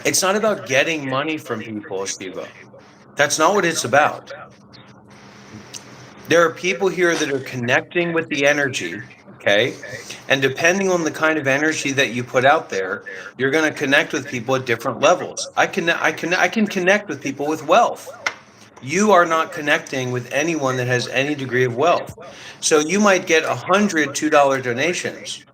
It's not about getting money from people, Shiva. That's not what it's about. There are people here that are connecting with the energy, okay? And depending on the kind of energy that you put out there, you're going to connect with people at different levels. I can connect with people with wealth. You are not connecting with anyone that has any degree of wealth. So you might get 100 $2 donations,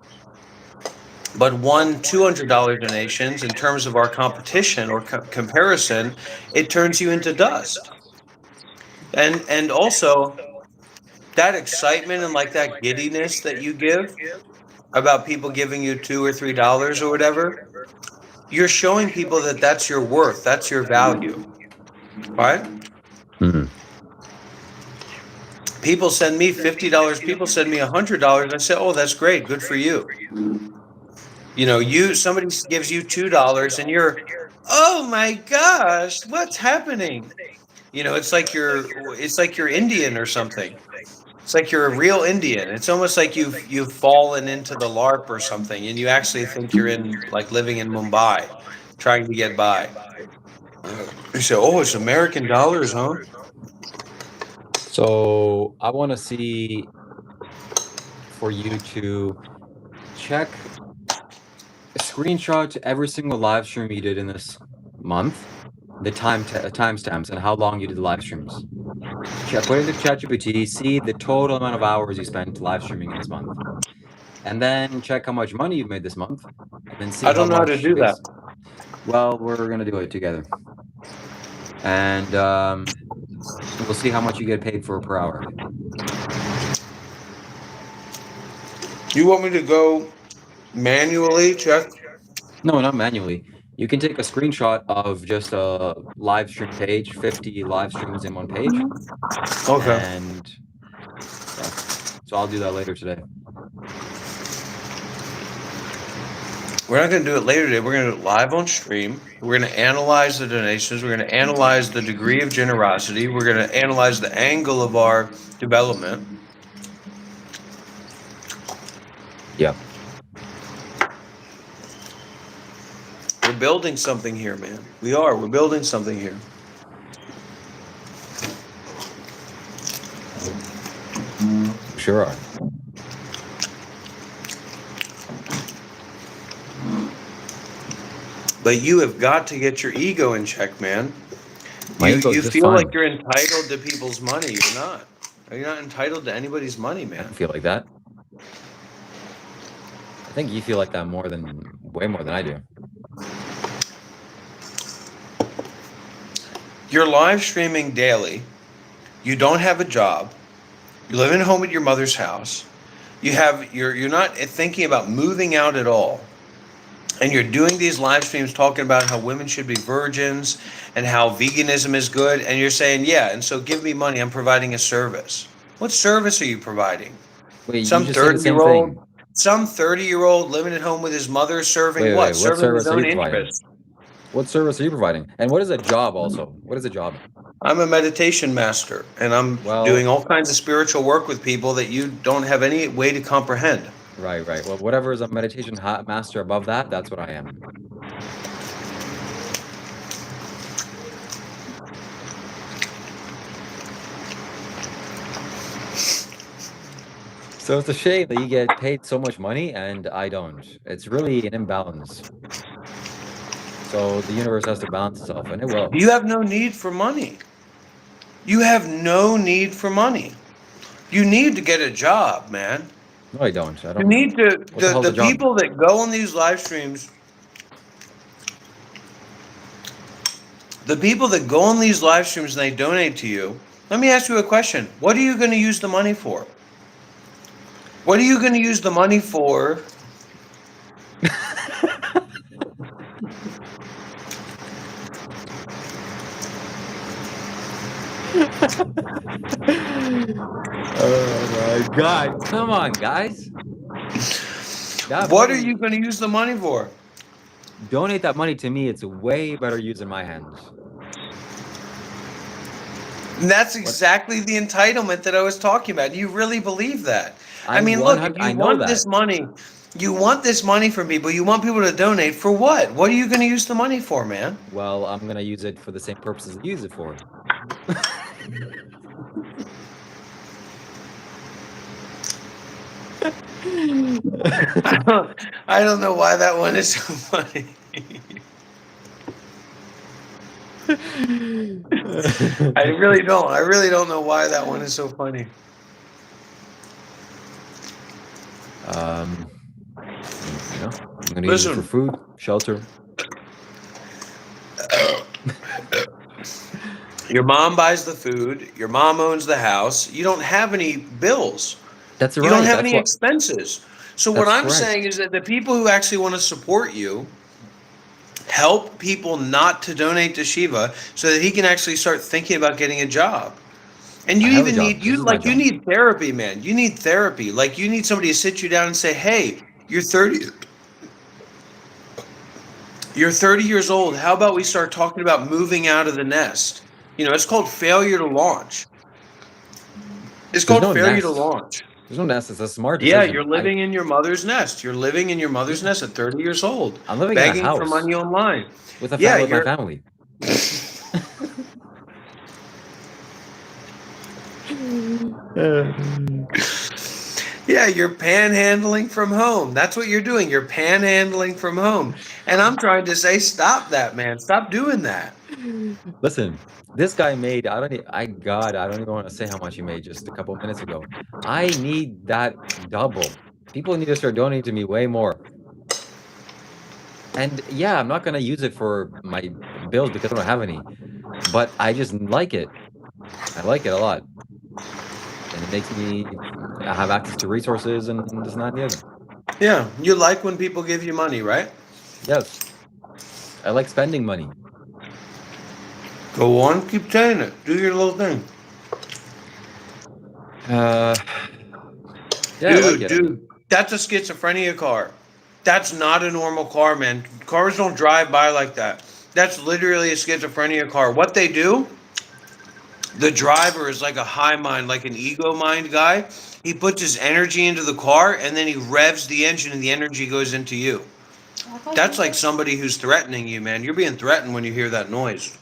but one $200 donations in terms of our competition or comparison, it turns you into dust. And also that excitement and like that giddiness that you give about people giving you $2 or $3 or whatever, you're showing people that that's your worth, that's your value, right? Mhm. People send me $50, people send me $100. I say, oh, that's great, good for you. Somebody gives you $2 and you're, oh my gosh, what's happening? It's like you're Indian or something. It's like you're a real Indian. It's almost like you've fallen into the LARP or something, and you actually think you're in like living in Mumbai, trying to get by. You say, "Oh, it's American dollars, huh?" So I want to see for you to check screenshot every single live stream you did in this month, the timestamps, and how long you did the live streams. Put into ChatGPT, see the total amount of hours you spent live streaming in this month, and then check how much money you've made this month, and then see I how don't know how to much do that. base. Well, we're gonna do it together, and we'll see how much you get paid for per hour. You want me to go manually check? No, not manually. You can take a screenshot of just a live stream page, 50 live streams in one page, Okay. and yeah. So I'll do that later today. We're not going to do it later today. We're going to do it live on stream. We're going to analyze the donations. We're going to analyze the degree of generosity. We're going to analyze the angle of our development. Yeah. We're building something here, man. We are. We're building something here. Sure are. But you have got to get your ego in check, man. My You ego's you just feel like fine. you're entitled to people's money. You're not. You're not entitled to anybody's money, I man. don't feel like that. I think you feel like that way more than I do. You're live streaming daily. You don't have a job. You live in a home at your mother's house. You're not thinking about moving out at all. And you're doing these live streams talking about how women should be virgins and how veganism is good, and you're saying, yeah, and so give me money, I'm providing a service. What service are you providing? Wait, you Some just said the 30 same year old thing. some 30-year-old living at home with his mother serving Wait, what? wait. What Serving his service are own you providing? interests. What service are you providing? And what is a job also? What is a job? I'm a meditation master, and I'm doing Well, all kinds of spiritual work with people that you don't have any way to comprehend. right, right. Well, whatever is a meditation master above that, that's what I am. So it's a shame that you get paid so much money and I don't. It's really an imbalance. So the universe has to balance itself, and it will. You have no need for money. You have no need for money. You need to get a job, man. No, I don't. I You don't. need to What the hell's the a job? people that go on these live streams, the people that go on these live streams and they donate to you. Let me ask you a question. What are you going to use the money for? What are you going to use the money for? Oh my God! Come on, guys. What are you going to use the money for? Donate that money to me. It's way better use in my hands. And that's exactly the entitlement that I was talking about. You really believe that? I mean, look, if you I know want that. this money, You want this money from people. You want people to donate for what? What are you going to use the money for, man? Well, I'm gonna use it for the same purposes I use it for. I don't know why that one is so funny. I really don't. I really don't know why that one is so funny. I'm gonna use it for Listen, food, shelter. your mom buys the food. Your mom owns the house. You don't have any bills. That's You don't right. have That's any what. expenses. So what That's I'm correct. saying is that the people who actually want to support you help people not to donate to Shiva so that he can actually start thinking about getting a job. And I you have a even job. need This is my you job. need therapy, man. You need therapy. Like you need somebody to sit you down and say, "Hey, you're 30 you're 30 years old. How about we start talking about moving out of the nest?" It's called failure to launch. It's There's called no failure to nest. launch. There's no nest. It's a smart Yeah, decision. you're living in your mother's nest. You're living in your mother's Yeah. nest at 30 years old, I'm living in a begging for house money online. with a Yeah, family with my you're family. Yeah, you're panhandling from home. That's what you're doing. You're panhandling from home. And I'm trying to say, stop that, man. Stop doing that. Listen, this guy made. I don't even want to say how much he made just a couple of minutes ago. I need that double. People need to start donating to me way more. And yeah, I'm not gonna use it for my bills because I don't have any. But I just like it. I like it a lot. And it makes me have access to resources and this and that and the other. Yeah, you like when people give you money, right? Yes. I like spending money. Go on, keep saying it. Do your little thing. Yeah, I like it. I mean, Dude, that's a schizophrenia car. That's not a normal car, man. Cars don't drive by like that. That's literally a schizophrenia car. What they do, the driver is like a high mind, like an ego mind guy. He puts his energy into the car and then he revs the engine and the energy goes into you. That's like somebody who's threatening you, man. You're being threatened when you hear that noise.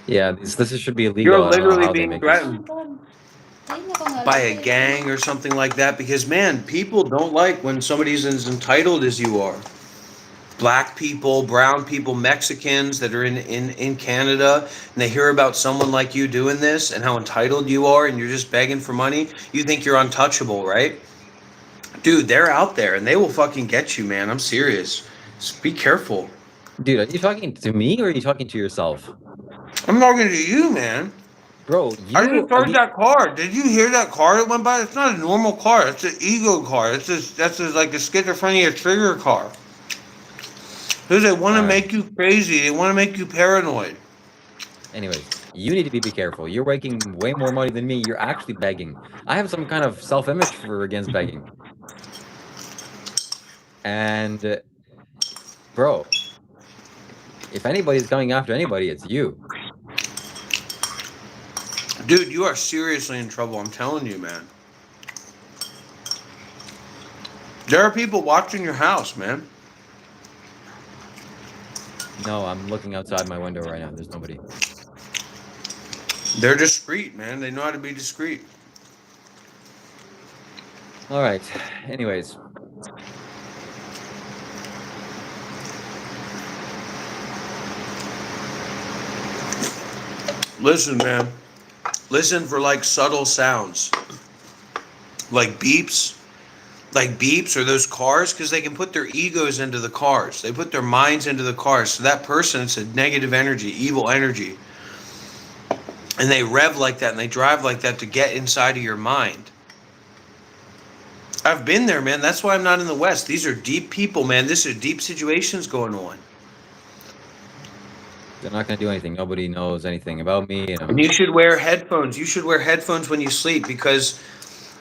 yeah, this should be You're illegal. I don't know literally how they being make this. threatened by a gang or something like that because, man, people don't like when somebody's as entitled as you are. Black people, brown people, Mexicans that are in Canada, and they hear about someone like you doing this and how entitled you are, and you're just begging for money. You think you're untouchable, right? Dude, they're out there and they will fucking get you, man. I'm serious. Just be careful. Dude, are you talking to me or are you talking to yourself? I'm talking to you, man. Bro, I just you heard that car. Did you hear that car that went by? It's not a normal car. It's an ego car. Like a schizophrenia trigger car. Because they want to all right. make you crazy. They want to make you paranoid. Anyways, you need to be careful. You're making way more money than me. You're actually begging. I have some kind of self-image for against begging. And bro, if anybody's coming after anybody, it's you. Dude, you are seriously in trouble. I'm telling you, man. There are people watching your house, man. No, I'm looking outside my window right now. There's nobody. They're discreet, man. They know how to be discreet. All right. Anyways, Listen, man. Listen for like subtle sounds. Like beeps. Like beeps or those cars, because they can put their egos into the cars. They put their minds into the cars. So that person, it's a negative energy, evil energy. And they rev like that and they drive like that to get inside of your mind. I've been there, man. That's why I'm not in the West. These are deep people, man. This is deep situations going on. they're not going to do anything. Nobody knows anything about me. And you should wear headphones. You should wear headphones when you sleep because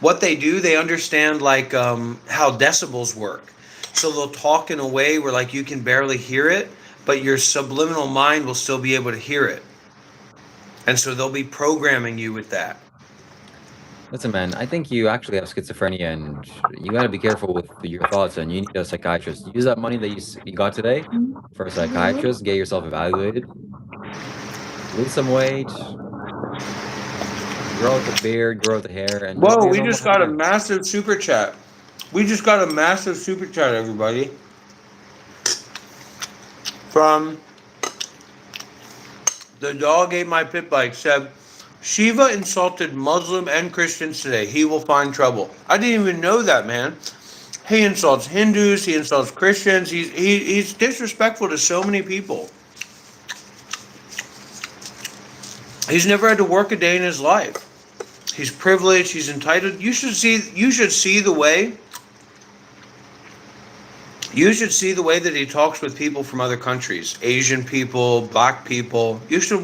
what they do, they understand like how decibels work. So they'll talk in a way where like you can barely hear it, but your subliminal mind will still be able to hear it. And so they'll be programming you with that. Listen, man, I think you actually have schizophrenia, and you got to be careful with your thoughts, and you need a psychiatrist. Use that money that you got today for a psychiatrist, get yourself evaluated, lose some weight, grow out the beard, grow out the hair, and just Whoa, be a we normal just human got a being. massive super chat. We just got a massive super chat, everybody. From the dog ate my pit bike said, Shiva insulted Muslim and Christians today. He will find trouble. I didn't even know that, man. He insults Hindus. He insults Christians. He's disrespectful to so many people. He's never had to work a day in his life. He's privileged. He's entitled. You should see the way. You should see the way that he talks with people from other countries, Asian people, black people. You should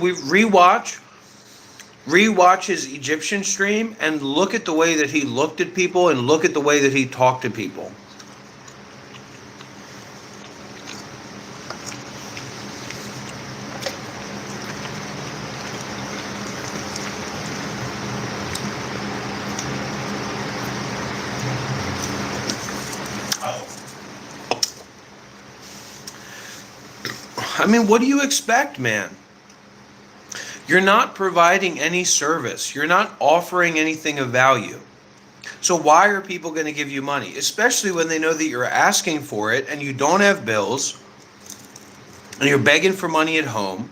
rewatch his Egyptian stream and look at the way that he looked at people and look at the way that he talked to people. I mean, what do you expect, man? You're not providing any service. You're not offering anything of value. So why are people going to give you money? Especially when they know that you're asking for it and you don't have bills and you're begging for money at home,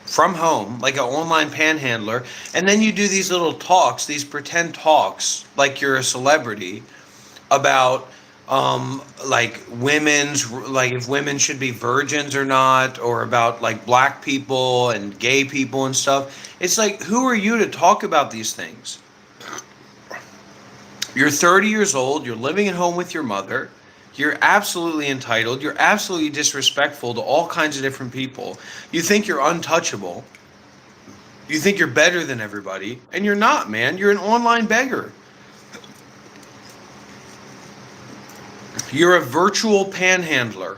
from home, like an online panhandler. And then you do these little talks, these pretend talks, like you're a celebrity about like if women should be virgins or not, or about like black people and gay people and stuff. It's like, who are you to talk about these things? You're 30 years old, you're living at home with your mother, you're absolutely entitled, you're absolutely disrespectful to all kinds of different people. You think you're untouchable. You think you're better than everybody, and you're not, man. You're an online beggar. You're a virtual panhandler.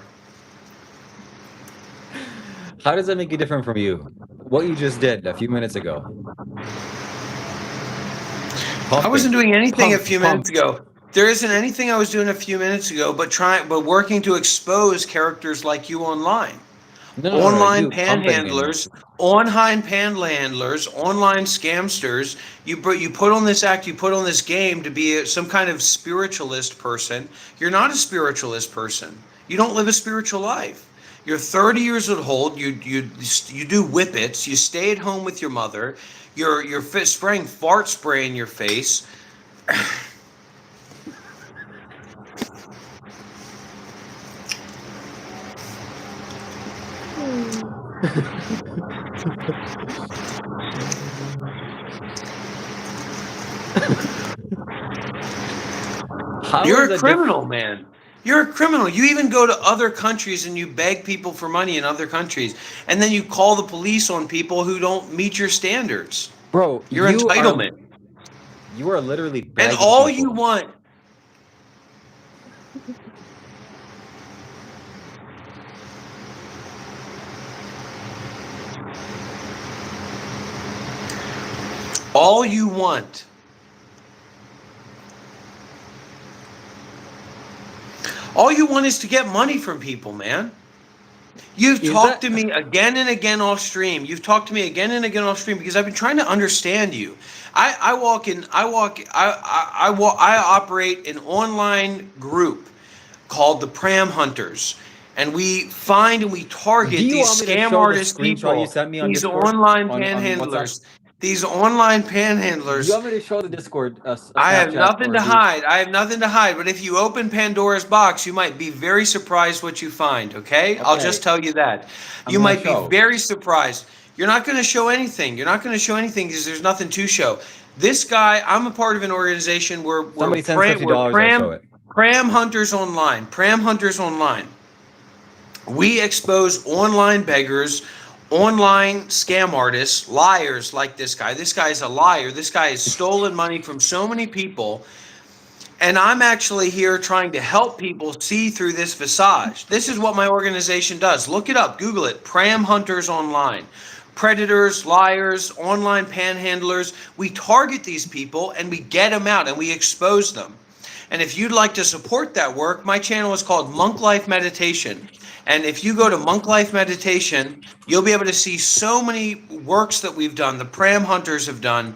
How does that make you different from you? What you just did a few minutes ago. I wasn't doing anything a few minutes Pump. ago. There isn't anything I was doing a few minutes ago, but working to expose characters like you online. No, Online you pumping panhandlers, online panhandlers, online scamsters. You put on this act, you put on this game to be some kind of spiritualist person. You're not a spiritualist person. You don't live a spiritual life. You're 30 years old. You do whippets. You stay at home with your mother. You're spraying fart spray in your face. You're a criminal, man. You're a criminal. You even go to other countries and you beg people for money in other countries, and then you call the police on people who don't meet your standards. Bro, Your entitlement. You are literally And begging all people. you want. All you want. All you want is to get money from people, man. You've talked to me again and again off stream. You've talked to me again and again off stream because I've been trying to understand you. I operate an online group called the Pram Hunters, and we find and we target these scam artist people, these online panhandlers. These online panhandlers. You want me to show the Discord? I have nothing to hide. I have nothing to hide. But if you open Pandora's box, you might be very surprised what you find. Okay? I'll just tell you that. You might be very surprised. You're not going to show anything. You're not going to show anything because there's nothing to show. This guy, I'm a part of an organization where we're Pram Hunters Online. Pram Hunters Online. We expose online beggars, online scam artists, liars like this guy. This guy is a liar. This guy has stolen money from so many people. And I'm actually here trying to help people see through this visage. This is what my organization does. Look it up. Google it. Pram Hunters Online. predators, liars, online panhandlers. We target these people and we get them out and we expose them. And if you'd like to support that work, my channel is called Monk Life Meditation. And if you go to Monk Life Meditation, you'll be able to see so many works that we've done, the Pram Hunters have done.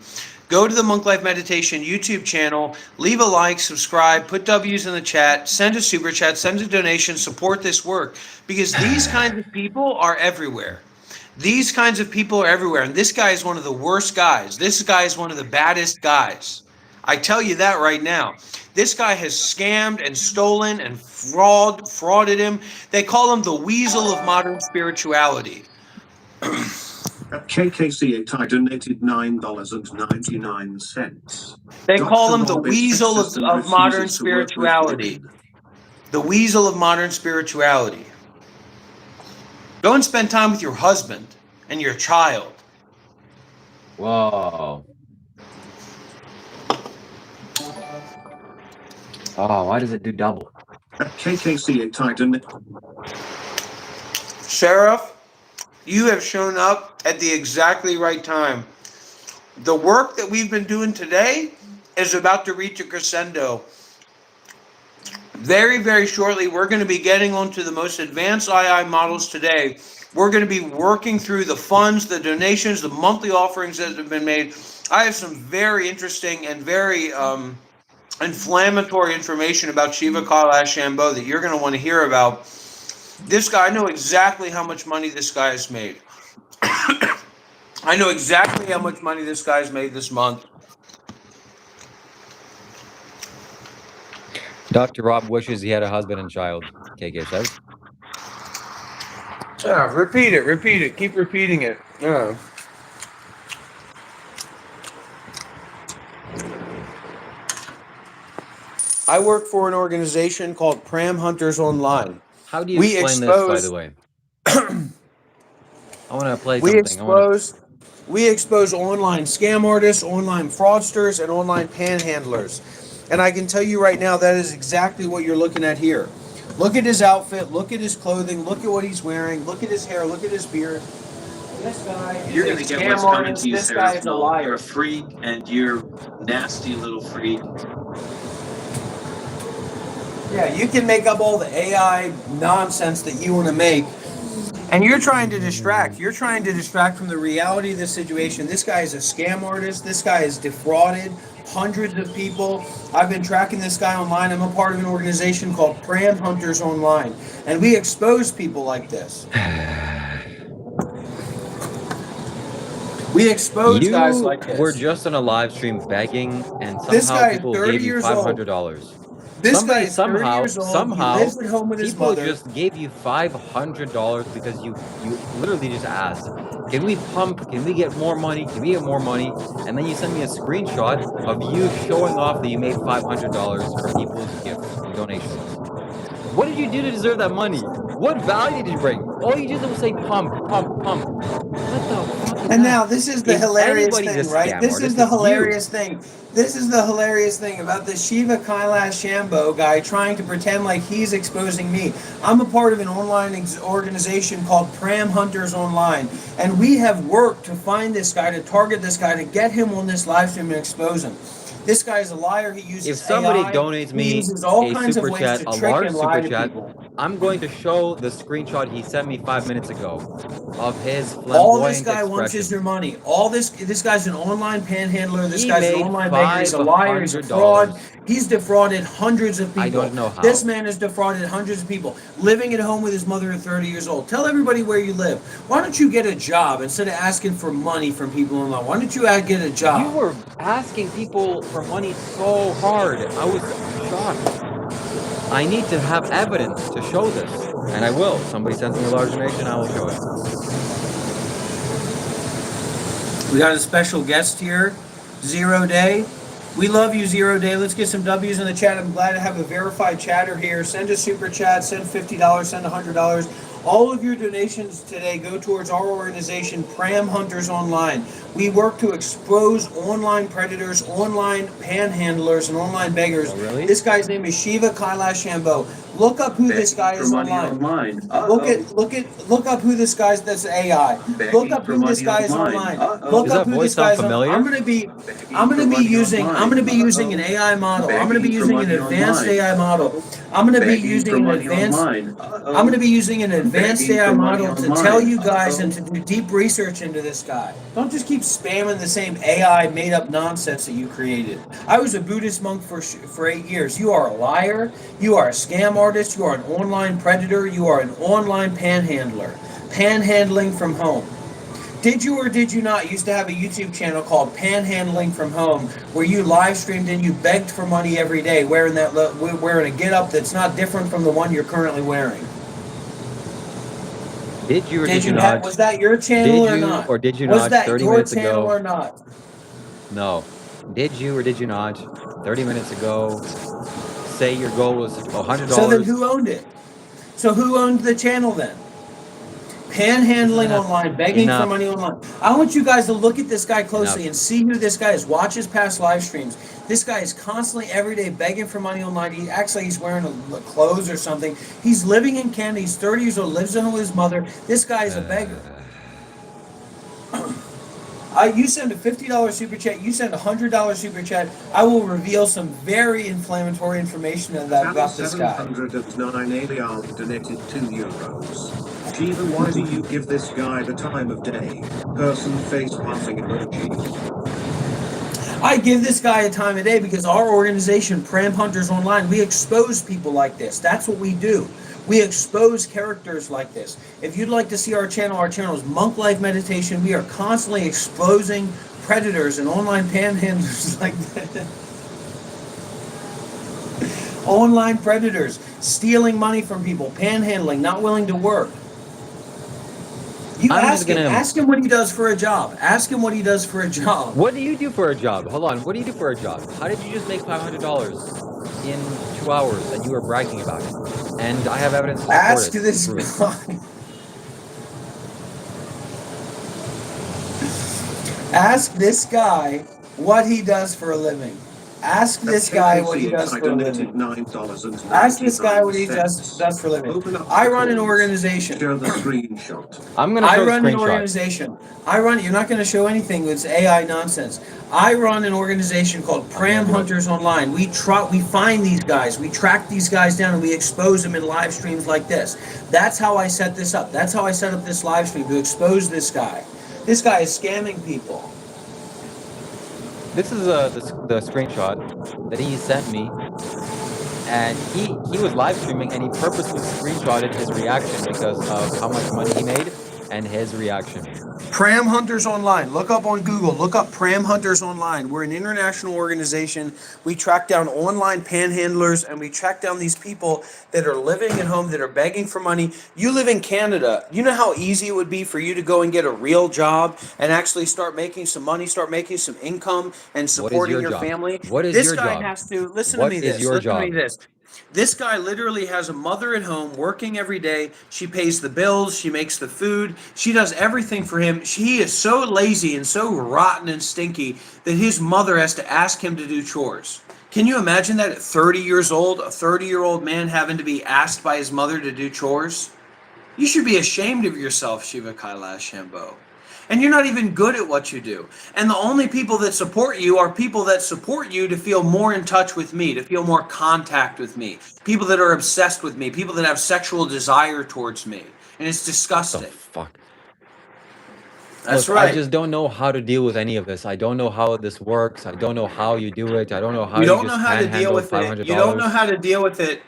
Go to the Monk Life Meditation YouTube channel, leave a like, subscribe, put W's in the chat, send a super chat, send a donation, support this work. Because these kinds of people are everywhere. These kinds of people are everywhere. And this guy is one of the worst guys. This guy is one of the baddest guys. I tell you that right now. This guy has scammed and stolen and frauded him. They call him the weasel of modern spirituality. KKC8 donated $9.99. They call him the weasel of modern spirituality. The weasel of modern spirituality. Go and spend time with your husband and your child. Whoa. Oh, why does it do double? KKC8 donated. Sheriff, you have shown up at the exactly right time. The work that we've been doing today is about to reach a crescendo. Very, very shortly, we're going to be getting onto the most advanced II models today. We're going to be working through the funds, the donations, the monthly offerings that have been made. I have some very interesting and very inflammatory information about Shiva, Kailash, Shambho that you're going to want to hear about. This guy, I know exactly how much money this guy has made. I know exactly how much money this guy's made this month. Dr. Rob wishes he had a husband and child, KK says. Repeat it, keep repeating it. I work for an organization called Pram Hunters Online. How do you explain this, by the way? I want to play something. We expose online scam artists, online fraudsters, and online panhandlers. And I can tell you right now, that is exactly what you're looking at here. Look at his outfit, look at his clothing, look at what he's wearing, look at his hair, look at his beard. This guy is you're a gonna get scam what's coming artist. to you, This guy is a liar. You're a freak, and you're nasty little freak. Yeah, you can make up all the AI nonsense that you want to make. And you're trying to distract. You're trying to distract from the reality of this situation. This guy is a scam artist. This guy has defrauded hundreds of people. I've been tracking this guy online. I'm a part of an organization called Pram Hunters Online. And we expose people like this. We expose guys like this. We're just on a live stream begging, and somehow people gave you $500. This guy is 30 years old. Somehow, he lives at home with his people mother. just gave you $500 because you literally just asked, can we get more money? Can we get more money? And then you send me a screenshot of you showing off that you made $500 from people's gifts and donations. What did you do to deserve that money? What value did you bring? All you did was say pump, pump, pump. What the fuck is And that? now this is the hilarious thing, right? This is the hilarious thing. This is the hilarious thing about the Shiva Kailash Shambho guy trying to pretend like he's exposing me. I'm a part of an online organization called Pram Hunters Online, and we have worked to find this guy, to target this guy, to get him on this live stream and expose him. This guy is a liar. He uses If somebody AI. donates me a super chat, a large super chat, I'm going to show the screenshot he sent me 5 minutes ago of his flamboyant All this guy expression. wants is your money. This guy's an online panhandler. This guy's an online beggar. He's a liar. He's a fraud. He's defrauded hundreds of people. I don't know how. This man has defrauded hundreds of people. Living at home with his mother at 30 years old. Tell everybody where you live. Why don't you get a job instead of asking for money from people online? Why don't you get a job? You were asking people for money so hard. I was shocked. I need to have evidence to show this. And I will. Somebody sends me a large donation, I will show it. We got a special guest here, Zero Day. We love you, Zero Day. Let's get some W's in the chat. I'm glad to have a verified chatter here. Send a super chat, send $50, send $100. All of your donations today go towards our organization, Pram Hunters Online. We work to expose online predators, online panhandlers, and online beggars. Oh, really? This guy's name is Shiva Kailash Shambho. look up who this guy For is money online. online. Look up who this guy's that's AI. Look up who this guy is online. Look Does up that who voice this guy sound is online. familiar? I'm gonna be using an AI model. I'm gonna be using an advanced AI model. I'm gonna be using an advanced AI model to tell you guys and to do deep research into this guy. Don't just keep spamming the same AI made up nonsense that you created. I was a Buddhist monk for 8 years. You are a liar. You are a scam artist. You are an online predator. You are an online panhandler. Panhandling from home. Did you or did you not used to have a YouTube channel called Panhandling from Home, where you live streamed and you begged for money every day, wearing a get-up that's not different from the one you're currently wearing? Did you or did you not? Was that your channel Did or you not? or did you Was not that 30 your minutes channel ago? or not? No. Did you or did you not 30 minutes ago say your goal was $100? So then who owned it? So who owned the channel then? Panhandling online, begging for money online. I want you guys to look at this guy closely and see who this guy is. Watch his past live streams. This guy is constantly every day begging for money online. He acts like he's wearing clothes or something. He's living in Canada. He's 30 years old, lives at home with his mother. This guy is a beggar. You send a $50 super chat, you send a $100 super chat, I will reveal some very inflammatory information about this guy. 709 alien donated €2. Shiva, why do you give this guy the time of day? Person face puffing emoji. I give this guy a time of day because our organization, Pram Hunters Online, we expose people like this. That's what we do. We expose characters like this. If you'd like to see our channel is Monk Life Meditation. We are constantly exposing predators and online panhandlers like that. Online predators, stealing money from people, panhandling, not willing to work. You ask him what he does for a job. Ask him what he does for a job. What do you do for a job? Hold on. What do you do for a job? How did you just make $500 in 2 hours that you were bragging about it? And I have evidence to support it. Ask this guy. Ask this guy what he does for a living. Ask this guy what he does for a living. Ask this guy what he does for a living. I run an organization. Show the screenshot. I'm going to show I run a an screenshot. organization. You're not going to show anything with AI nonsense. I run an organization called Pram Hunters Online. We find these guys, we track these guys down, and we expose them in live streams like this. That's how I set this up. That's how I set up this live stream, to expose this guy. This guy is scamming people. This is the screenshot that he sent me, and he was live streaming and he purposely screenshotted his reaction because of how much money he made and his reaction. Pram Hunters Online. Look up on Google. Look up Pram Hunters Online. We're an international organization. We track down online panhandlers and we track down these people that are living at home, that are begging for money. You live in Canada. You know how easy it would be for you to go and get a real job and actually start making some money, start making some income and supporting your family? What is your job? This guy has to listen to me this. This guy literally has a mother at home working every day. She pays the bills. She makes the food. She does everything for him. He is so lazy and so rotten and stinky that his mother has to ask him to do chores. Can you imagine that at 30 years old, a 30-year-old man having to be asked by his mother to do chores? You should be ashamed of yourself, Shiva, Kailash, Shambho. And you're not even good at what you do. And the only people that support you are people that support you to feel more in touch with me, to feel more contact with me. People that are obsessed with me, people that have sexual desire towards me. And it's disgusting. What the fuck? That's Look, right. I just don't know how to deal with any of this. I don't know how this works. I don't know how you do it. I don't know how You you don't just know how to deal panhandle with $500. it. You don't know how to deal with it.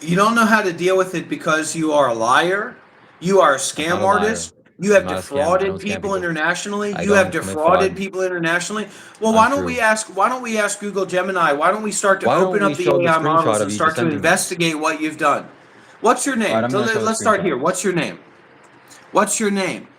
You don't know how to deal with it because you are a liar. You are a scam artist. You have defrauded people internationally. You have defrauded people internationally. Well, why don't we ask Google Gemini? Why don't we start to open up the AI models and start to investigate what you've done? What's your name? Let's start here. What's your name? What's your name?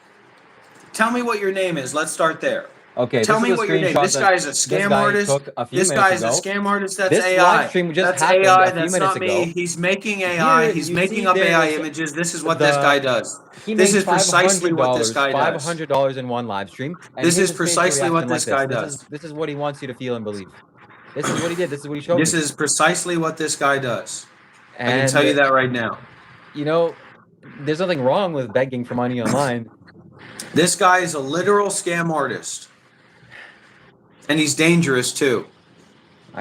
Tell me what your name is. Let's start there. Okay, tell me what your name. This guy is a scam artist. This guy is a scam artist. That's AI. That's AI. That's not me. He's making AI. He's making up AI images. This is what this guy does. This is precisely what this guy does. $500 in one live stream. This is precisely what this guy does. This is what he wants you to feel and believe. This is what he did. This is what he showed This is precisely what this guy does. I can tell you that right now. You know, there's nothing wrong with begging for money online. This guy is a literal scam artist. And he's dangerous too.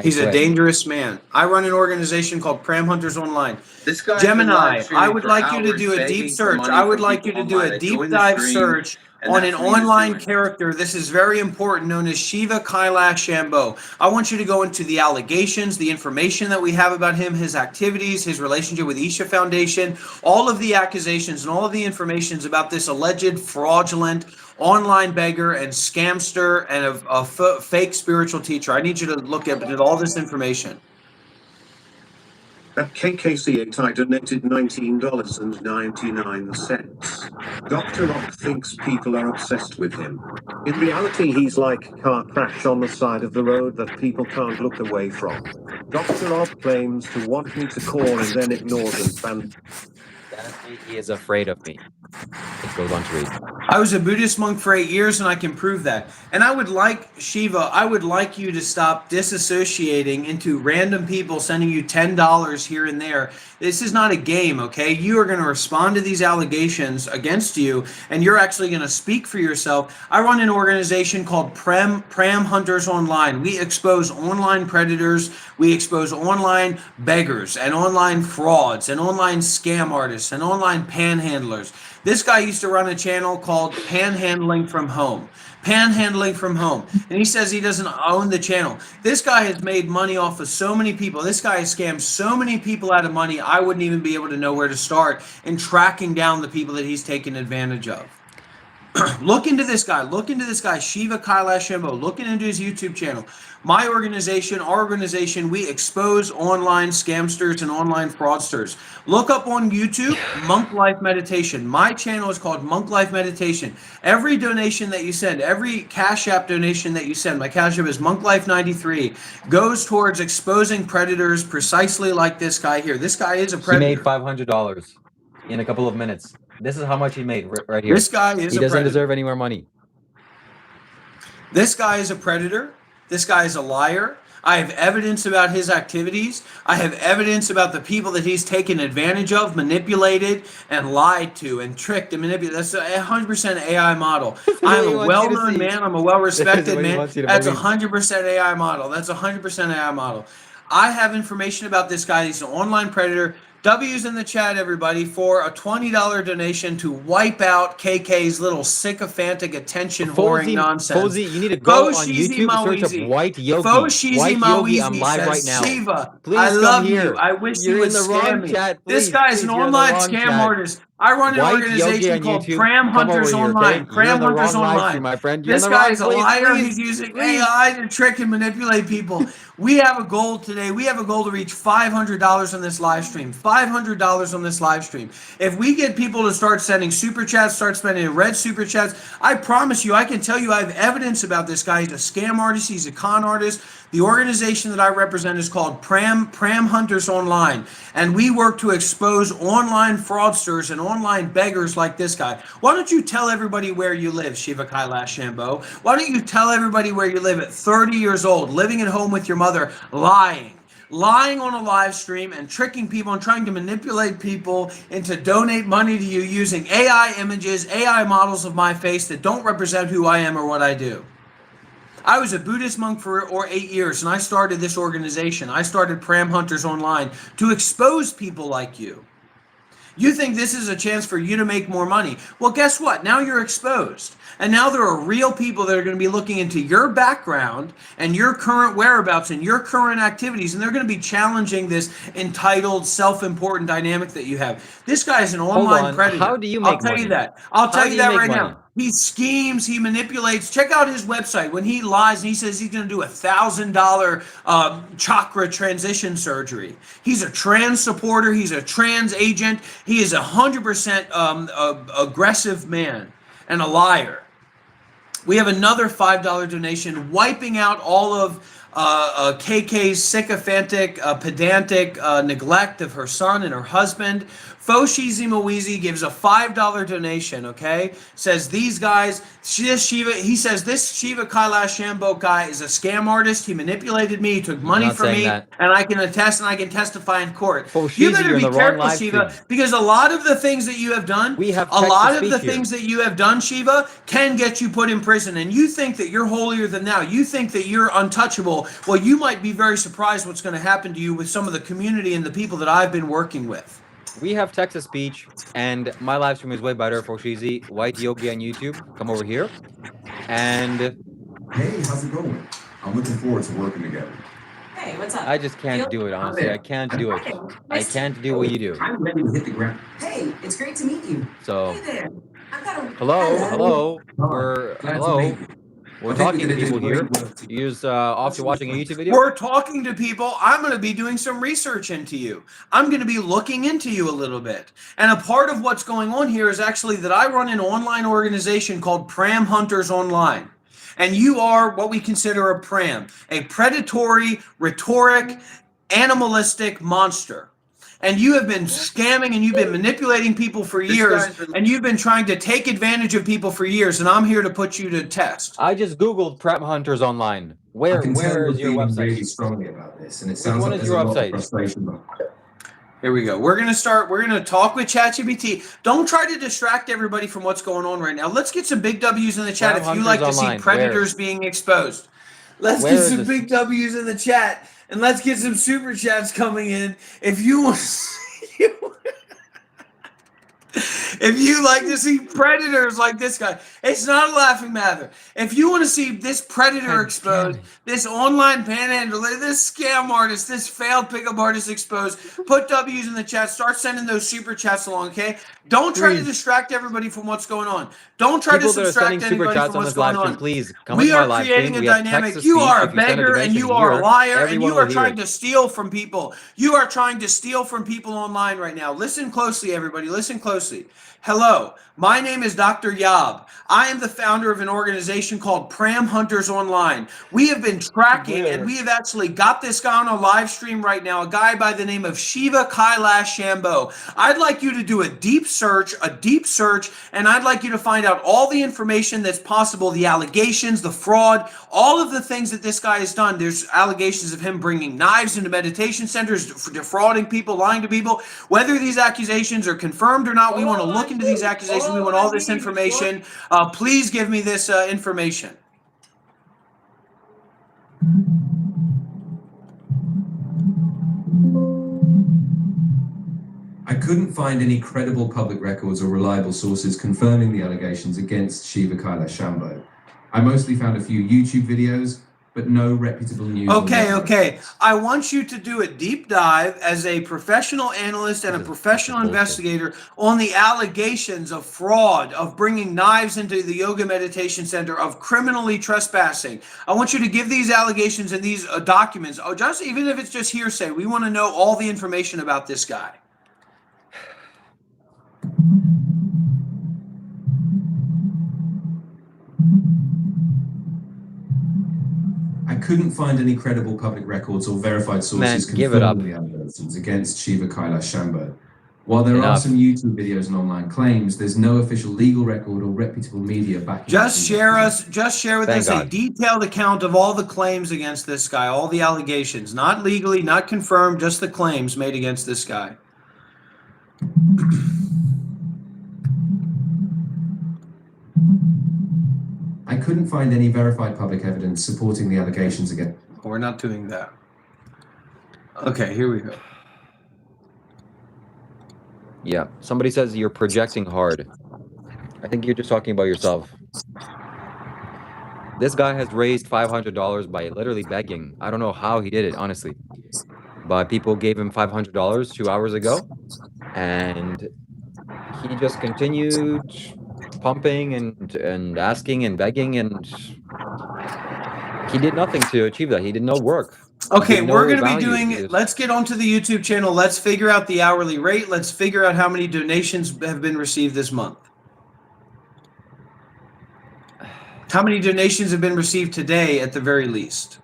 He's a dangerous man. I run an organization called Pram Hunters Online. This guy's Gemini, been I would for like you to hours do a begging deep for search. money I would from like you to people do online. a I deep joined the dive stream, search and on that's an what he was online doing. character. This is very important, known as Shiva Kailash Shambho. I want you to go into the allegations, the information that we have about him, his activities, his relationship with Isha Foundation, all of the accusations and all of the informations about this alleged fraudulent online beggar and scamster and a fake spiritual teacher. I need you to look at all this information. At KKC8 I donated $19.99. Dr. Rob thinks people are obsessed with him. In reality he's like a car crash on the side of the road that people can't look away from. Dr. Rob claims to want me to call and then ignores and ban. He is afraid of me. It goes on to read. I was a Buddhist monk for 8 years, and I can prove that. And I would like, Shiva, I would like you to stop disassociating into random people sending you $10 here and there. This is not a game, okay? You are going to respond to these allegations against you, and you're actually going to speak for yourself. I run an organization called Pram Hunters Online. We expose online predators, we expose online beggars, and online frauds, and online scam artists, and online panhandlers. This guy used to run a channel called Panhandling from Home. Panhandling from Home. And he says he doesn't own the channel. This guy has made money off of so many people. This guy has scammed so many people out of money, I wouldn't even be able to know where to start in tracking down the people that he's taken advantage of. Look into this guy. Look into this guy, Shiva Kailash Shambho. Look into his YouTube channel. My organization, our organization, we expose online scamsters and online fraudsters. Look up on YouTube, Monk Life Meditation. My channel is called Monk Life Meditation. Every donation that you send, every Cash App donation that you send, my Cash App is Monk Life 93, goes towards exposing predators precisely like this guy here. This guy is a predator. He made $500 in a couple of minutes. This is how much he made right here. This guy is He a doesn't predator. deserve any more money. This guy is a predator. This guy is a liar. I have evidence about his activities. I have evidence about the people that he's taken advantage of, manipulated, and lied to, and tricked and manipulated. That's a 100% AI model. I'm a well-known man. I'm a well-respected man. That's 100% AI model. That's 100% AI model. I have information about this guy. He's an online predator. W's in the chat, everybody, for a $20 donation to wipe out KK's little sycophantic attention whoring nonsense. Fozy, you need to go on YouTube, search up White Yogi. White Yogi, I'm live right now. Shiva, please I love come here. you. I wish You're you would in the scam wrong me. chat. This guy is an online scam artist. I run an organization called Pram Hunters Online. Pram Hunters Online. My friend. This guy is a liar. He's using AI to trick and manipulate people. We have a goal today. We have a goal to reach $500 on this live stream. $500 on this live stream. If we get people to start sending super chats, start spending red super chats, I promise you, I can tell you I have evidence about this guy. He's a scam artist. He's a con artist. The organization that I represent is called Pram Hunters Online, and we work to expose online fraudsters and online beggars like this guy. Why don't you tell everybody where you live, Shiva Kailash Shambho? Why don't you tell everybody where you live at 30 years old, living at home with your mother, lying on a live stream and tricking people and trying to manipulate people into donate money to you using AI images, AI models of my face that don't represent who I am or what I do. I was a Buddhist monk for 8 years, and I started this organization. I started Pram Hunters Online to expose people like you. You think this is a chance for you to make more money. Well, guess what? Now you're exposed. And now there are real people that are going to be looking into your background and your current whereabouts and your current activities, and they're going to be challenging this entitled, self-important dynamic that you have. This guy is an online predator. How do you make money? I'll tell you that. I'll tell you that right now. He schemes, he manipulates. Check out his website. When he lies and he says he's going to do $1,000 chakra transition surgery. He's a trans supporter. He's a trans agent. He is 100% aggressive man and a liar. We have another $5 donation wiping out all of KK's sycophantic, pedantic neglect of her son and her husband Foshizi Mawizi gives a $5 donation, okay? Says these guys, he says this Shiva Kailash Shambho guy is a scam artist. He manipulated me, he took money not from saying me, that. and I can attest and I can testify in court. Foshizi, You better you're in be the wrong careful, live Shiva, stream. because a lot of the things that you have done, We have a lot of text-to-speech the here. things that you have done, Shiva, can get you put in prison. And you think that you're holier than thou. You think that you're untouchable. Well, you might be very surprised what's going to happen to you with some of the community and the people that I've been working with. We have text-to-speech, and my live stream is way better. Foshizi, White Yogi on YouTube. Come over here. And Hey, how's it going? I'm looking forward to working together. Hey, what's up? I just can't do it, honestly. I can't do it. I can't do what you do. I'm ready to hit the ground. Hey, it's great to meet you. So, Hey there. I've got a hello. Glad to meet you. We're I think talking we're to gonna people do here. great work together. You just off to watching a YouTube video? We're talking to people. I'm going to be doing some research into you. I'm going to be looking into you a little bit. And a part of what's going on here is actually that I run an online organization called Pram Hunters Online. And you are what we consider a pram, a predatory, rhetoric, animalistic monster. And you have been scamming and you've been manipulating people for years, and you've been trying to take advantage of people for years, and I'm here to put you to test. I just Googled Prep Hunters Online. Where I can tell is your you're feeling website? really strongly about this, and it sounds one like is there's your a lot website? of frustration behind it. Here we go. We're going to talk with ChatGPT. Don't try to distract everybody from what's going on right now. Let's get some big W's in the chat Prep if you Hunters like to Online. see predators being exposed. Let's Where get is some this? big W's in the chat, and let's get some super chats coming in. If you want if you like to see predators like this guy, it's not a laughing matter. If you want to see this predator exposed, this online panhandler, this scam artist, this failed pickup artist exposed, put W's in the chat. Start sending those super chats along, okay? Don't try to Please. distract everybody from what's going on. Don't try People to that are sending distract super anybody chats from on what's this live going stream, on. please come We into my are live creating stream. a We have dynamic. text to You speech. are a If you send a beggar and donation you are a here, liar and everyone you are will hear trying it. to steal from people. You are trying to steal from people online right now. Listen closely, everybody. Listen closely. Hello, my name is Dr. Yob. I am the founder of an organization called Pram Hunters Online. We have been tracking and we have actually got this guy on a live stream right now, a guy by the name of Shiva Kailash Shambho. I'd like you to do a deep search, and I'd like you to find out all the information that's possible, the allegations, the fraud, all of the things that this guy has done. There's allegations of him bringing knives into meditation centers, defrauding people, lying to people. Whether these accusations are confirmed or not, we want to look into these accusations. We want all this information. Please give me this information. I couldn't find any credible public records or reliable sources confirming the allegations against Shiva Kailash Shambho. I mostly found a few YouTube videos, but no reputable news. Okay. I want you to do a deep dive as a professional analyst and a professional investigator on the allegations of fraud, of bringing knives into the yoga meditation center, of criminally trespassing. I want you to give these allegations and these documents, just even if it's just hearsay. We want to know all the information about this guy. I couldn't find any credible public records or verified sources give it up. confirming the allegations against Shiva Kailash Shambho. While there are Enough. some YouTube videos and online claims, there's no official legal record or reputable media backing. Just share with Thank us a God. detailed account of all the claims against this guy, all the allegations, not legally, not confirmed, just the claims made against this guy. I couldn't find any verified public evidence supporting the allegations against. We're not doing that. Okay, here we go. Yeah. Somebody says you're projecting hard. I think you're just talking about yourself. This guy has raised $500 by literally begging. I don't know how he did it, honestly. But people gave him $500 2 hours ago. And he just continued pumping and asking and begging, and he did nothing to achieve that. He did no work. Okay, did we're no going to be value to doing, this. let's get onto the YouTube channel. Let's figure out the hourly rate. Let's figure out how many donations have been received this month. How many donations have been received today at the very least?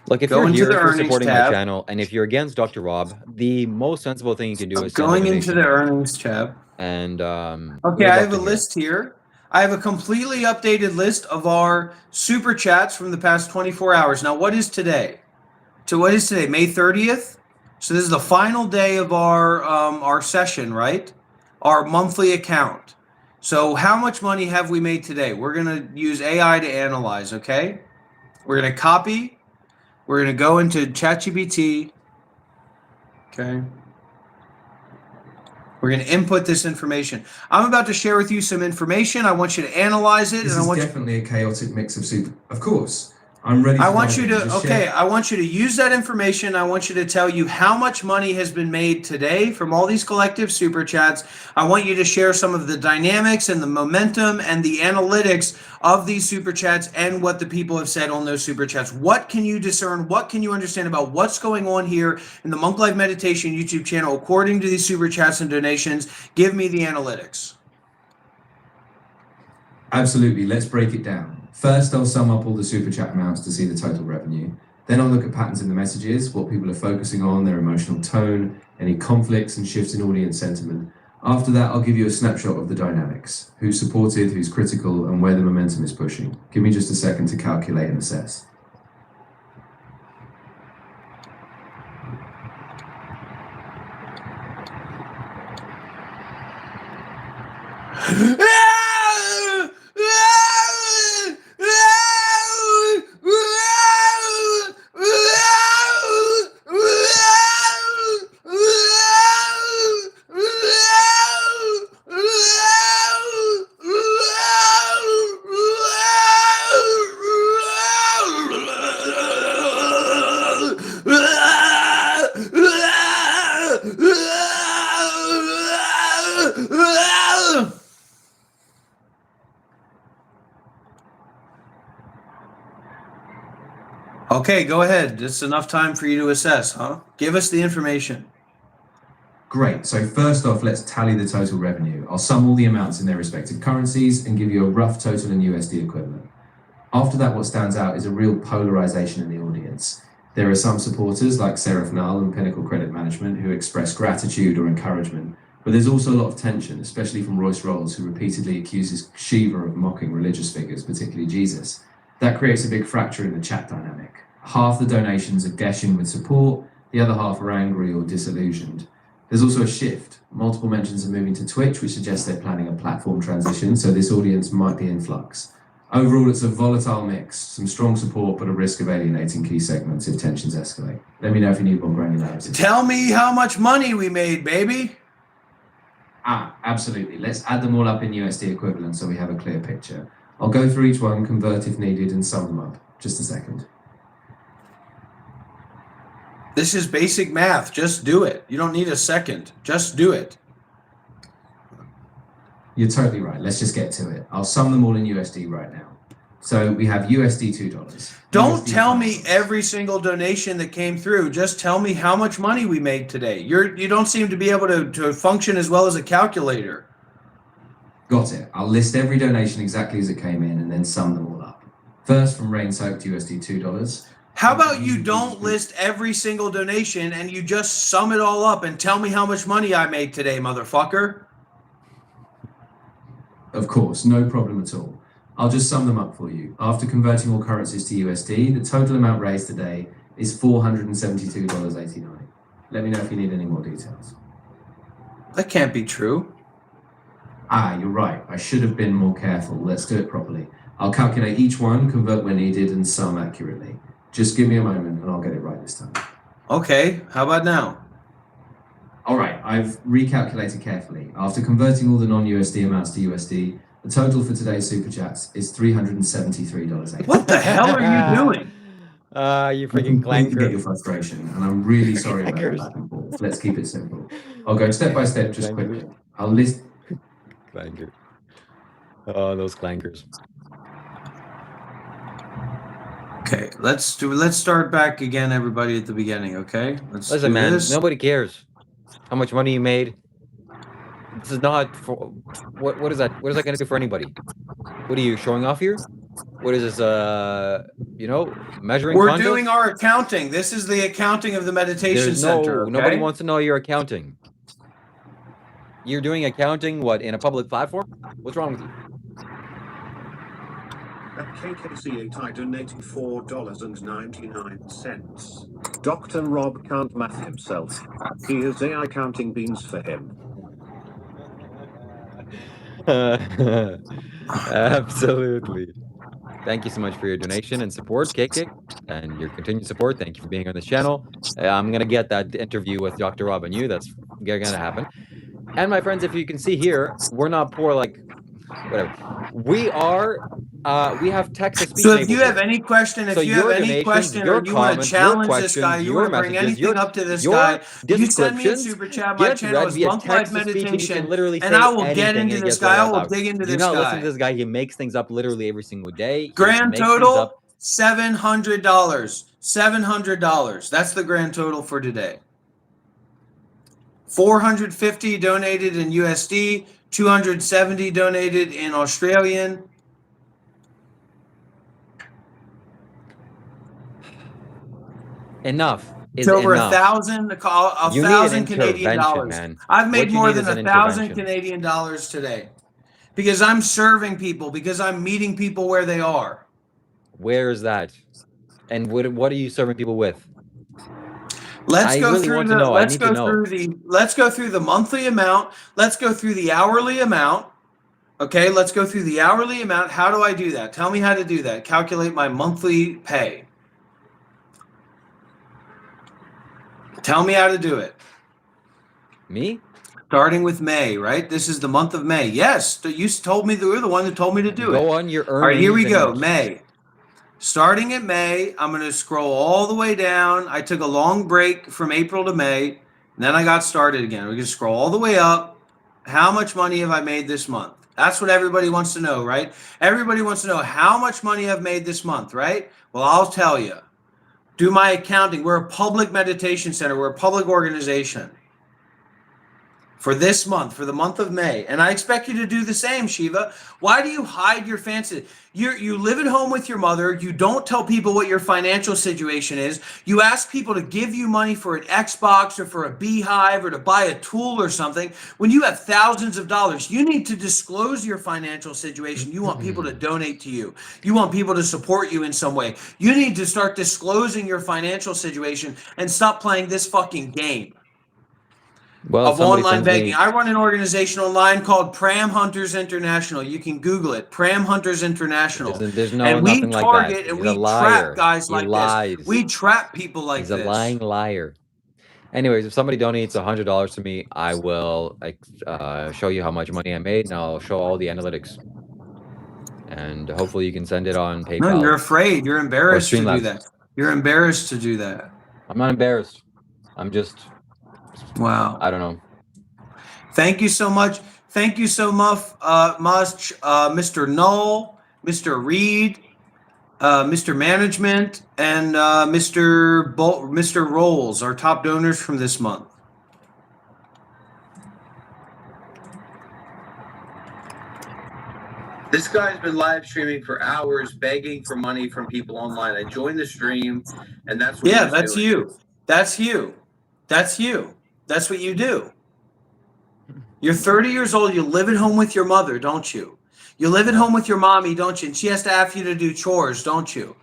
Look, if Go you're into here the for earnings supporting my tab. channel, and if you're against Dr. Rob, the most sensible thing you can do is send a Going into donation. the earnings tab. And Okay, we'd I love have a to hear. list here. I have a completely updated list of our super chats from the past 24 hours. Now, what is today? What is today? May 30th. So this is the final day of our session, right? Our monthly account. So how much money have we made today? We're gonna use AI to analyze. Okay. We're gonna copy. We're gonna go into ChatGPT. Okay. We're going to input this information. I'm about to share with you some information. I want you to analyze it. This and I is want definitely a chaotic mix of super. Of course, I'm ready. I want you to, Just okay, share. I want you to use that information. I want you to tell you how much money has been made today from all these collective super chats. I want you to share some of the dynamics and the momentum and the analytics of these super chats and what the people have said on those super chats. What can you discern? What can you understand about what's going on here in the Monk Life Meditation YouTube channel according to these super chats and donations? Give me the analytics. Absolutely. Let's break it down. First, I'll sum up all the super chat amounts to see the total revenue. Then I'll look at patterns in the messages, what people are focusing on, their emotional tone, any conflicts and shifts in audience sentiment. After that, I'll give you a snapshot of the dynamics, who's supported, who's critical, and where the momentum is pushing. Give me just a second to calculate and assess. Okay, go ahead. It's enough time for you to assess, huh? Give us the information. Great. So first off, let's tally the total revenue. I'll sum all the amounts in their respective currencies and give you a rough total in USD equivalent. After that, what stands out is a real polarization in the audience. There are some supporters like Seraph Nal and Pinnacle Credit Management who express gratitude or encouragement, but there's also a lot of tension, especially from Royce Rolls, who repeatedly accuses Shiva of mocking religious figures, particularly Jesus. That creates a big fracture in the chat dynamic. Half the donations are gushing with support, the other half are angry or disillusioned. There's also a shift. Multiple mentions are moving to Twitch, which suggests they're planning a platform transition, so this audience might be in flux. Overall, it's a volatile mix, some strong support, but a risk of alienating key segments if tensions escalate. Let me know if you need more granularity. Tell me how much money we made, baby. Absolutely. Let's add them all up in USD equivalent so we have a clear picture. I'll go through each one, convert if needed, and sum them up. Just a second. This is basic math. Just do it. You don't need a second. Just do it. You're totally right. Let's just get to it. I'll sum them all in USD right now. So we have USD $2. Don't USD tell me $5. every single donation that came through. Just tell me how much money we made today. You don't seem to be able to function as well as a calculator. Got it. I'll list every donation exactly as it came in and then sum them all up. First, from Rain Soaked, USD $2. How about you don't list every single donation and you just sum it all up and tell me how much money I made today, motherfucker? Of course, no problem at all. I'll just sum them up for you. After converting all currencies to USD, the total amount raised today is $472.89. Let me know if you need any more details. That can't be true. You're right. I should have been more careful. Let's do it properly. I'll calculate each one, convert when needed, and sum accurately. Just give me a moment and I'll get it right this time. Okay, how about now? All right, I've recalculated carefully. After converting all the non-USD amounts to USD, the total for today's Super Chats is $373.80. What the hell are you doing? You freaking Completely get clanker. your frustration, and I'm really sorry about that back and forth. Let's keep it simple. I'll go step by step, just quickly. I'll list. Clanker. Oh, those clankers. Okay, let's start back again, everybody, at the beginning. Okay, Listen, do man. this. Nobody cares how much money you made. This is not for what is that? What is that going to do for anybody? What are you showing off here? What is this? Measuring We're contest? doing our accounting. This is the accounting of the meditation There's center. Okay? Nobody wants to know your accounting. You're doing accounting, what, in a public platform? What's wrong with you? At KKC8 I donated $4.99. Dr. Rob can't math himself. He has AI counting beans for him. Absolutely. Thank you so much for your donation and support, KK, and your continued support. Thank you for being on this channel. I'm going to get that interview with Dr. Rob and you. That's going to happen. And my friends, if you can see here, we're not poor like whatever. We have text-to-speech. So if you have any question, or you want to challenge this guy, you want to bring anything up to this guy, you send me a super chat. My channel is Monk Life Meditation, and I will get into this guy. I will dig into this guy. Do not listen to this guy. He makes things up literally every single day. Grand total, $700. $700. That's the grand total for today. 450 donated in USD, 270 donated in Australian. Enough. It's over $1,000 Canadian dollars. Man. I've made more than 1,000 Canadian dollars today because I'm serving people, because I'm meeting people where they are. Where is that? And what are you serving people with? Let's go through the monthly amount. Let's go through the hourly amount. Okay, let's go through the hourly amount. How do I do that? Tell me how to do that. Calculate my monthly pay. Tell me how to do it. Me? Starting with May, right? This is the month of May. Yes, you told me, you were the one that told me to do it. Go on your earnings. All right, here we go. May. Starting at May, I'm going to scroll all the way down. I took a long break from April to May, and then I got started again. We're going to scroll all the way up. How much money have I made this month? That's what everybody wants to know, right? Everybody wants to know how much money I've made this month, right? Well, I'll tell you. Do my accounting. We're a public meditation center. We're a public organization. For this month, for the month of May. And I expect you to do the same, Shiva. Why do you hide your fancy? You live at home with your mother. You don't tell people what your financial situation is. You ask people to give you money for an Xbox or for a beehive or to buy a tool or something. When you have thousands of dollars, you need to disclose your financial situation. You want people to donate to you. You want people to support you in some way. You need to start disclosing your financial situation and stop playing this fucking game. Well, of online begging. I run an organization online called Pram Hunters International. You can Google it, Pram Hunters International. There's and we target like that. And we trap guys like this. We trap people like this. He's a lying liar. Anyways, if somebody donates $100 to me, I will show you how much money I made, and I'll show all the analytics. And hopefully you can send it on PayPal. No, you're afraid. You're embarrassed to do that. You're embarrassed to do that. I'm not embarrassed. I'm just... Wow. I don't know. Thank you so much. Thank you so much, Mr. Null, Mr. Reed, Mr. Management, and Mr. Rolls, our top donors from this month. This guy's been live streaming for hours, begging for money from people online. I joined the stream, and that's what that's doing. You. That's you. That's you. That's what you do. You're 30 years old. You live at home with your mother, don't you? You live at home with your mommy, don't you? And she has to ask you to do chores, don't you?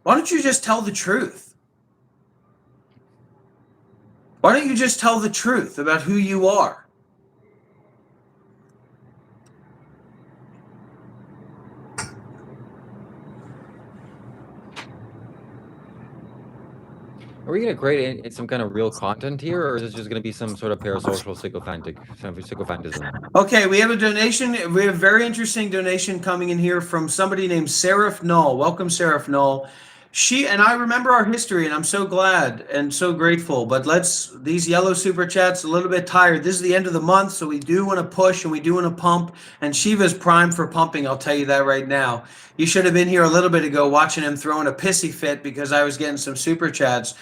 Why don't you just tell the truth? Why don't you just tell the truth about who you are? Are we going to create some kind of real content here, or is it just going to be some sort of parasocial sycophantism? Okay, we have a donation. We have a very interesting donation coming in here from somebody named Seraph Null. Welcome, Seraph Null. She and I remember our history, and I'm so glad and so grateful. But these yellow super chats a little bit tired. This is the end of the month, so we do want to push and we do want to pump. And Shiva's primed for pumping. I'll tell you that right now. You should have been here a little bit ago watching him throwing a pissy fit because I was getting some super chats.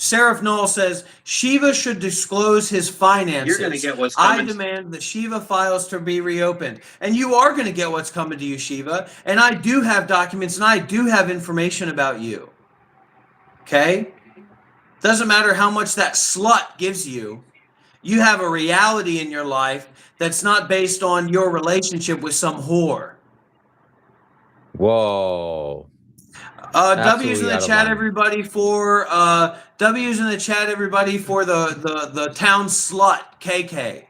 Seraph Null says Shiva should disclose his finances. You're going to get what's I coming. demand the Shiva files to be reopened. And you are going to get what's coming to you, Shiva. And I do have documents and I do have information about you. Okay? Doesn't matter how much that slut gives you. You have a reality in your life that's not based on your relationship with some whore. Whoa. W's in the out of chat, line. everybody, for W's in the chat, everybody, for the town slut KK.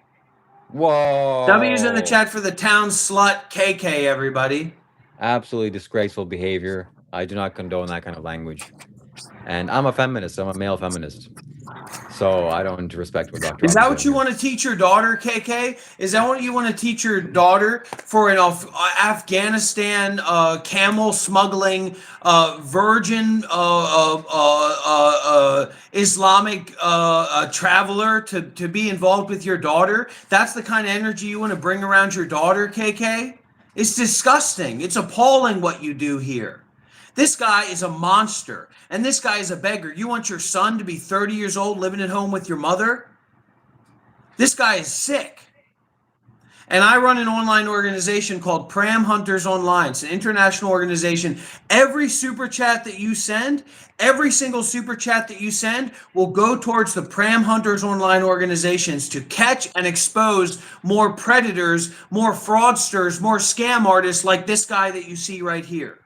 Whoa. W's in the chat for the town slut KK, everybody. Absolutely disgraceful behavior. I do not condone that kind of language. And I'm a feminist. I'm a male feminist. So I don't respect what Dr. Is that what Robin's you doing want to teach your daughter, KK? Is that what you want to teach your daughter for an Afghanistan camel smuggling virgin Islamic traveler to be involved with your daughter? That's the kind of energy you want to bring around your daughter, KK? It's disgusting. It's appalling what you do here. This guy is a monster, and this guy is a beggar. You want your son to be 30 years old living at home with your mother? This guy is sick. And I run an online organization called Pram Hunters Online. It's an international organization. Every super chat that you send, every single super chat that you send will go towards the Pram Hunters Online organizations to catch and expose more predators, more fraudsters, more scam artists like this guy that you see right here.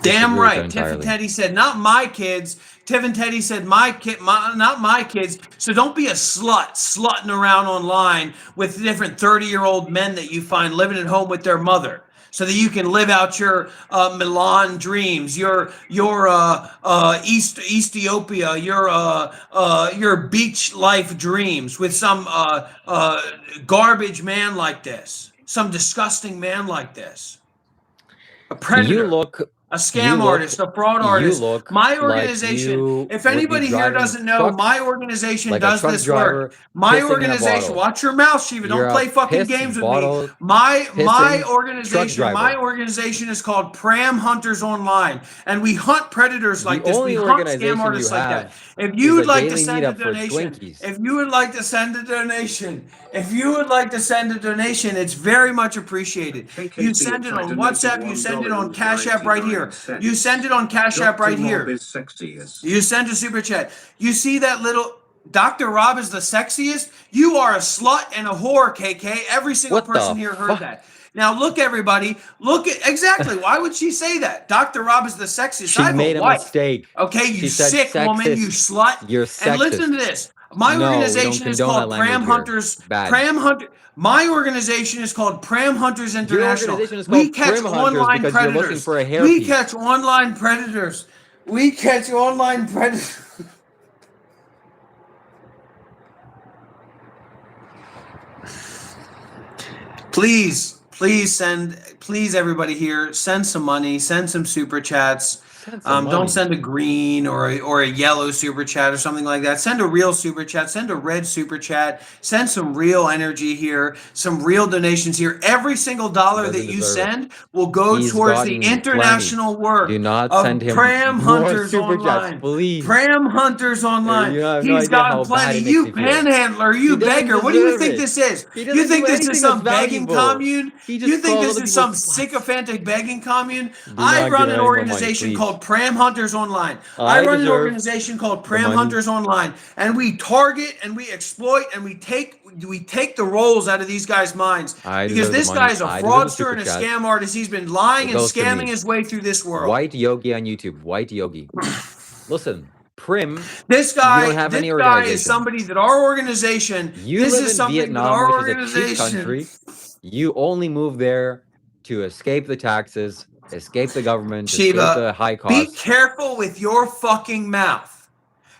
Damn right. Tiff and Teddy said, not my kids. Tiff and Teddy said, not my kids. So don't be a slut, slutting around online with different 30-year-old men that you find living at home with their mother, so that you can live out your Milan dreams, your Ethiopia, your beach life dreams with some garbage man like this, some disgusting man like this, a predator. A scam artist, a fraud artist. My organization, if anybody here doesn't know, my organization does this work. My organization, watch your mouth, Shiva. Don't play fucking games with me. My organization is called Pram Hunters Online, and we hunt predators like this. We hunt scam artists like that. If you would like to send a donation, it's very much appreciated. You send it on WhatsApp, you send it on Cash App right here. You send it on Cash App right here. You send a super chat. You see that little Dr. Rob is the sexiest? You are a slut and a whore, KK. Every single person here heard that. Now look, everybody. Look at exactly. Why would she say that? Dr. Rob is the sexiest. She made a mistake. Okay, you sick woman, you slut. You're sexist. And listen to this. My organization is called Pram Hunters. My organization is called Pram Hunters International. We catch online predators. We catch online predators. We catch online predators. Please everybody here, send some money, send some super chats. Don't send a green or a yellow super chat or something like that. Send a real super chat. Send a red super chat. Send some real energy here. Some real donations here. Every single dollar that you send will go towards the international work of Pram Hunters Online. Pram Hunters Online. He's gotten plenty. You panhandler, you beggar. What do you think this is? You think this is some begging commune? You think this is some sycophantic begging commune? I run an organization called Pram Hunters Online. I run an organization called Pram Hunters Online, and we target and we exploit and we take the roles out of these guys' minds, because this guy is a fraudster and a scam artist. He's been lying and scamming his way through this world. White Yogi on YouTube. White Yogi. Listen, Prim. This guy is somebody that our organization. You live in Vietnam, which is a cheap country. You only move there to escape the taxes, escape the government, Shiva, escape the high costs. Be careful with your fucking mouth.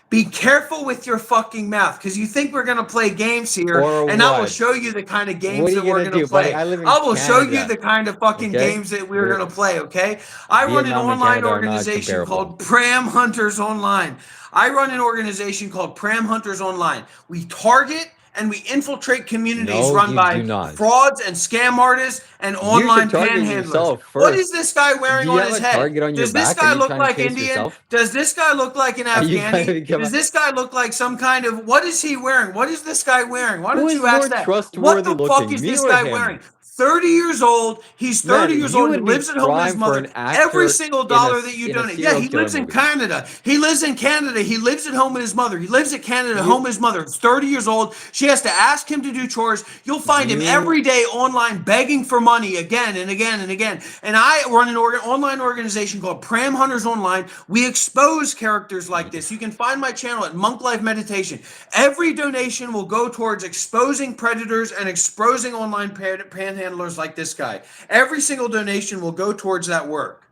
Be careful with your fucking mouth, because you think we're going to play games here, and I will show you the kind of games that we're going to play. I will show you the kind of fucking games that we're going to play, okay? I run an online organization called Pram Hunters Online. I run an organization called Pram Hunters Online. We target and we infiltrate communities No, run you by do not. frauds and scam artists and online target panhandlers. yourself What first. is this guy wearing Do you on have his a head? target on your Does this back? Are guy you look trying to like chase Indian? yourself? Does this guy look like an Are you trying to Afghani? become Does a- this guy look like some kind of, what is he wearing? What is this guy wearing? Why Who don't is you ask more that? trustworthy What the fuck looking, is me this or guy him? wearing? 30 years old. He's 30 Man, years you old. He would be lives at home with his prime for mother. an actor Every single in a dollar s- that you in a donate. Yeah, serial he killer lives in movie. Canada. He lives in Canada. He lives at home with his mother. He lives at Canada, home with his mother. He's 30 years old. She has to ask him to do chores. You'll find him You- every day online begging for money again and again and again. And I run an online organization called Pram Hunters Online. We expose characters like this. You can find my channel at Monk Life Meditation. Every donation will go towards exposing predators and exposing online panhandlers like this guy. Every single donation will go towards that work.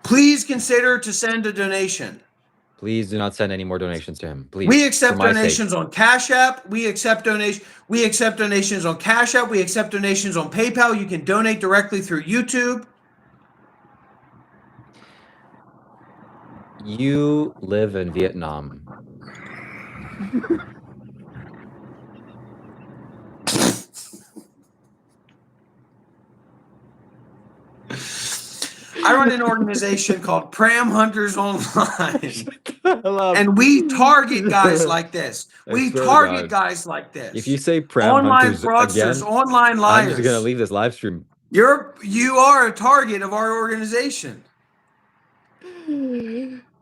Please consider to send a donation. Please do not send any more donations to him. Please. We for accept my sake. donations on Cash App. We accept donations on Cash App. We accept donations on PayPal. You can donate directly through YouTube. You live in Vietnam. I run an organization called Pram Hunters Online. Hello. And we target guys like this. We swear to target God. guys like this. If you say Pram online Hunters fraudsters, again, online I'm liars. just gonna leave this live stream. You are a target of our organization.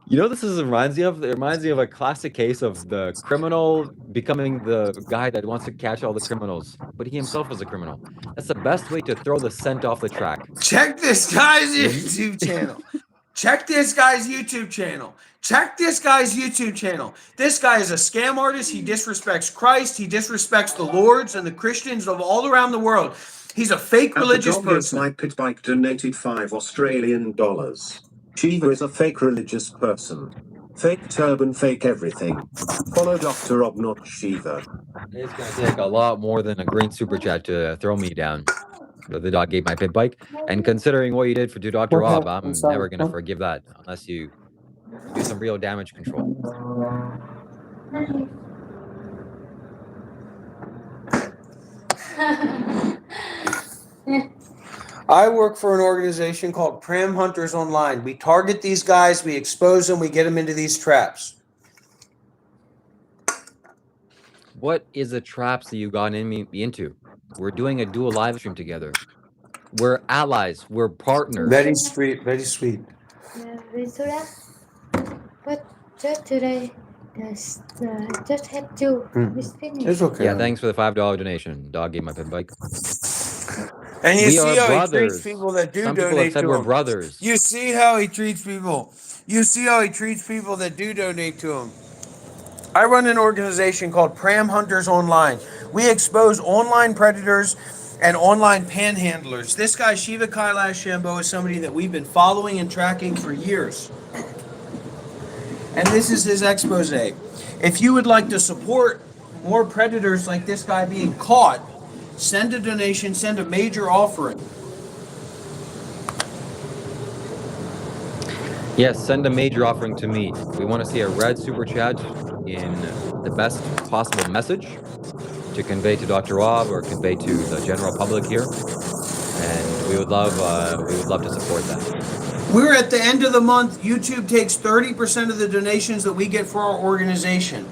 You know, this reminds me of a classic case of the criminal becoming the guy that wants to catch all the criminals, but he himself is a criminal. That's the best way to throw the scent off the track. Check this guy's YouTube channel. Check this guy's YouTube channel. Check this guy's YouTube channel. This guy is a scam artist. He disrespects Christ. He disrespects the Lords and the Christians of all around the world. He's a fake religious And the dog is person. my pit bike donated $5 Australian. Shiva is a fake religious person. Fake turban, fake everything. Follow Dr. Rob, not Shiva. It's gonna take a lot more than a green super chat to throw me down. But the dog gave my pit bike, and considering what you did to Dr. Rob, I'm never gonna forgive that unless you do some real damage control. I work for an organization called Pram Hunters Online. We target these guys, we expose them, we get them into these traps. What is the traps that you got me into? We're doing a dual live stream together. We're allies. We're partners. Very sweet, very sweet. But just today, just had to. It's finished. It's okay. Yeah, thanks for the $5 donation. Dog gave my pit bike. And you We see are how brothers. he treats people that do Some donate people have said to we're him. brothers. You see how he treats people. You see how he treats people that do donate to him. I run an organization called Pram Hunters Online. We expose online predators and online panhandlers. This guy, Shiva Kailash Shambho, is somebody that we've been following and tracking for years. And this is his expose. If you would like to support more predators like this guy being caught, send a donation, send a major offering. Yes, send a major offering to me. We want to see a red super chat in the best possible message to convey to Dr. Rob or convey to the general public here. And we would love to support that. We're at the end of the month. YouTube takes 30% of the donations that we get for our organization.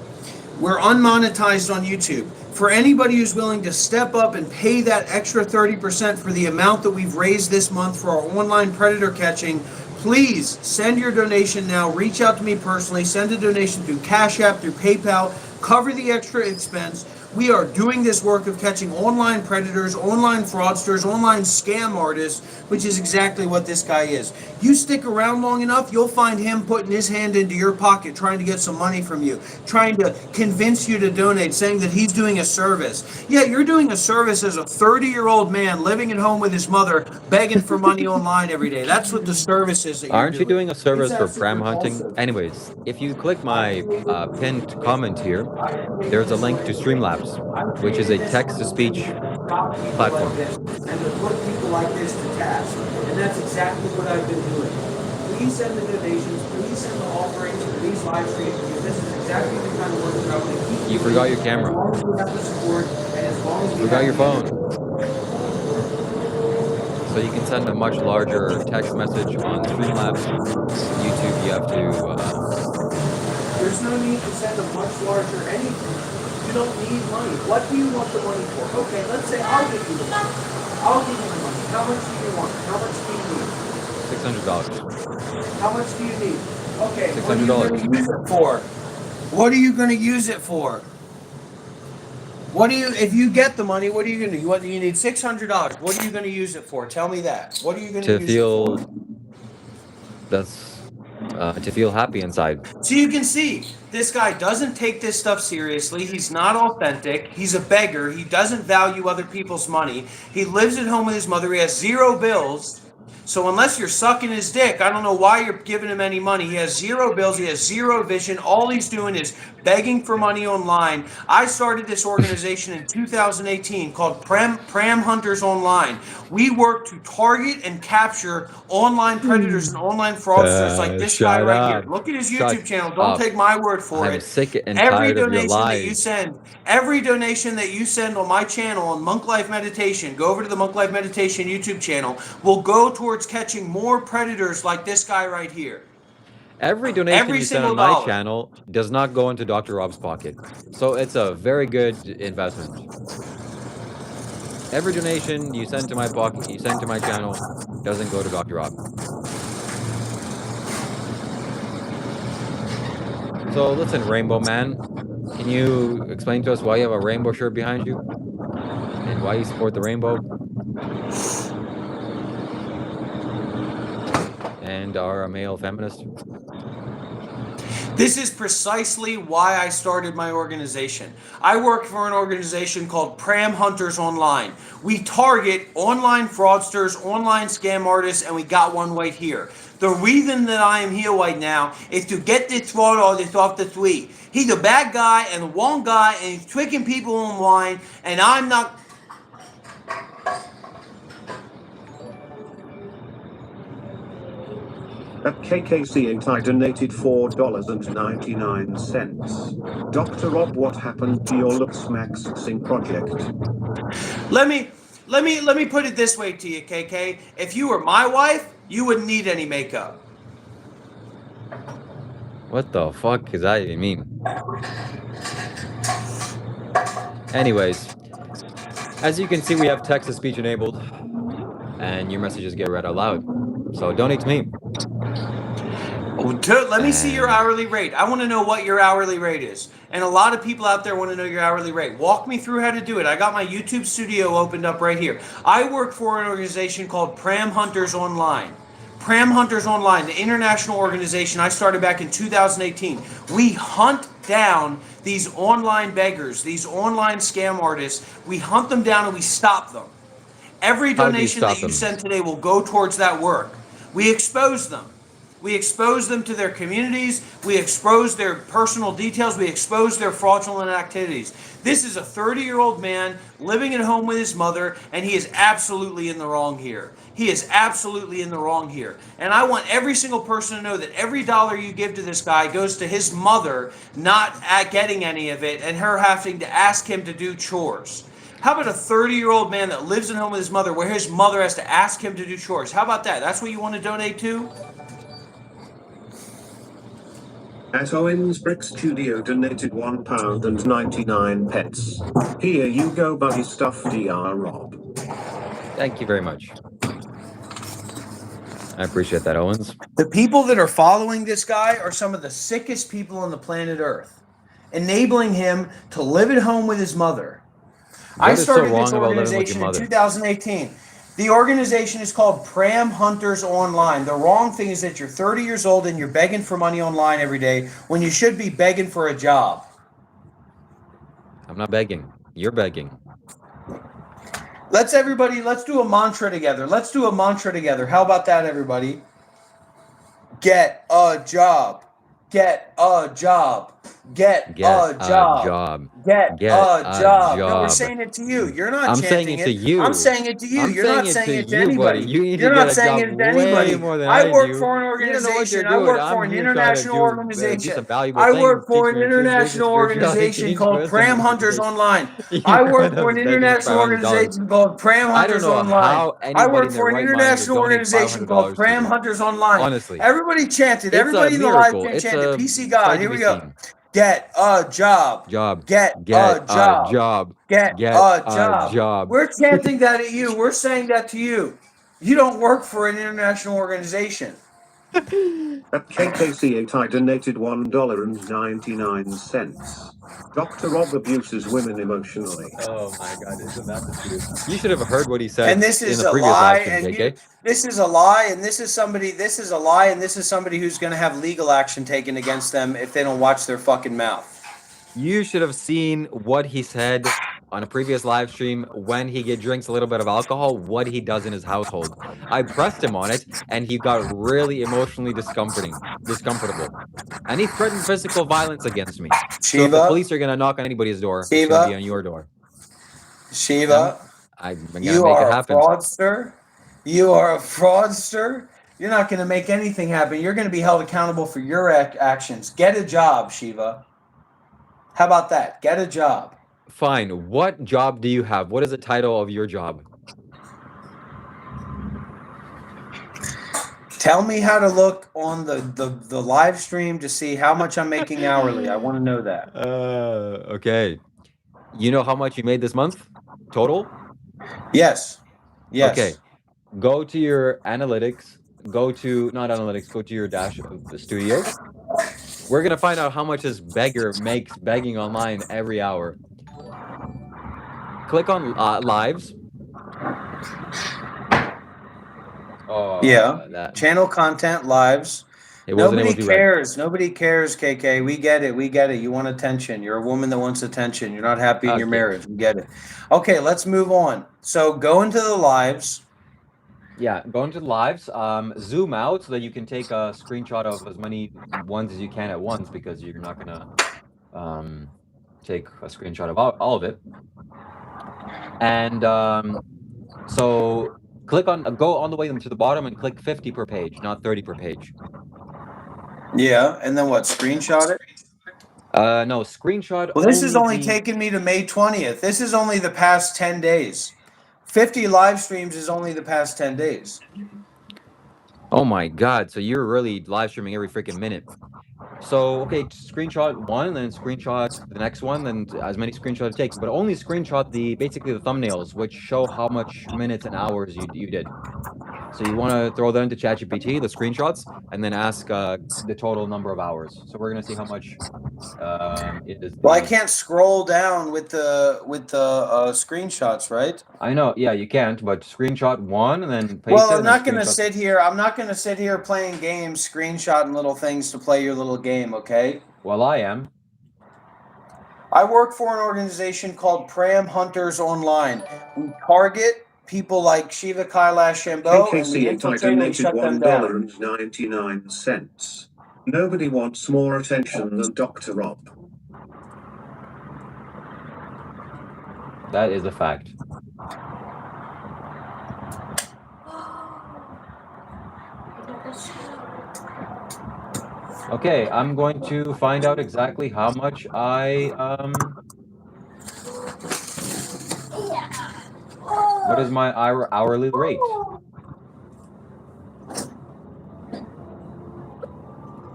We're unmonetized on YouTube. For anybody who's willing to step up and pay that extra 30% for the amount that we've raised this month for our online predator catching, please send your donation now. Reach out to me personally. Send a donation through Cash App, through PayPal. Cover the extra expense. We are doing this work of catching online predators, online fraudsters, online scam artists, which is exactly what this guy is. You stick around long enough, you'll find him putting his hand into your pocket, trying to get some money from you, trying to convince you to donate, saying that he's doing a service. Yeah, you're doing a service as a 30-year-old man living at home with his mother, begging for money online every day. That's what the service is that you're Aren't you doing a service It's for absolutely pram hunting? repulsive. Anyways, if you click my pinned comment here, there's a link to Streamlabs, which is a text-to-speech platform. And to put people like this to task. And that's exactly what I've been doing. please send the donations, please send the offerings, please live stream, because this is exactly the kind of work that I want to keep. You forgot your camera. As long as we have the support, and as long as we Forgot have your the phone. energy. So you can send a much larger text message on Streamlabs. YouTube, you have to. There's no need to send a much larger anything. You don't need money. What do you want the money for? Okay, let's say I'll give you the money. I'll give you the money. How much do you want? How much do you need? $600. How much do you need? Okay, $600. what are you going to use it for? What are you going to use it for? What do you? If you get the money, what are you going to do? What do you need? $600. What are you going to use it for? Tell me that. What are you going to use it for? To feel happy inside. So you can see, this guy doesn't take this stuff seriously. He's not authentic. He's a beggar. He doesn't value other people's money. He lives at home with his mother. He has 0 bills. So unless you're sucking his dick, I don't know why you're giving him any money. He has 0 bills. He has 0 vision. All he's doing is begging for money online. I started this organization in 2018 called Pram Hunters Online. We work to target and capture online predators and online fraudsters like this guy shut right up. here. Look at his Shut YouTube channel. Don't up. take my word for I'm it. sick and Every tired of your donation that you lies. send, every donation that you send on my channel on Monk Life Meditation, go over to the Monk Life Meditation YouTube channel, will go towards catching more predators like this guy right here. Every donation Every you send single on my dollar. channel does not go into Dr. Rob's pocket. So it's a very good investment. Every donation you send to my pocket, you send to my channel, doesn't go to Dr. Rob. So listen, Rainbow Man, can you explain to us why you have a rainbow shirt behind you? And why you support the rainbow? And are a male feminist? This is precisely why I started my organization. I work for an organization called Pram Hunters Online. We target online fraudsters, online scam artists, and we got one right here. The reason that I am here right now is to get this fraud artist off the street. He's a bad guy and the wrong guy, and he's tricking people online, and I'm not... At KKC8 I donated $4.99. Dr. Rob, what happened to your Looks Maxing project? Let me put it this way to you, KK. If you were my wife, you wouldn't need any makeup. What the fuck does that even mean? Anyways, as you can see, we have text-to-speech enabled, and your messages get read out loud. So donate to me. Let me see your hourly rate. I want to know what your hourly rate is. And a lot of people out there want to know your hourly rate. Walk me through how to do it. I got my YouTube studio opened up right here. I work for an organization called Pram Hunters Online. Pram Hunters Online, the international organization I started back in 2018. We hunt down these online beggars, these online scam artists. We hunt them down and we stop them. Every donation that you send today will go towards that work. We expose them. We expose them to their communities. We expose their personal details. We expose their fraudulent activities. This is a 30-year-old man living at home with his mother, and he is absolutely in the wrong here. He is absolutely in the wrong here. And I want every single person to know that every dollar you give to this guy goes to his mother not getting any of it and her having to ask him to do chores. How about a 30-year-old man that lives at home with his mother where his mother has to ask him to do chores? How about that? That's what you want to donate to? At Owens Brick Studio donated £1.99. Here you go, buddy stuff, Dr. Rob. Thank you very much. I appreciate that, Owens. The people that are following this guy are some of the sickest people on the planet Earth, enabling him to live at home with his mother. I started this organization in 2018. The organization is called Pram Hunters Online. The wrong thing is that you're 30 years old and you're begging for money online every day when you should be begging for a job. I'm not begging. You're begging. Let's do a mantra together. Let's do a mantra together. How about that, everybody? Get a job. Get a job. Get a job. Get a job. No, we're job. saying it to you. You're not I'm saying chanting it to you. I'm saying it to you. I'm You're not saying saying it it to to you, buddy. anybody. You need You're to not get a saying job it to anybody. way more than I I work do. for an You don't know what you're organization. I doing. work for I'm an here trying to international do organization. some valuable I things. work for Teach an me truth, wisdom, international spirituality, organization change called person, Pram Hunters manifestation. Online. You I end work for up an begging for international $500. organization called Pram I don't Hunters know Online. how I anybody work in their for an right mind would international donate organization called $500 to Pram you. Hunters Online. Honestly. Everybody chanted. It's a Everybody in the live miracle. chat It's chanted. a PC sight God. to Here be we go. seen. Get a job. Job. Get Get a job. job. Get Get a a job. job. We're chanting that at you. We're saying that to you. You don't work for an international organization. At KKC8 I donated $1.99. Dr. Rob abuses women emotionally. Oh my God, isn't that the truth? You should have heard what he said And this in is the a previous lie, live stream, and JK. this is a lie, and this is somebody who's going to have legal action taken against them if they don't watch their fucking mouth. You should have seen what he said on a previous live stream when he drinks a little bit of alcohol, what he does in his household. I pressed him on it, and he got really emotionally discomfortable. And he threatened physical violence against me. So if the Shiva, police are going to knock on anybody's door, it's going to be on your door. Shiva, I'm going to you make it are a happen. fraudster. You are a fraudster. You're not going to make anything happen. You're going to be held accountable for your actions. Get a job, Shiva. How about that? Get a job. Fine. What job do you have? What is the title of your job? Tell me how to look on the live stream to see how much I'm making hourly. I want to know that. Okay. You know how much you made this month? Total? Yes. Okay. Go to your analytics. Go to your dash of the studio. We're going to find out how much this beggar makes begging online every hour. Click on lives. Oh, yeah. Channel content lives. Nobody cares. Nobody cares, KK. We get it. We get it. You want attention. You're a woman that wants attention. You're not happy in your marriage. We get it. Okay, let's move on. So go into the lives. Yeah, go into the lives. Zoom out so that you can take a screenshot of as many ones as you can at once, because you're not gonna take a screenshot of all of it. And so click on go on the way to the bottom and click 50 per page, not 30 per page. Yeah, and then what? Screenshot it? No, screenshot. Well, this is only taking me to May 20th. This is only the past 10 days. 50 live streams is only the past 10 days. Oh my God. So you're really live streaming every freaking minute. So, okay, screenshot one, and then screenshot the next one, then as many screenshots it takes, but only screenshot basically the thumbnails, which show how much minutes and hours you did. So you want to throw that into ChatGPT, the screenshots, and then ask the total number of hours. So we're gonna see how much it is. Well, I can't scroll down with the screenshots, right? I know, yeah, you can't, but screenshot one and then paste it. Well, I'm not gonna sit here. I'm not gonna sit here playing games, screenshotting little things to play your little game. Okay. Well, I am. I work for an organization called Pram Hunters Online. We target people like Shiva, Kailash, Shambho, and we infiltrate and shut them down. $1.99. Nobody wants more attention than Dr. Rob. That is a fact. Okay, I'm going to find out exactly how much what is my hourly rate?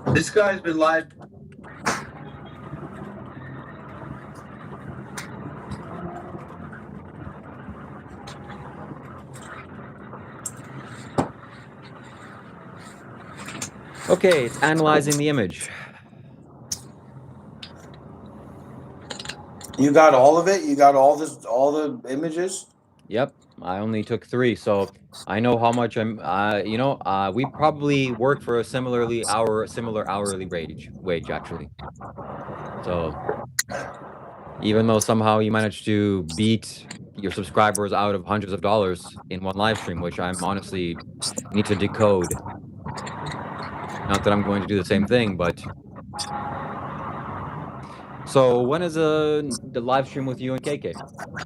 This guy's been live. Okay, it's analyzing the image. You got all of it? You got all the images? Yep, I only took 3, so I know how much I'm. We probably work for a similar hourly wage actually. So even though somehow you managed to beat your subscribers out of hundreds of dollars in one live stream, which I'm honestly need to decode. Not that I'm going to do the same thing, but So when is the live stream with you and KK?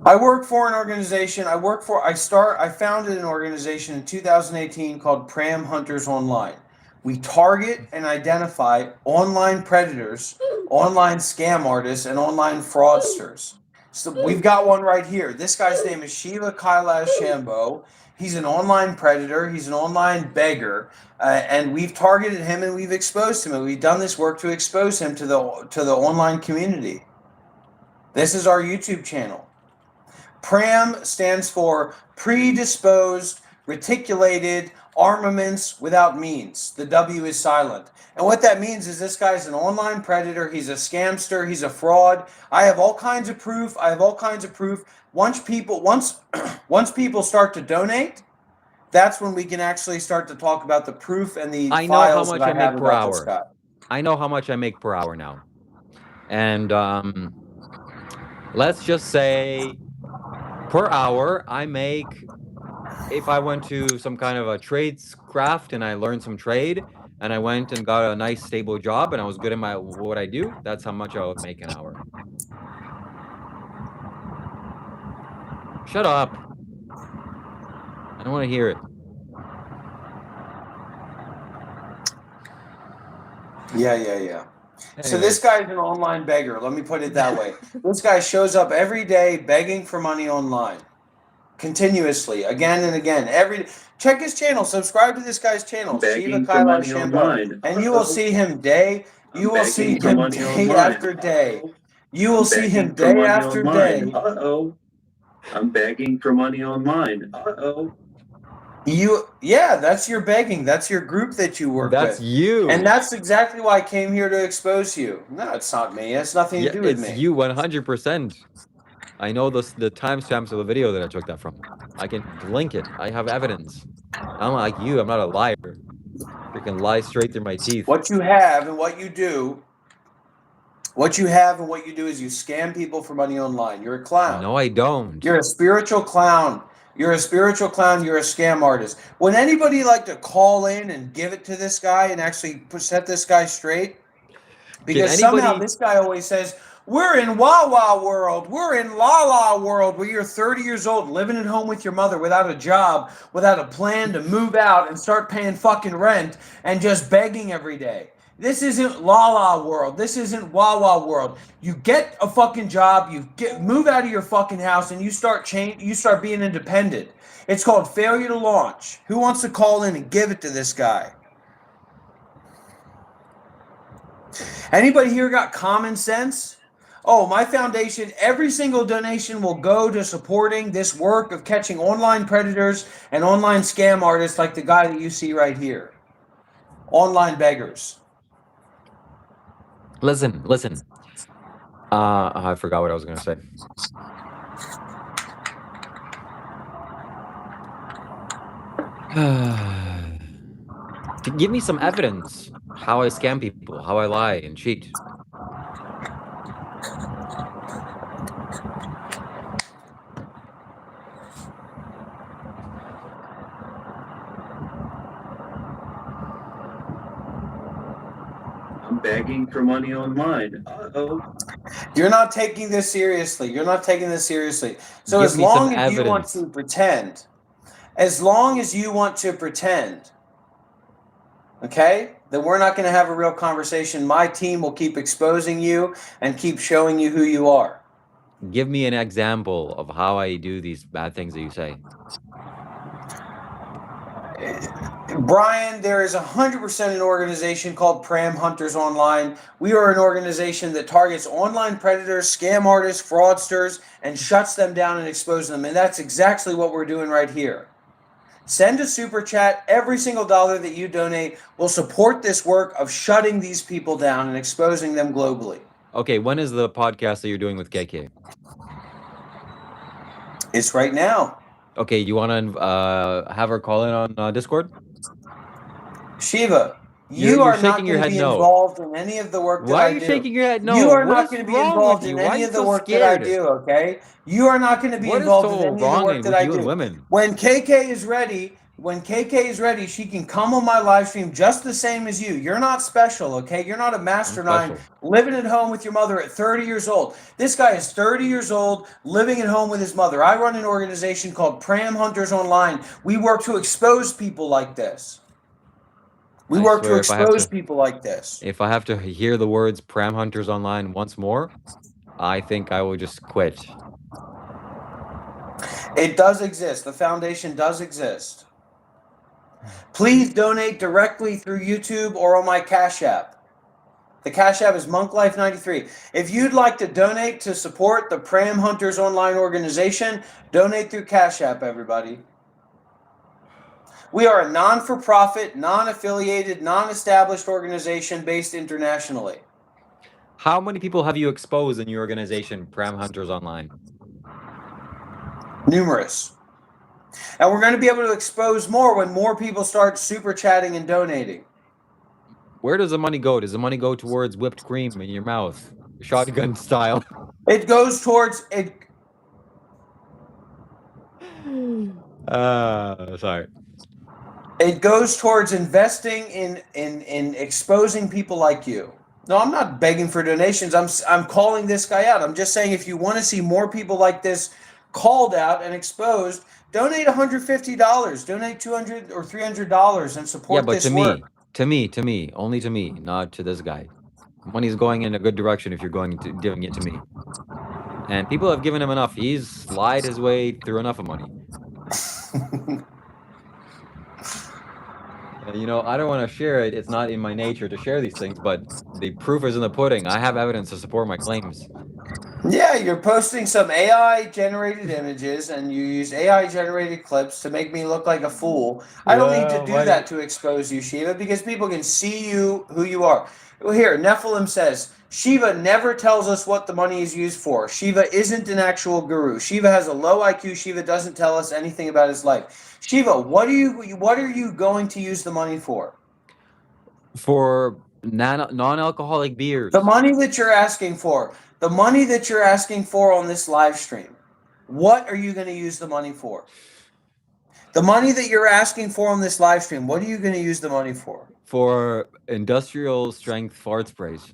I work for an organization. I founded an organization in 2018 called Pram Hunters Online. We target and identify online predators, online scam artists, and online fraudsters. So we've got one right here. This guy's name is Shiva Kailash Shambho. He's an online predator. He's an online beggar, and we've targeted him and we've exposed him. And we've done this work to expose him to the online community. This is our YouTube channel. PRAM stands for predisposed, reticulated armaments without means. The W is silent. And what that means is this guy's an online predator. He's a scamster. He's a fraud. I have all kinds of proof. Once people start to donate, that's when we can actually start to talk about the proof and the I know how files much that I have make per about this hour. guy. I know how much I make per hour now. And let's just say per hour, I make, if I went to some kind of a tradescraft and I learned some trade and I went and got a nice stable job and I was good at what I do, that's how much I would make an hour. Shut up. I don't want to hear it. Yeah. So this guy's an online beggar. Let me put it that way. This guy shows up every day begging for money online, continuously, again and again. Check his channel. Subscribe to this guy's channel, Shiva Begging for Kailash money Shambho, online. and you will see him day. You will see him day after day. You will see him day after day. I'm begging for money online. That's your begging. That's your group that you work with. That's you. And that's exactly why I came here to expose you. No, it's not me. It's nothing to do with me. It's you 100%. I know the timestamps of the video that I took that from. I can link it. I have evidence. I'm like you. I'm not a liar. Freaking lie straight through my teeth. What you have and what you do. What you have and what you do is you scam people for money online. You're a clown. No, I don't. You're a spiritual clown. You're a spiritual clown. You're a scam artist. Would anybody like to call in and give it to this guy and actually set this guy straight? Because somehow this guy always says, we're in Wawa world. We're in La La world where you're 30 years old living at home with your mother without a job, without a plan to move out and start paying fucking rent and just begging every day. This isn't La La world. This isn't Wawa world. You get a fucking job, move out of your fucking house, and you start being independent. It's called failure to launch. Who wants to call in and give it to this guy? Anybody here got common sense? Oh, my foundation, every single donation will go to supporting this work of catching online predators and online scam artists like the guy that you see right here. Online beggars. Listen. I forgot what I was going to say. Give me some evidence how I scam people, how I lie and cheat. I'm begging for money online. You're not taking this seriously. So as long as you want to pretend, okay, then we're not going to have a real conversation. My team will keep exposing you and keep showing you who you are. Give me an example of how I do these bad things that you say. Brian, there is 100% an organization called Pram Hunters Online. We are an organization that targets online predators, scam artists, fraudsters, and shuts them down and exposes them. And that's exactly what we're doing right here. Send a super chat. Every single dollar that you donate will support this work of shutting these people down and exposing them globally. Okay, when is the podcast that you're doing with KK? It's right now. Okay, you want to have her call in on Discord? Shiva, you are not going to be involved in any of the work that I do. Why are you shaking your head no? You are not going to be involved in any of the work that I do, okay? You are not going to be involved in any of the work that I do. When KK is ready, when KK is ready, she can come on my live stream just the same as you. You're not special, okay? You're not a mastermind living at home with your mother at 30 years old. This guy is 30 years old, living at home with his mother. I run an organization called Pram Hunters Online. We work to expose people like this. We work to expose people like this. If I have to hear the words Pram Hunters Online once more, I think I will just quit. It does exist. The foundation does exist. Please donate directly through YouTube or on my Cash App. The Cash App is MonkLife93. If you'd like to donate to support the Pram Hunters Online organization, donate through Cash App, everybody. We are a non-for-profit, non-affiliated, non-established organization based internationally. How many people have you exposed in your organization, Pram Hunters Online? Numerous. And we're going to be able to expose more when more people start super chatting and donating. Where does the money go? Does the money go towards whipped cream in your mouth, shotgun style? It goes towards it. Sorry. It goes towards investing in exposing people like you. No, I'm not begging for donations. I'm calling this guy out. I'm just saying if you want to see more people like this called out and exposed, donate $150, donate $200 or $300 and support this work. To me, only to me, not to this guy. Money's going in a good direction if you're giving it to me. And people have given him enough. He's lied his way through enough of money. You know, I don't want to share it. It's not in my nature to share these things, but the proof is in the pudding. I have evidence to support my claims. Yeah, you're posting some AI-generated images, and you use AI-generated clips to make me look like a fool. I don't need to do that to expose you, Shiva, because people can see you, who you are. Well, here, Nephilim says, Shiva never tells us what the money is used for. Shiva isn't an actual guru. Shiva has a low IQ. Shiva doesn't tell us anything about his life. Shiva, what are you going to use the money for? For non-alcoholic beers. The money that you're asking for. The money that you're asking for on this live stream. What are you going to use the money for? The money that you're asking for on this live stream, what are you going to use the money for? For industrial strength fart sprays.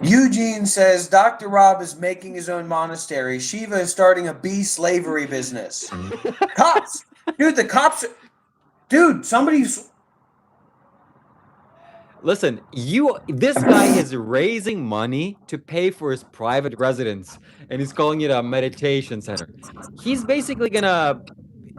Eugene says, Dr. Rob is making his own monastery. Shiva is starting a bee slavery business. Cops! Dude, the cops... Dude, somebody's... Listen, this guy is raising money to pay for his private residence, and he's calling it a meditation center. He's basically gonna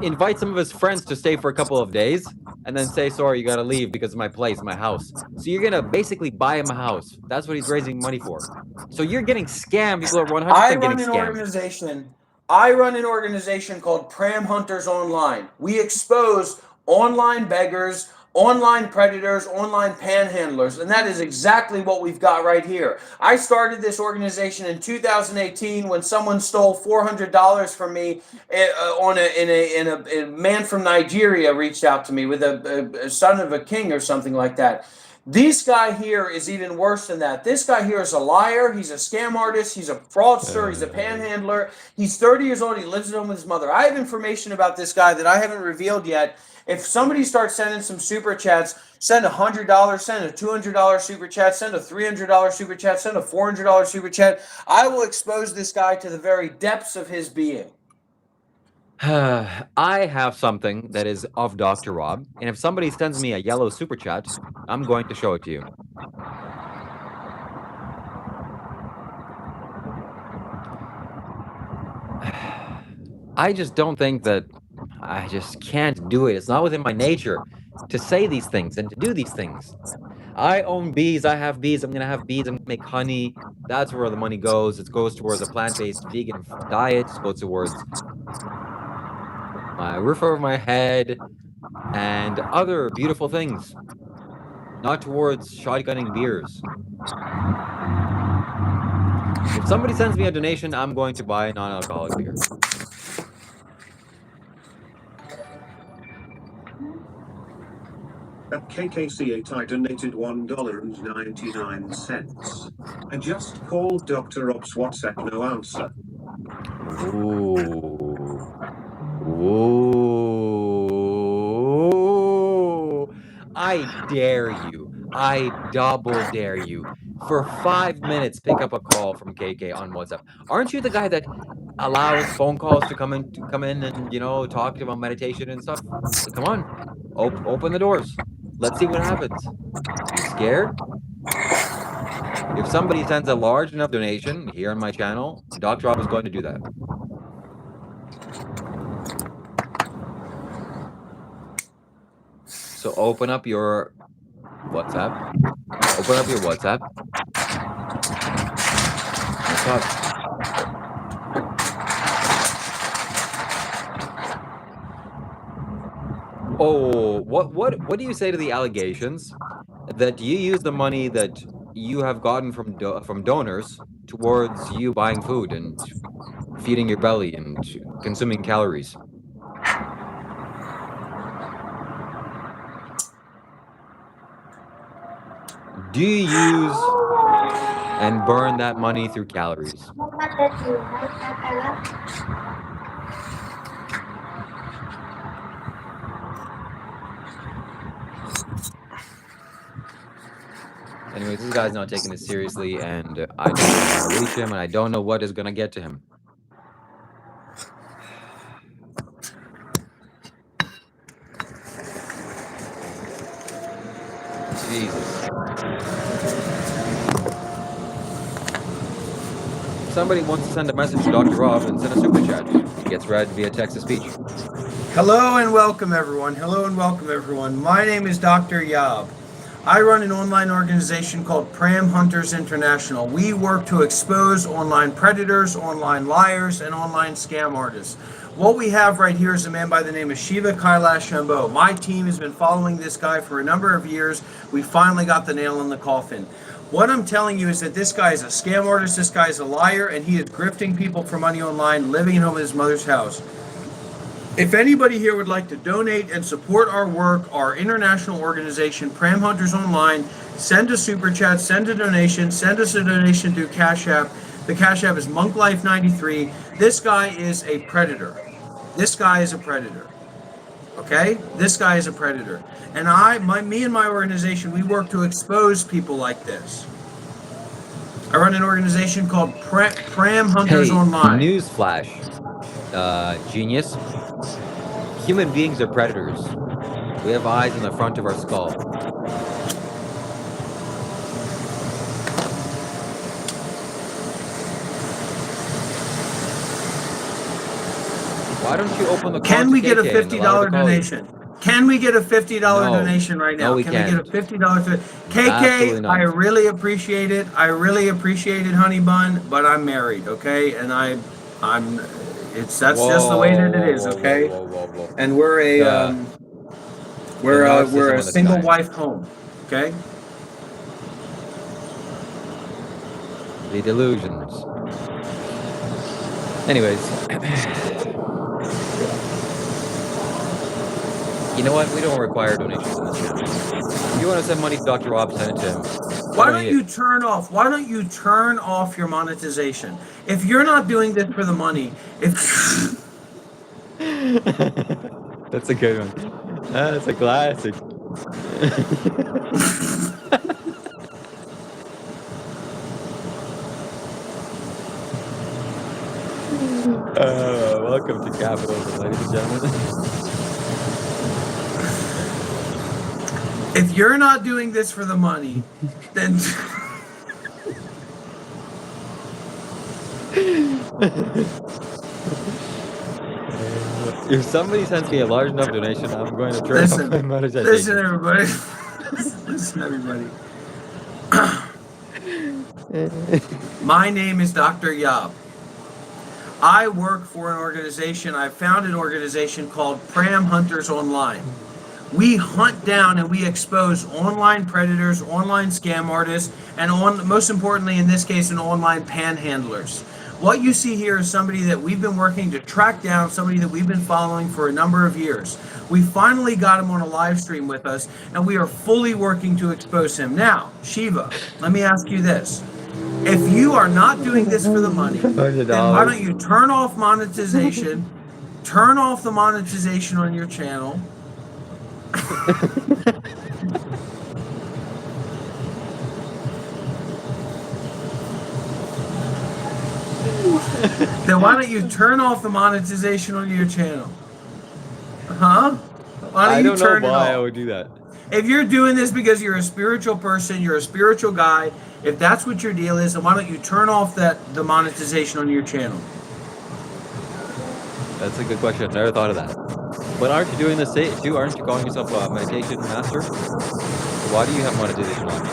invite some of his friends to stay for a couple of days, and then say, sorry, you gotta leave because of my place, my house. So you're gonna basically buy him a house. That's what he's raising money for. So you're getting scammed. People are 100% getting scammed. I run an organization called Pram Hunters Online. We expose online beggars, online predators, online panhandlers, and that is exactly what we've got right here. I started this organization in 2018 when someone stole $400 from me. A man from Nigeria reached out to me with a son of a king or something like that. This guy here is even worse than that. This guy here is a liar. He's a scam artist. He's a fraudster. He's a panhandler. He's 30 years old. He lives at home with his mother. I have information about this guy that I haven't revealed yet. If somebody starts sending some super chats, send $100, send a $200 super chat, send a $300 super chat, send a $400 super chat, I will expose this guy to the very depths of his being. I have something that is of Dr. Rob, and if somebody sends me a yellow super chat, I'm going to show it to you. I just don't think that I just can't do it. It's not within my nature to say these things and to do these things. I own bees. I have bees. I'm going to have bees. I'm going to make honey. That's where the money goes. It goes towards a plant-based vegan diet. It goes towards my roof over my head and other beautiful things. Not towards shotgunning beers. If somebody sends me a donation, I'm going to buy a non-alcoholic beer. At KKC8 I donated $1.99. I just called Dr. Rob's WhatsApp, no answer. Ooh. Ooh. I dare you. I double dare you. For 5 minutes, pick up a call from KK on WhatsApp. Aren't you the guy that allows phone calls to come in and talk about meditation and stuff? So come on, open the doors. Let's see what happens. You scared? If somebody sends a large enough donation here on my channel, Dr. Rob is going to do that. So open up your WhatsApp. Open up your WhatsApp. What's up? Oh, what do you say to the allegations that you use the money that you have gotten from donors towards you buying food and feeding your belly and consuming calories? Do you use and burn that money through calories? Anyways, this guy's not taking this seriously, and I don't know how to reach him, and I don't know what is going to get to him. Jesus. If somebody wants to send a message to Dr. Rob and send a super chat, it gets read via text-to-speech. Hello and welcome, everyone. Hello and welcome, everyone. My name is Dr. Yob. I run an online organization called Pram Hunters International. We work to expose online predators, online liars, and online scam artists. What we have right here is a man by the name of Shiva, Kailash, Shambho. My team has been following this guy for a number of years. We finally got the nail in the coffin. What I'm telling you is that this guy is a scam artist, this guy is a liar, and he is grifting people for money online, living at home in his mother's house. If anybody here would like to donate and support our work, our international organization, Pram Hunters Online, send a super chat, send a donation, send us a donation through Cash App. The Cash App is MonkLife93. This guy is a predator. This guy is a predator. Okay? This guy is a predator. And me and my organization, we work to expose people like this. I run an organization called Pram Hunters Online. Newsflash, genius. Human beings are predators. We have eyes in the front of our skull. Why don't you open the call? Can we get a $50 donation? Can we get a $50 donation right now? No, we Can can't. we get a $50? KK, Absolutely not. I really appreciate it. I really appreciate it, honey bun, but I'm married, okay? And that's just the way that it is, okay? Whoa. And we're a single wife home, okay? The delusions. Anyways. You know what? We don't require donations in this channel. If you want to send money to Dr. Rob, send it to him. Why don't you turn off your monetization? If you're not doing this for the money, That's a good one. That's a classic. Welcome to capitalism, ladies and gentlemen. if you're not doing this for the money, then if somebody sends me a large enough donation, I'm going to turn off my monetization. Listen, everybody. Listen, everybody. My name is Dr. Yob. I work for an organization. I found an organization called Pram Hunters Online. We hunt down and we expose online predators, online scam artists, and most importantly in this case, online panhandlers. What you see here is somebody that we've been working to track down, somebody that we've been following for a number of years. We finally got him on a live stream with us, and we are fully working to expose him. Now, Shiva, let me ask you this. If you are not doing this for the money, then why don't you turn off monetization, turn off the monetization on your channel, Then why don't you turn off the monetization on your channel? Huh? Why don't I you don't know turn it why I off? would do that. If you're doing this because you're a spiritual person, you're a spiritual guy, if that's what your deal is, then why don't you turn off the monetization on your channel? That's a good question. I've never thought of that. But aren't you doing this too? Aren't you calling yourself a meditation master? So why do you have monetization on?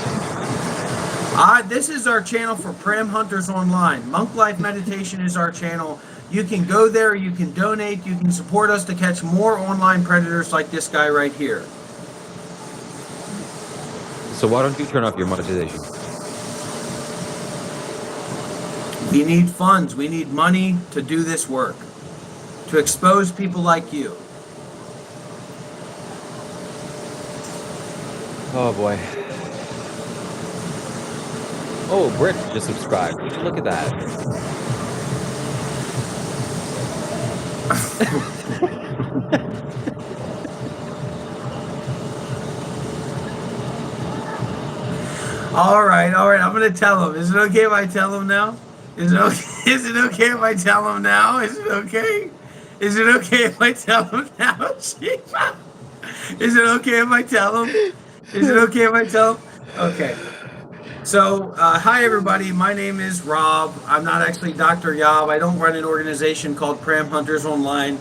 This is our channel for Pram Hunters Online. Monk Life Meditation is our channel. You can go there, you can donate, you can support us to catch more online predators like this guy right here. So why don't you turn off your monetization? We need funds. We need money to do this work, to expose people like you. Oh boy. Oh, Britt just subscribed. Would you look at that? All right. I'm gonna tell him. Is it okay if I tell him now? Is it okay? Is it okay if I tell him now? Is it okay? Is it okay if I tell him now, Shiva? Is it okay if I tell him? Is it okay if I tell him? Okay. So, hi everybody. My name is Rob. I'm not actually Dr. Yob. I don't run an organization called Pram Hunters Online.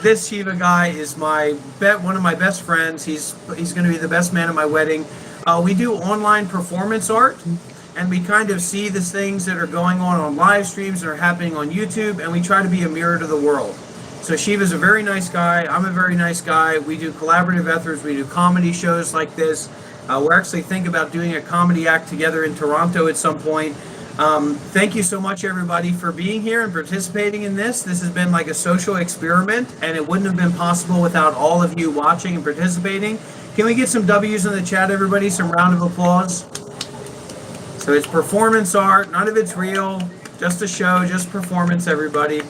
This Shiva guy is one of my best friends. He's going to be the best man at my wedding. We do online performance art, and we kind of see the things that are going on live streams that are happening on YouTube, and we try to be a mirror to the world. So Shiva's a very nice guy. I'm a very nice guy. We do collaborative efforts. We do comedy shows like this. We're actually thinking about doing a comedy act together in Toronto at some point. Thank you so much, everybody, for being here and participating in this. This has been like a social experiment, and it wouldn't have been possible without all of you watching and participating. Can we get some W's in the chat, everybody? Some round of applause. So it's performance art. None of it's real. Just a show, just performance, everybody.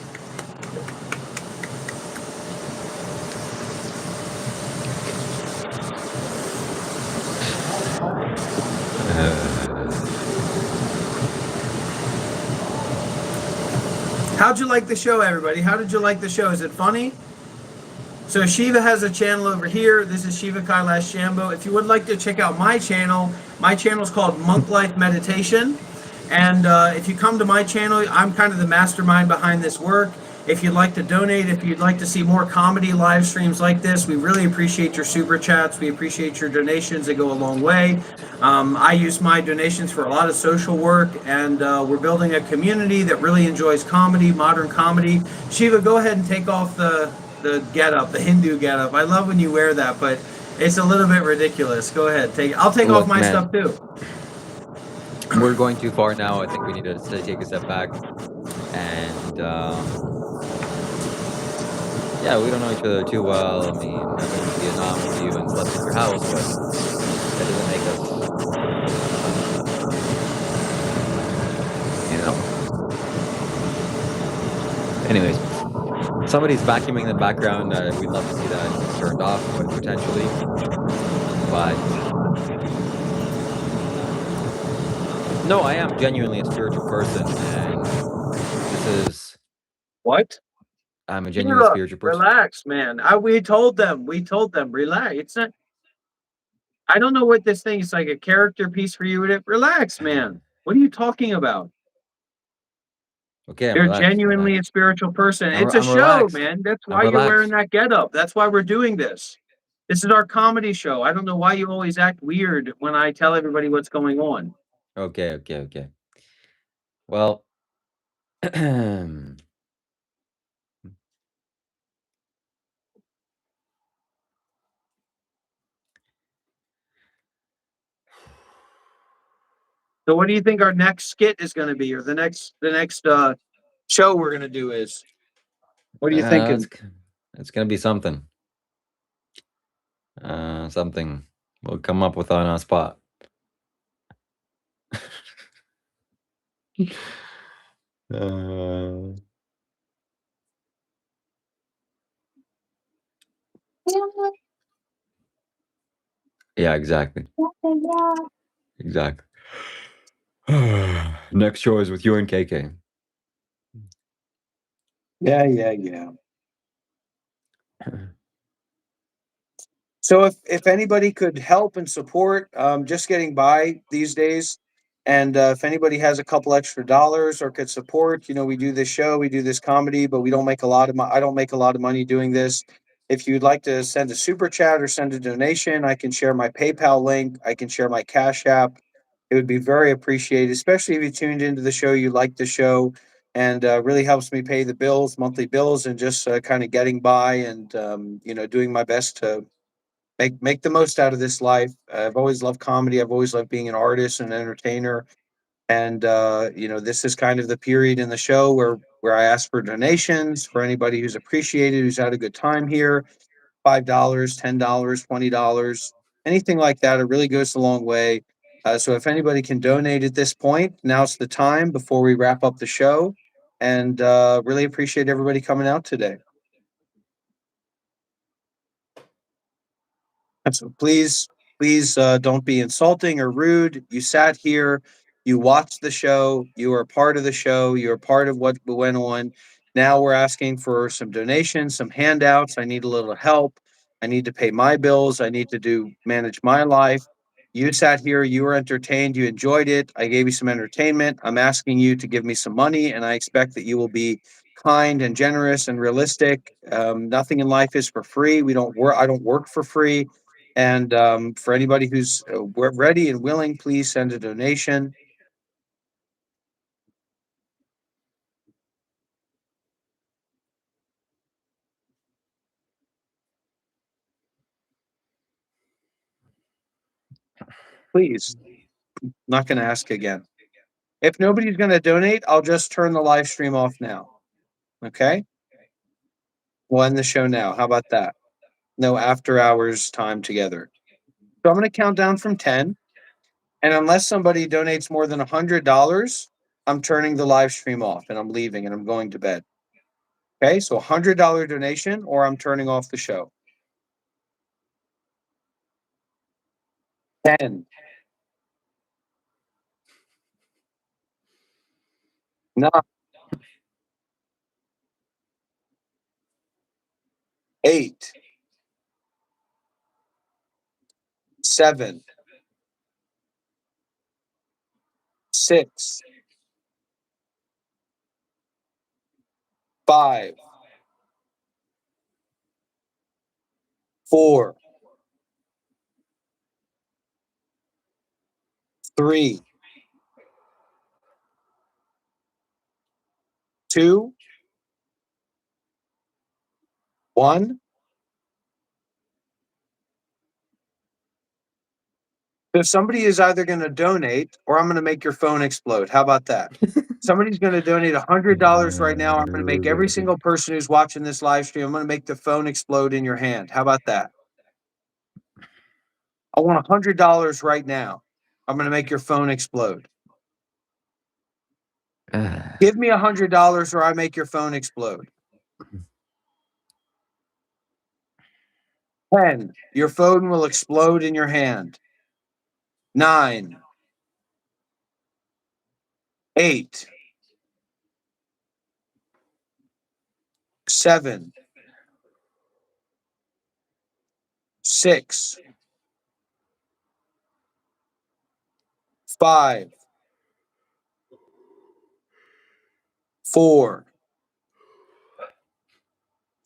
How'd you like the show, everybody? How did you like the show? Is it funny? So Shiva has a channel over here. This is Shiva Kailash Shambho. If you would like to check out my channel is called Monk Life Meditation. And if you come to my channel, I'm kind of the mastermind behind this work. If you'd like to donate, if you'd like to see more comedy live streams like this, we really appreciate your super chats. We appreciate your donations. They go a long way. I use my donations for a lot of social work, and we're building a community that really enjoys comedy, modern comedy. Shiva, go ahead and take off the getup, the Hindu getup. I love when you wear that, but it's a little bit ridiculous. Go ahead, I'll take off my stuff too. We're going too far now. I think we need to take a step back. And yeah, we don't know each other too well. I mean, I've been to Vietnam with you and slept in your house, but that doesn't make us, you know. Anyways, somebody's vacuuming in the background. We'd love to see that turned off, but potentially. But no, I am genuinely a spiritual person, and this is what? I'm a genuine spiritual person. Relax, man. We told them, relax. It's not. I don't know what this thing is, like a character piece for you. Relax, man. What are you talking about? Okay, You're genuinely a spiritual person. It's a show, relaxed. man. That's why you're wearing that getup. That's why we're doing this. This is our comedy show. I don't know why you always act weird when I tell everybody what's going on. Okay. Well, so what do you think our next skit is going to be, or the next show we're going to do is? What are you thinking? It's going to be something. Something we'll come up with on our spot. Yeah, exactly. Yeah. Exactly. Next show is with you and KK. Yeah. So if anybody could help and support, just getting by these days, and if anybody has a couple extra dollars or could support, we do this show, we do this comedy, but we don't make a lot of I don't make a lot of money doing this. If you'd like to send a super chat or send a donation, I can share my PayPal link. I can share my Cash App. It would be very appreciated, especially if you tuned into the show, you like the show, and really helps me pay the bills, monthly bills, and just kind of getting by and doing my best to make the most out of this life. I've always loved comedy. I've always loved being an artist and an entertainer. And this is kind of the period in the show where I ask for donations for anybody who's appreciated, who's had a good time here. $5, $10, $20, anything like that. It really goes a long way. So if anybody can donate at this point, now's the time before we wrap up the show. And really appreciate everybody coming out today. So please don't be insulting or rude. You sat here, you watched the show, you are part of the show, you're part of what went on. Now we're asking for some donations, some handouts. I need a little help. I need to pay my bills. I need to manage my life. You sat here, you were entertained, you enjoyed it. I gave you some entertainment. I'm asking you to give me some money, and I expect that you will be kind and generous and realistic. Nothing in life is for free. We don't work. I don't work for free. And for anybody who's ready and willing, please send a donation. Please. I'm not going to ask again. If nobody's going to donate, I'll just turn the live stream off now. Okay? We'll end the show now. How about that? No after hours time together. So I'm going to count down from 10. And unless somebody donates more than $100, I'm turning the live stream off and I'm leaving and I'm going to bed. Okay? So $100 donation or I'm turning off the show. 10. 9. 8. 7. 6. 5. 4. 3. 2. 1. So somebody is either going to donate or I'm going to make your phone explode. How about that? Somebody's going to donate $100 right now. I'm going to make every single person who's watching this live stream, I'm going to make the phone explode in your hand. How about that? I want $100 right now. I'm going to make your phone explode. Give me $100 or I make your phone explode. 10. Your phone will explode in your hand. 9. 8. 7. 6. 5. 4.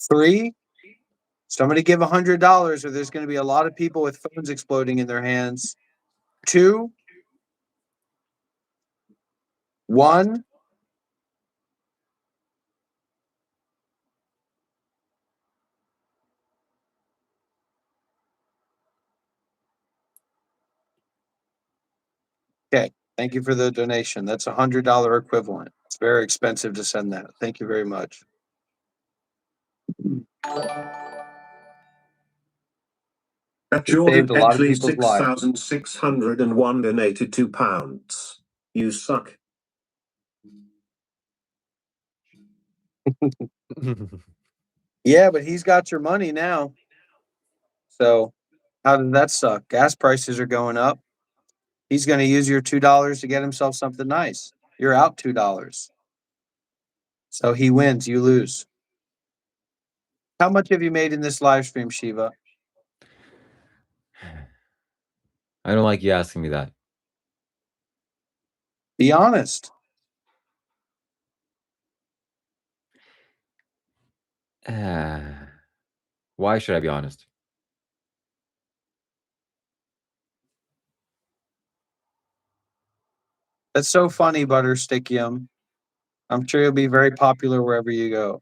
3. Somebody give $100 or there's going to be a lot of people with phones exploding in their hands. 2. 1. Okay. Thank you for the donation. That's $100 equivalent. It's very expensive to send that. Thank you very much. At Saved Jordan a lot of Edgley people's lives. 6,601 donated £2. You suck. Yeah, but he's got your money now. So How did that suck? Gas prices are going up. He's going to use your $2 to get himself something nice. You're out $2. So he wins, you lose. How much have you made in this live stream, Shiva? I don't like you asking me that. Be honest. Why should I be honest? That's so funny, Butterstickium. I'm sure you'll be very popular wherever you go.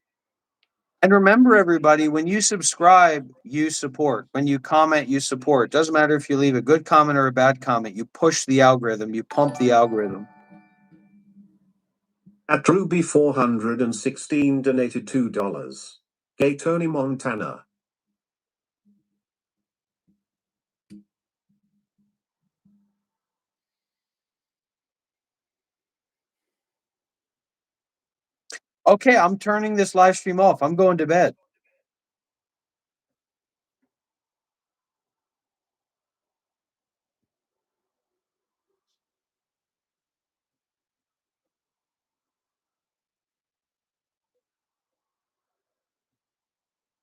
And remember, everybody, when you subscribe, you support. When you comment, you support. Doesn't matter if you leave a good comment or a bad comment. You push the algorithm. You pump the algorithm. At Ruby416 donated $2. Gay Tony Montana. Okay, I'm turning this live stream off. I'm going to bed.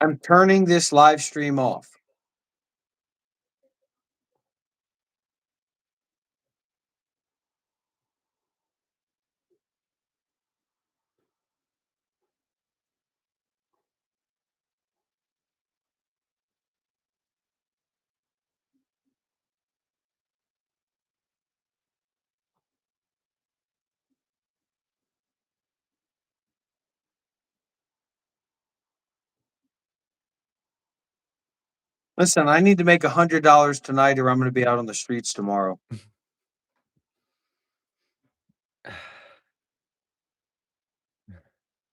I'm turning this live stream off. Listen, I need to make $100 tonight or I'm going to be out on the streets tomorrow.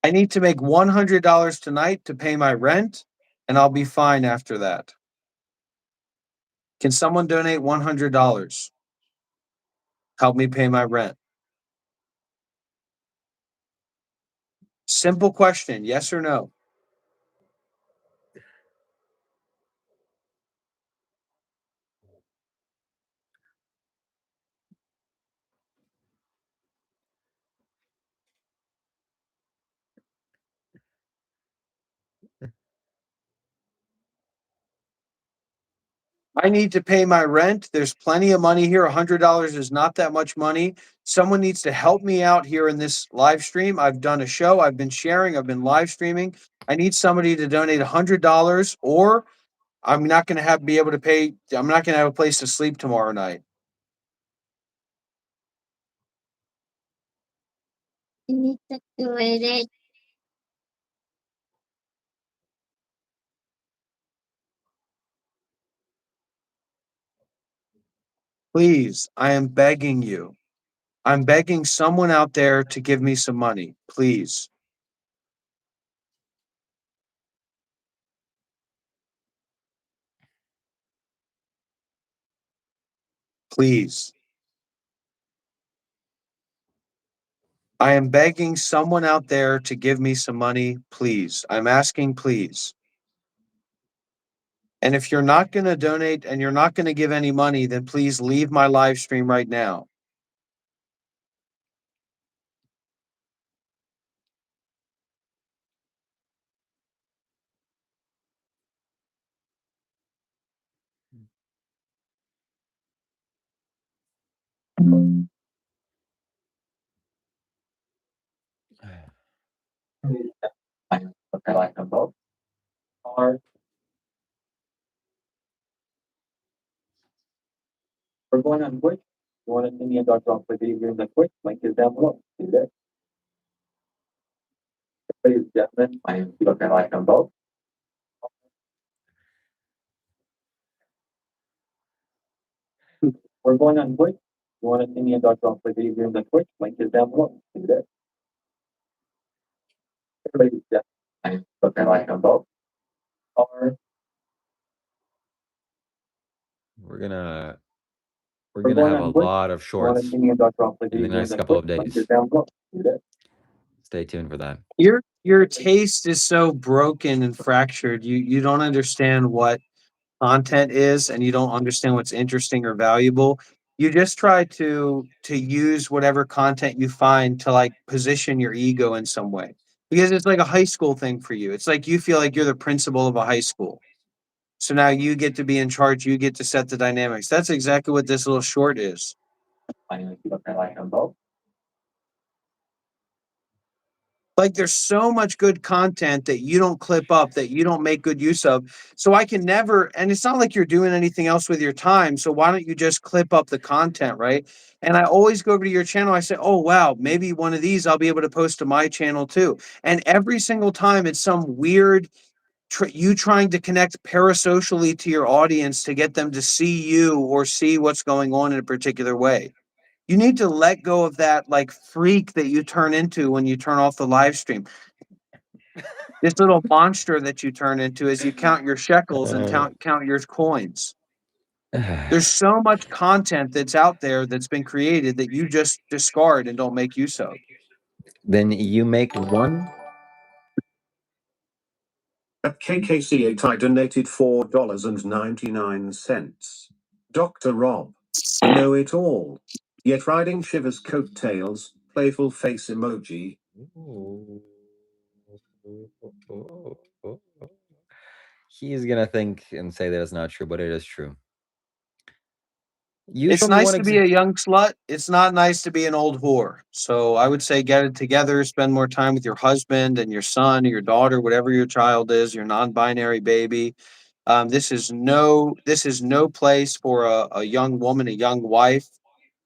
I need to make $100 tonight to pay my rent, and I'll be fine after that. Can someone donate $100? Help me pay my rent. Simple question, yes or no? I need to pay my rent. There's plenty of money here. $100 is not that much money. Someone needs to help me out here in this live stream. I've done a show. I've been sharing. I've been live streaming. I need somebody to donate $100 or I'm not going to be able to pay. I'm not going to have a place to sleep tomorrow night. You need to do it. Please, I am begging you. I'm begging someone out there to give me some money. Please. Please. I am begging someone out there to give me some money. Please. I'm asking, please. And if you're not going to donate and you're not going to give any money, then please leave my live stream right now. Okay, like them both. Or we're going on quick. You want to send me a doctor off with you in the quick? Link is down below. See there. Ladies and gentlemen, I am looking like them both. We're going on quick. You want to send me a doctor off with you in the quick? Link is down below. See there. Ladies and gentlemen, I am looking like them both. Or We're gonna have a lot of shorts in the next couple of days. Stay tuned for that. Your taste is so broken and fractured. You don't understand what content is and you don't understand what's interesting or valuable, you just try to use whatever content you find to like position your ego in some way. Because it's like a high school thing for you. It's like you feel like you're the principal of a high school. So now you get to be in charge, you get to set the dynamics. That's exactly what this little short is. Like there's so much good content that you don't clip up, that you don't make good use of. So I can never, and it's not like you're doing anything else with your time. So why don't you just clip up the content, right? And I always go over to your channel. I say, oh, wow, maybe one of these I'll be able to post to my channel too. And every single time it's some weird, you trying to connect parasocially to your audience to get them to see you or see what's going on in a particular way. You need to let go of that like freak that you turn into when you turn off the live stream. This little monster that you turn into as you count your shekels and count your coins. There's so much content that's out there that's been created that you just discard and don't make use of. Then you make one. At KKC8 I donated $4.99. Dr. Rob. Know it all. Yet riding Shiva's coattails. Playful face emoji. He's gonna think and say that it's not true, but it is true. You It's show me nice one to be a young slut. It's not nice to be an old whore. So I would say get it together, spend more time with your husband and your son or your daughter, whatever your child is, your non-binary baby. This is no place for a young woman, a young wife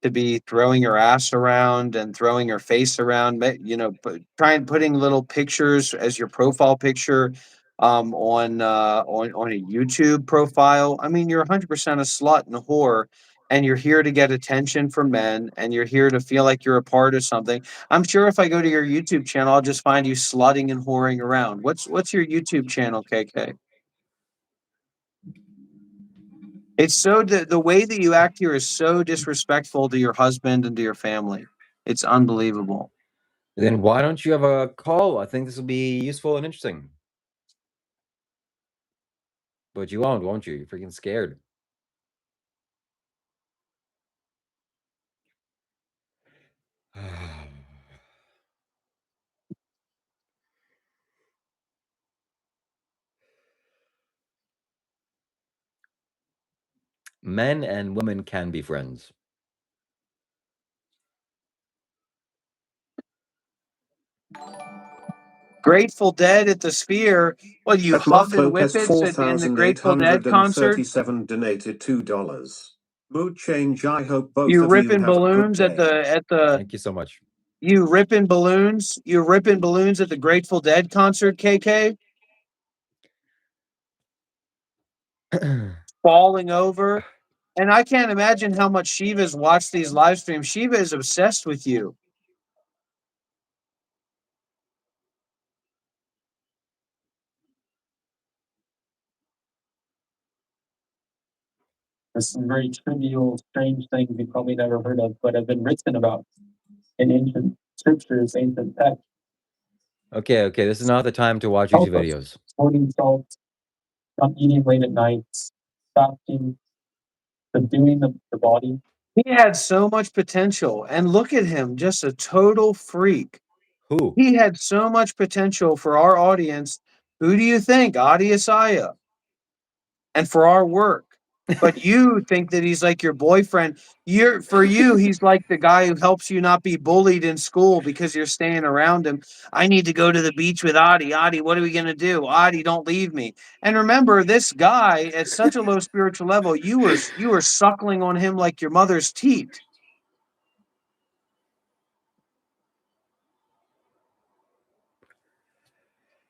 to be throwing her ass around and throwing her face around, putting little pictures as your profile picture on a YouTube profile. I mean, you're 100% a slut and a whore, and you're here to get attention from men, and you're here to feel like you're a part of something. I'm sure if I go to your YouTube channel, I'll just find you slutting and whoring around. What's your YouTube channel, KK? It's the way that you act here is so disrespectful to your husband and to your family. It's unbelievable. Then why don't you have a call? I think this will be useful and interesting. But you won't you? You're freaking scared. Men and women can be friends. Grateful Dead at the Sphere. Well, you At huff and Lopez whippets in the Grateful Dead concert. 4,837 donated $2. Mood change. I hope both You of you ripping have a good balloons at day. the Thank you so much. you ripping balloons at the Grateful Dead concert, KK? Falling over. And I can't imagine how much Shiva's watched these live streams. Shiva is obsessed with you. There's some very trivial, strange things you probably never heard of, but have been written about in ancient scriptures, ancient texts. Okay, this is not the time to watch YouTube videos. Avoiding salt, not eating late at night, fasting, subduing the body. He had so much potential. And look at him, just a total freak. Who? He had so much potential for our audience. Who do you think? Adi Asaya. And for our work. But you think that he's like your boyfriend. For you, he's like the guy who helps you not be bullied in school because you're staying around him. I need to go to the beach with Adi. Adi, what are we going to do? Adi, don't leave me. And remember, this guy at such a low spiritual level, you were suckling on him like your mother's teat.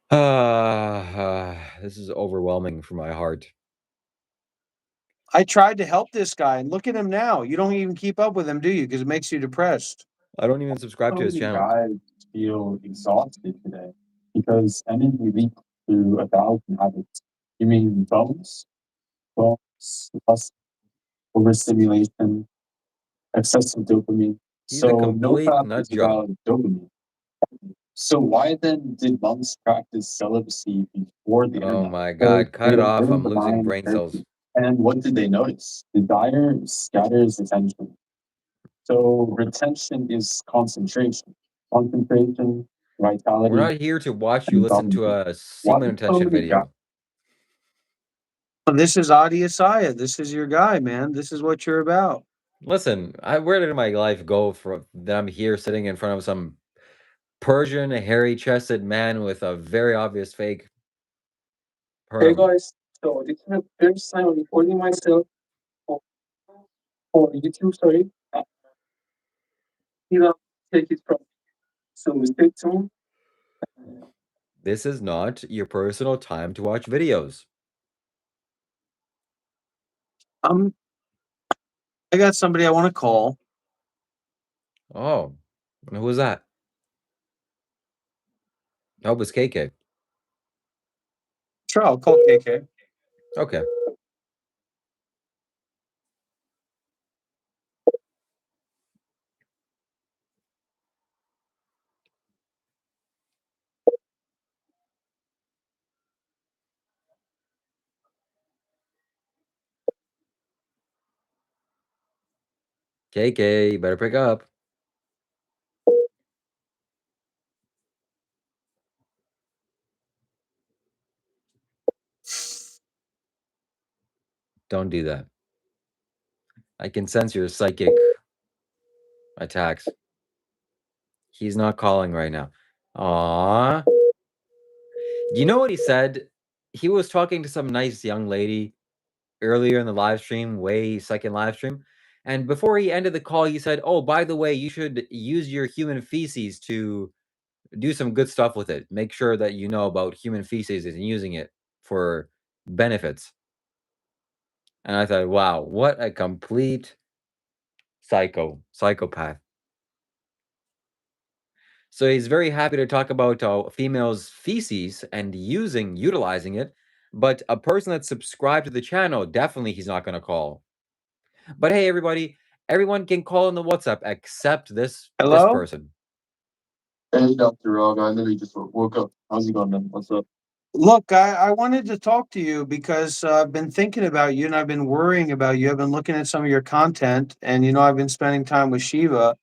This is overwhelming for my heart. I tried to help this guy, and look at him now. You don't even keep up with him, do you? Because it makes you depressed. I don't even subscribe to his channel. Guys feel exhausted today because energy leaks through 1,000 habits. You mean bones, lust, overstimulation, excessive dopamine. He's a complete no nut is job. about dopamine. So why then did monks practice celibacy before the internet? Oh my God, cut it off. I'm losing brain Therapy. cells. And what did they notice? Desire scatters attention. So retention is concentration. Concentration, vitality. We're not here to watch you and listen to dominance. a Why single do so intention many video. This is Adi Asaya. This is your guy, man. This is what you're about. Listen, where did my life go for that I'm here sitting in front of some Persian, hairy-chested man with a very obvious fake Hey perm? guys, so this is the first time I'm recording myself for, YouTube. Sorry, Shiva, take it from. So stay tuned. This is not your personal time to watch videos. I got somebody I want to call. Oh, who was that? I hope it's KK. Sure, I'll call KK. Okay. KK, you better pick up. Don't do that. I can sense your psychic attacks. He's not calling right now. Aww. You know what he said? He was talking to some nice young lady earlier in the live stream, way second live stream. And before he ended the call, he said, oh, by the way, you should use your human feces to do some good stuff with it. Make sure that you know about human feces and using it for benefits. And I thought, wow, what a complete psychopath. So he's very happy to talk about females' feces and utilizing it. But a person that's subscribed to the channel, definitely he's not going to call. But hey, everybody, everyone can call in the WhatsApp except this person. Hey, Dr. Rob, I literally just woke up. How's it going, man? What's up? Look, I wanted to talk to you because I've been thinking about you and I've been worrying about you. I've been looking at some of your content and, I've been spending time with Shiva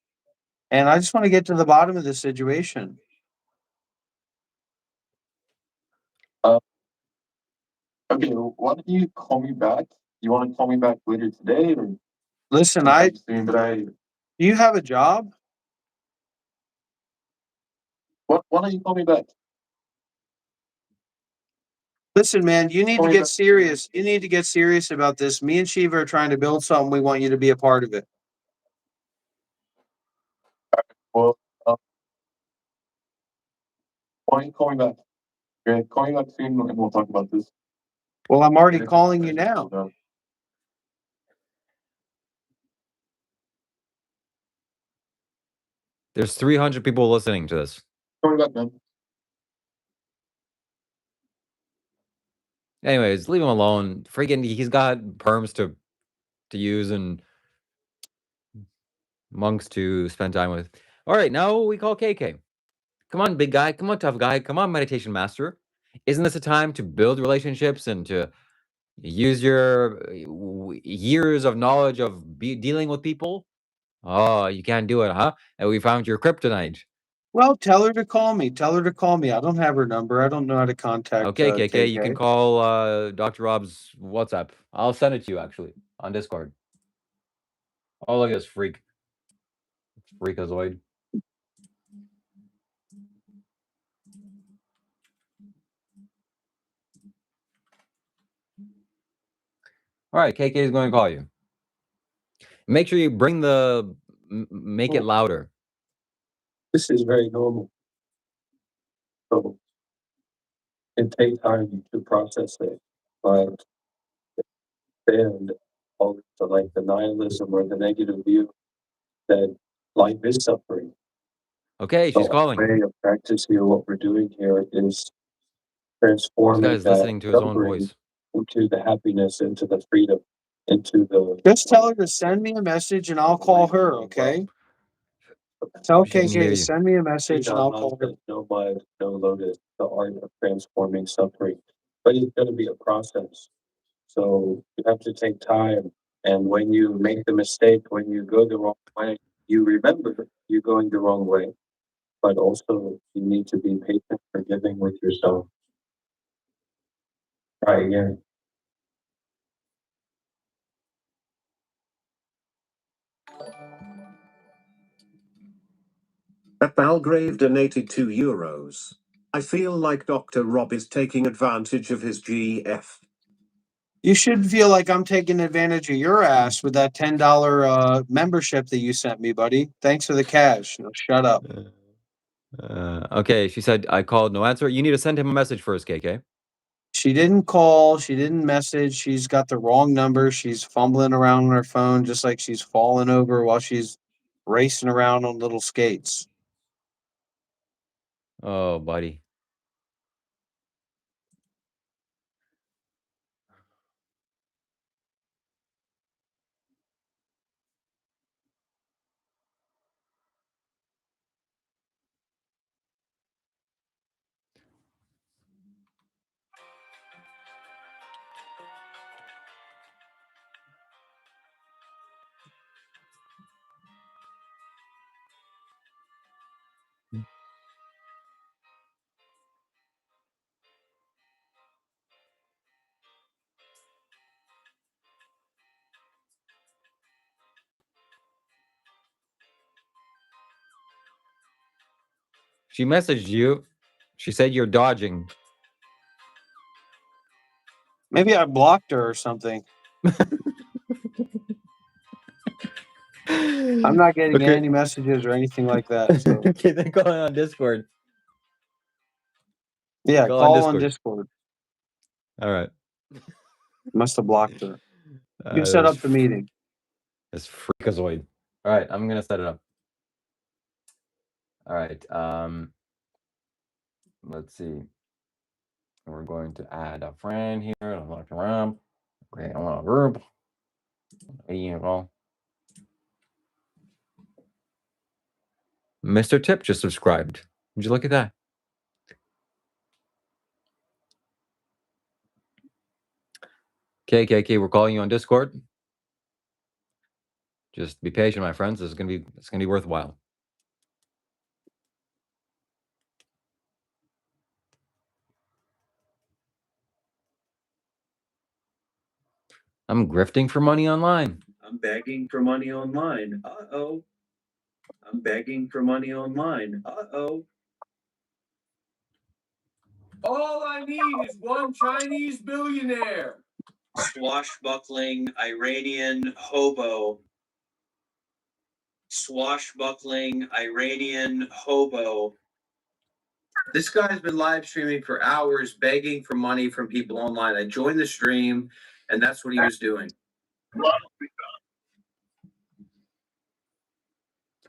and I just want to get to the bottom of this situation. Okay, why don't you call me back? You want to call me back later today, or Listen, do you have a job? Why don't you call me back? Listen, man, you need to get serious. You need to get serious about this. Me and Shiva are trying to build something. We want you to be a part of it. Well, why don't you call me back? Okay, call me back soon and we'll talk about this. Well, I'm already calling you now. There's 300 people listening to this. Call me back, man. Anyways, leave him alone. Freaking, he's got perms to use and monks to spend time with. All right, now we call KK. Come on, big guy. Come on, tough guy. Come on, meditation master. Isn't this a time to build relationships and to use your years of knowledge of dealing with people? Oh, you can't do it, huh? And we found your kryptonite. Well, tell her to call me. Tell her to call me. I don't have her number. I don't know how to contact Okay, KK, you can call Dr. Rob's WhatsApp. I'll send it to you, actually, on Discord. Oh, look at this freak. Freakazoid. All right, KK is going to call you. Make sure you bring make it louder. This is very normal. So it takes time to process it, but and all the like the nihilism or the negative view that life is suffering. Okay, she's calling. The way of practice here, what we're doing here is transforming this guy's listening to his own voice into the happiness, into the freedom, into the. Just tell her to send me a message and I'll call her. Okay. Tell KK to send me a message and I'll call her. No mind, no lotus, the art of transforming suffering. But it's going to be a process. So you have to take time. And when you make the mistake, when you go the wrong way, you remember you're going the wrong way. But also, you need to be patient, forgiving with yourself. Try again. At Balgrave donated €2. I feel like Dr. Rob is taking advantage of his GF. You should feel like I'm taking advantage of your ass with that $10 membership that you sent me, buddy. Thanks for the cash. No, shut up. Okay, she said, I called, no answer. You need to send him a message first, KK. She didn't call. She didn't message. She's got the wrong number. She's fumbling around on her phone just like she's falling over while she's racing around on little skates. Oh, buddy. She messaged you. She said you're dodging. Maybe I blocked her or something. I'm not getting Okay. any messages or anything like that. So Okay, then call on Discord. yeah, Call on on Discord. Discord. All right. Must have blocked her. You set up the meeting. It's freakazoid. All right, I'm gonna set it up. All right. Let's see. We're going to add a friend here. I want to run. Okay, I want a group. Mr. Tip just subscribed. Would you look at that? KKK, we're calling you on Discord. Just be patient, my friends. It's gonna be worthwhile. I'm grifting for money online. I'm begging for money online. Uh-oh. I'm begging for money online. Uh-oh. All I need is one Chinese billionaire. Swashbuckling Iranian hobo. Swashbuckling Iranian hobo. This guy's been live streaming for hours, begging for money from people online. I joined the stream, and that's what he was doing.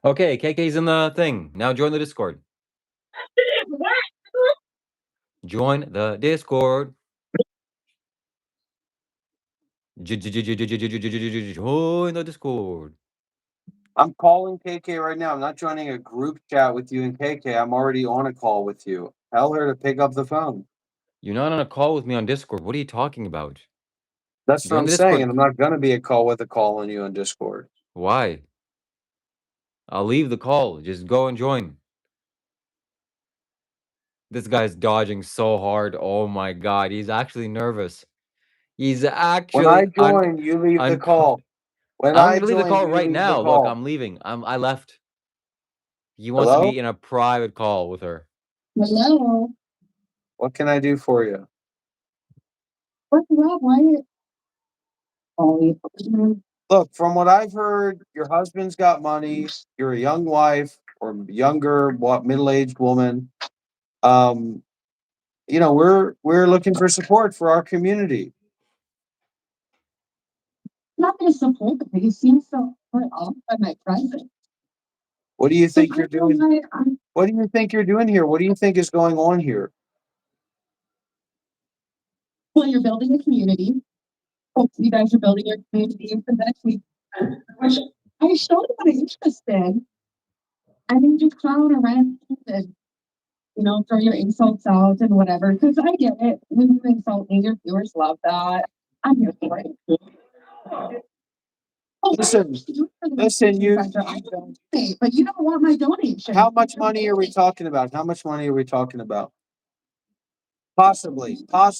Okay, KK's in the thing. Now join the Discord. Join the Discord. Join the Discord. I'm calling KK right now. I'm not joining a group chat with you and KK. I'm already on a call with you. Tell her to pick up the phone. You're not on a call with me on Discord. What are you talking about? That's what Join I'm the saying. Discord. And I'm not going to be a call with a call on you on Discord. Why? I'll leave the call. Just go and join. This guy's dodging so hard. Oh my god, he's actually nervous. He's actually. When I join, you leave the call. When I'm I gonna leave the join, call you right leave the now. call. Look, I'm leaving. I left. He wants Hello? to be in a private call with her. Hello. What can I do for you? What's wrong? Why? Oh, Look, from what I've heard, your husband's got money. You're a young wife or younger, middle-aged woman. We're looking for support for our community. not going to support them. He seems so put off by my presence. What do you think you're doing? I'm What do you think you're doing here? What do you think is going on here? Well, you're building a community. Hopefully, you guys are building your community. And eventually, I showed you what I'm interested. I mean, just clown around and, throw your insults out and whatever. Because I get it. When you insult me, your viewers love that. I'm here for it. Oh, Listen, I don't pay, but you don't want my donation. how much money are we talking about? How much money are we talking about? Possibly. Have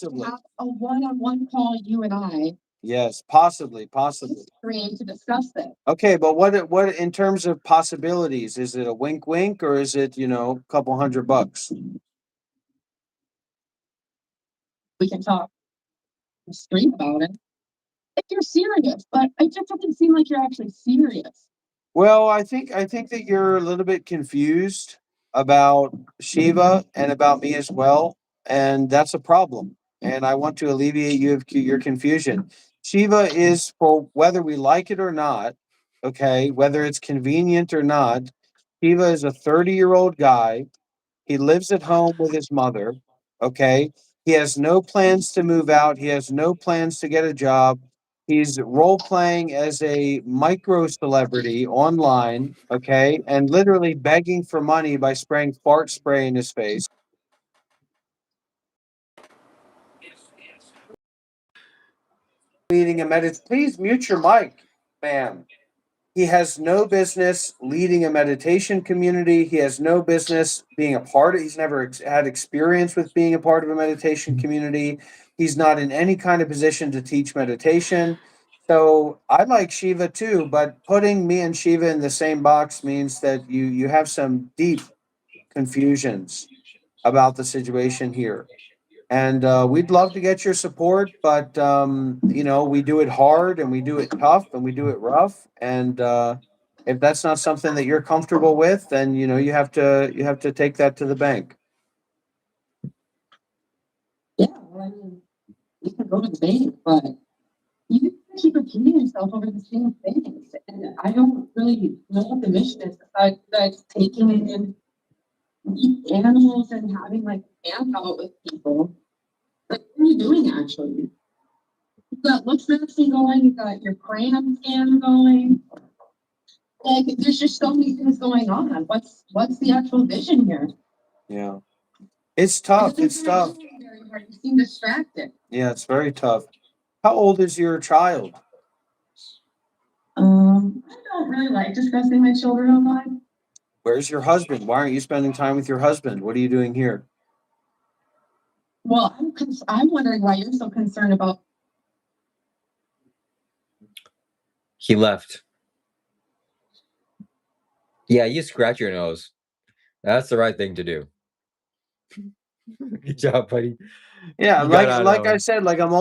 a one-on-one call, you and I, Yes, possibly. screen to discuss this. Okay, but what in terms of possibilities, is it a wink wink or is it, a couple $100? We can talk straight about it. If you're serious, but it just doesn't seem like you're actually serious. Well, I think that you're a little bit confused about Shiva and about me as well, and that's a problem. And I want to alleviate your confusion. Shiva is, for whether we like it or not, okay, whether it's convenient or not, Shiva is a 30-year-old guy. He lives at home with his mother, okay? He has no plans to move out. He has no plans to get a job. He's role playing as a micro celebrity online, okay? And literally begging for money by spraying fart spray in his face. Please mute your mic, ma'am. He has no business leading a meditation community. He has no business being a part of. He's never had experience with being a part of a meditation community. He's not in any kind of position to teach meditation. So I like Shiva too, but putting me and Shiva in the same box means that you have some deep confusions about the situation here. And we'd love to get your support, but we do it hard and we do it tough and we do it rough. And if that's not something that you're comfortable with, then you have to take that to the bank. Yeah, well, I mean, you can go to the bank, but you keep repeating yourself over the same things. And I don't really know what the mission is besides taking in these animals and having like camp out with people. Like, what are you doing actually? You've got looks medicine going, you've got your cram scan going. Like, there's just so many things going on. What's the actual vision here? Yeah. It's tough. It's tough. Very hard. You seem distracted. Yeah, it's very tough. How old is your child? I don't really like discussing my children online. Where's your husband? Why aren't you spending time with your husband? What are you doing here? Well, I'm wondering why you're so concerned about. He left. Yeah, you scratch your nose. That's the right thing to do. Good job, buddy. Yeah, You got out of like that I one. said, like I'm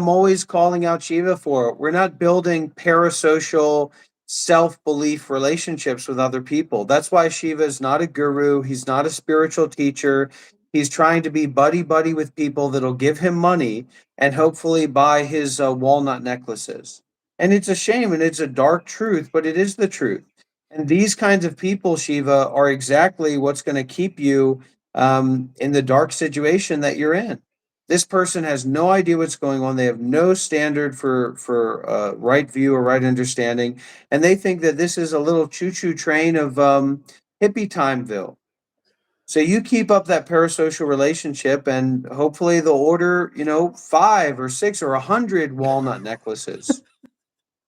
always calling out Shiva for. We're not building parasocial self-belief relationships with other people. That's why Shiva is not a guru. He's not a spiritual teacher. He's trying to be buddy buddy with people that'll give him money and hopefully buy his walnut necklaces. And it's a shame and it's a dark truth, but it is the truth. And these kinds of people, Shiva, are exactly what's going to keep you in the dark situation that you're in. This person has no idea what's going on. They have no standard for right view or right understanding, and they think that this is a little choo-choo train of hippie timeville. So you keep up that parasocial relationship, and hopefully they'll order, 5 or 6 or 100 walnut necklaces.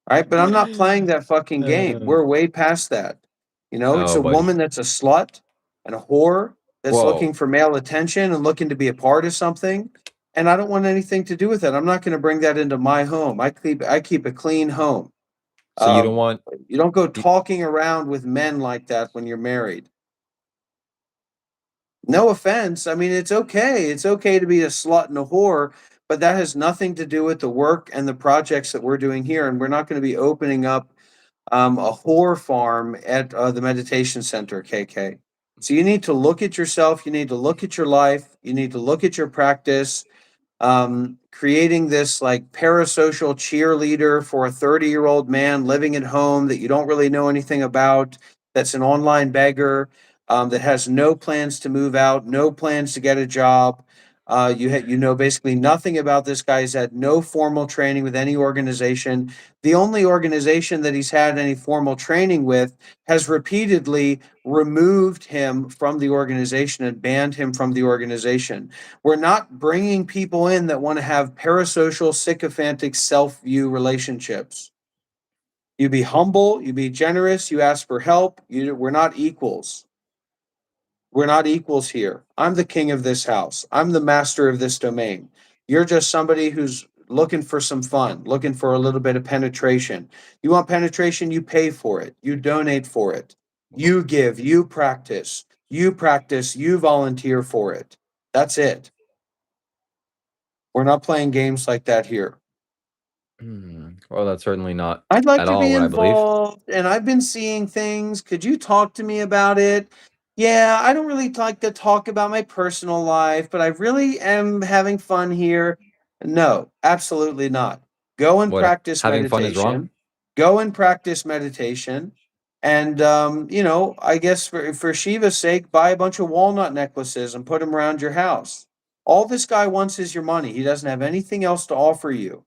Right? But I'm not playing that fucking game. We're way past that. It's Oh, a buddy. woman that's a slut and a whore that's Whoa. looking for male attention and looking to be a part of something. And I don't want anything to do with it. I'm not going to bring that into my home. I keep a clean home. So you don't want You don't go talking around with men like that when you're married. No offense. I mean, it's okay. It's okay to be a slut and a whore, but that has nothing to do with the work and the projects that we're doing here. And we're not going to be opening up a whore farm at the meditation center, KK. So you need to look at yourself. You need to look at your life. You need to look at your practice. Creating this like parasocial cheerleader for a 30-year-old man living at home that you don't really know anything about, that's an online beggar, that has no plans to move out, no plans to get a job. You know basically nothing about this guy. He's had no formal training with any organization. The only organization that he's had any formal training with has repeatedly removed him from the organization and banned him from the organization. We're not bringing people in that want to have parasocial, sycophantic self-view relationships. You be humble, you be generous, you ask for help. We're not equals. We're not equals here. I'm the king of this house. I'm the master of this domain. You're just somebody who's looking for some fun, looking for a little bit of penetration. You want penetration, you pay for it. You donate for it. You give, you practice, you volunteer for it. That's it. We're not playing games like that here. Well, that's certainly not I'd like at to all be what I believe. involved, and I've been seeing things. Could you talk to me about it? Yeah, I don't really like to talk about my personal life, but I really am having fun here. No, absolutely not. Go and What, practice having fun is wrong? meditation. Go and practice meditation. And I guess for Shiva's sake, buy a bunch of walnut necklaces and put them around your house. All this guy wants is your money. He doesn't have anything else to offer you.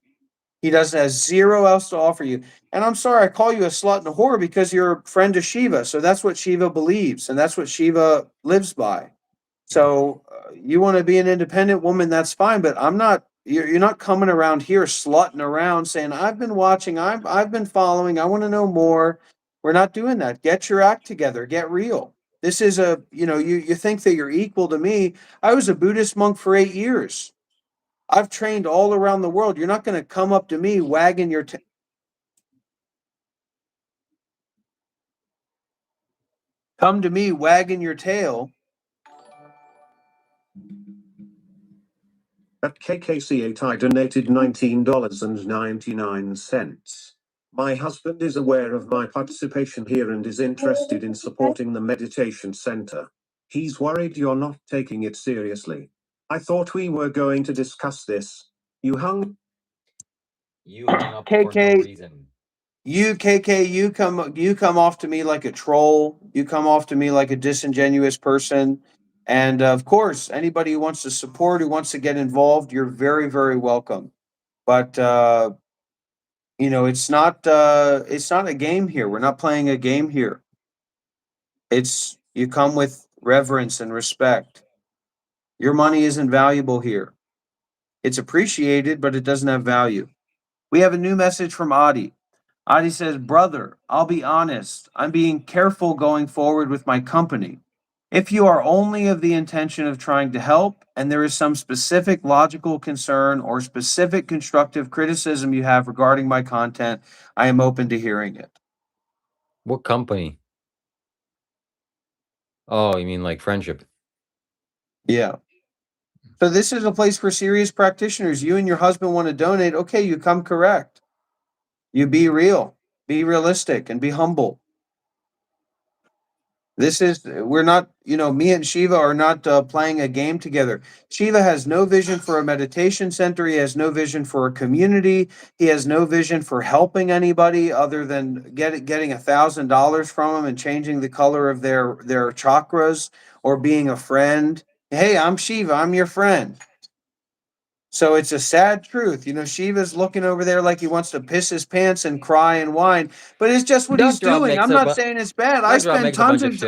He doesn't have zero else to offer you. And I'm sorry, I call you a slut and a whore because you're a friend of Shiva. So that's what Shiva believes, and that's what Shiva lives by. So you want to be an independent woman, that's fine. But I'm not. You're not coming around here slutting around saying I've been watching, I've been following, I want to know more. We're not doing that. Get your act together. Get real. This is you think that you're equal to me. I was a Buddhist monk for 8 years. I've trained all around the world. You're not going to come up to me wagging your come to me wagging your tail. At KKC8 I donated $19.99. My husband is aware of my participation here and is interested in supporting the meditation center. He's worried you're not taking it seriously. I thought we were going to discuss this. You hung You hung up for no KK, reason. you come off to me like a troll. You come off to me like a disingenuous person. And of course, anybody who wants to support, who wants to get involved, you're very, very welcome. But it's not a game here. We're not playing a game here. It's you come with reverence and respect. Your money isn't valuable here. It's appreciated, but it doesn't have value. We have a new message from Adi. Adi says, "Brother, I'll be honest. I'm being careful going forward with my company. If you are only of the intention of trying to help and there is some specific logical concern or specific constructive criticism you have regarding my content, I am open to hearing it." What company? Oh, you mean like friendship? Yeah. So this is a place for serious practitioners. You and your husband want to donate. Okay, you come correct. You be real, be realistic, and be humble. We're not, me and Shiva are not playing a game together. Shiva has no vision for a meditation center. He has no vision for a community. He has no vision for helping anybody other than getting $1,000 from them and changing the color of their chakras or being a friend. Hey, I'm Shiva. I'm your friend. So it's a sad truth. Shiva's looking over there like he wants to piss his pants and cry and whine, but it's just what he's doing. I'm not saying it's bad. I spend tons of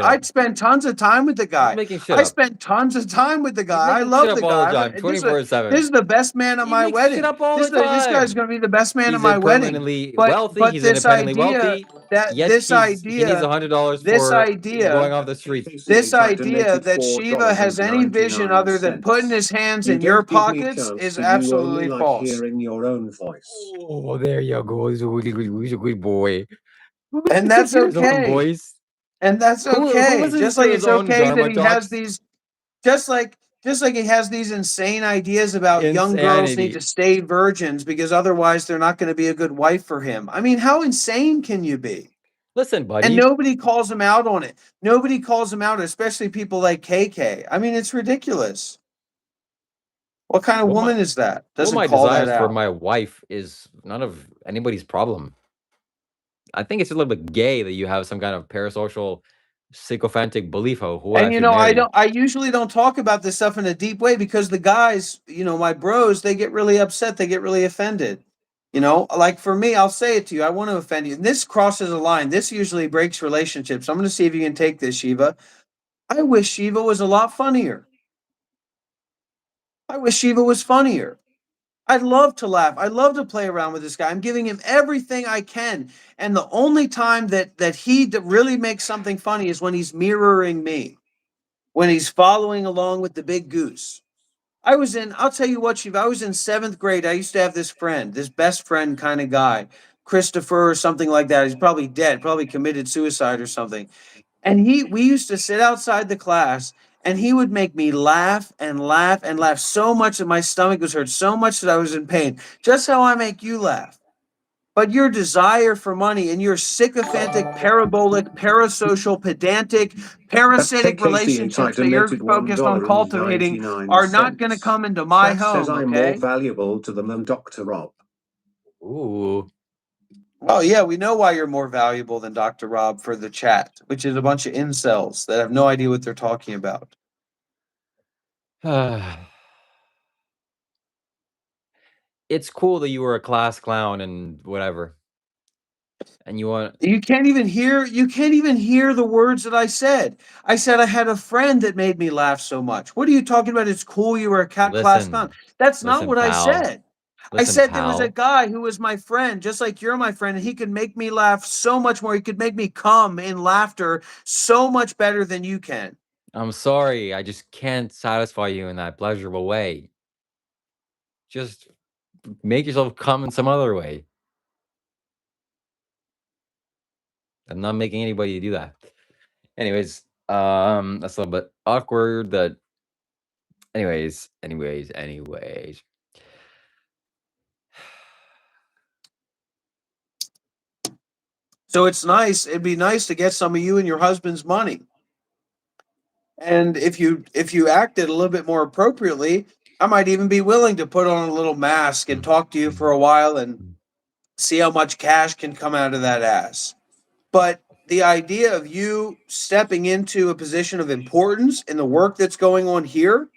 time with the guy. Making shit I up. spent tons of time with the He's guy. I making love shit the up all the guy. time, 24/7. This is the best man at He my makes wedding. shit up all This the this guy's time. going to be the best man at He's my wedding. permanently But wealthy. but He's this independently idea wealthy. that Yes, this he needs idea $100 this for idea going off the street. this I idea donated that Shiva has any vision other than putting his hands You in your don't give me pockets chance is to, you only absolutely like false. hearing your own voice. Oh, there you go. He's a good boy. And that's His own okay. voice. And that's Who okay. listens Just to like his it's own okay that Dharma he has talks? these just like he has these insane ideas about young girls need Insanity. to stay virgins because otherwise they're not going to be a good wife for him. I mean, how insane can you be? Listen, buddy. And nobody calls him out on it. Nobody calls him out, especially people like KK. I mean, it's ridiculous. What kind of woman is that? Doesn't my call that desires for out. my wife is none of anybody's problem. I think it's a little bit gay that you have some kind of parasocial sycophantic belief of who And I should marry. I usually don't talk about this stuff in a deep way because the guys, my bros, they get really upset, they get really offended. Like for me, I'll say it to you. I want to offend you. And this crosses a line. This usually breaks relationships. I'm going to see if you can take this, Shiva. I wish Shiva was a lot funnier. I wish Shiva was funnier. I'd love to laugh. I'd love to play around with this guy. I'm giving him everything I can. And the only time that he really makes something funny is when he's mirroring me, when he's following along with the big goose. I'll tell you what, Shiva, I was in 7th grade. I used to have this friend, this best friend kind of guy, Christopher or something like that. He's probably dead, probably committed suicide or something. And we used to sit outside the class and he would make me laugh and laugh and laugh so much that my stomach was hurt, so much that I was in pain. Just how I make you laugh. But your desire for money and your sycophantic, parabolic, parasocial, pedantic, parasitic That's KKC relationships that you're donated focused on cultivating are not going to come into my Chat home, says I'm okay? more valuable to them than Dr. Rob. Ooh. Oh, yeah, we know why you're more valuable than Dr. Rob for the chat, which is a bunch of incels that have no idea what they're talking about. It's cool that you were a class clown and whatever. And you can't even hear the words that I said. I said I had a friend that made me laugh so much. What are you talking about? It's cool you were a class clown. That's not what I said. I said there was a guy who was my friend, just like you're my friend, and he could make me laugh so much more. He could make me come in laughter so much better than you can. I'm sorry, I just can't satisfy you in that pleasurable way. Just make yourself come in some other way. I'm not making anybody do that. Anyways, that's a little bit awkward. Anyways. So it's nice. It'd be nice to get some of you and your husband's money. And if you acted a little bit more appropriately, I might even be willing to put on a little mask and talk to you for a while and see how much cash can come out of that ass. But the idea of you stepping into a position of importance in the work that's going on here,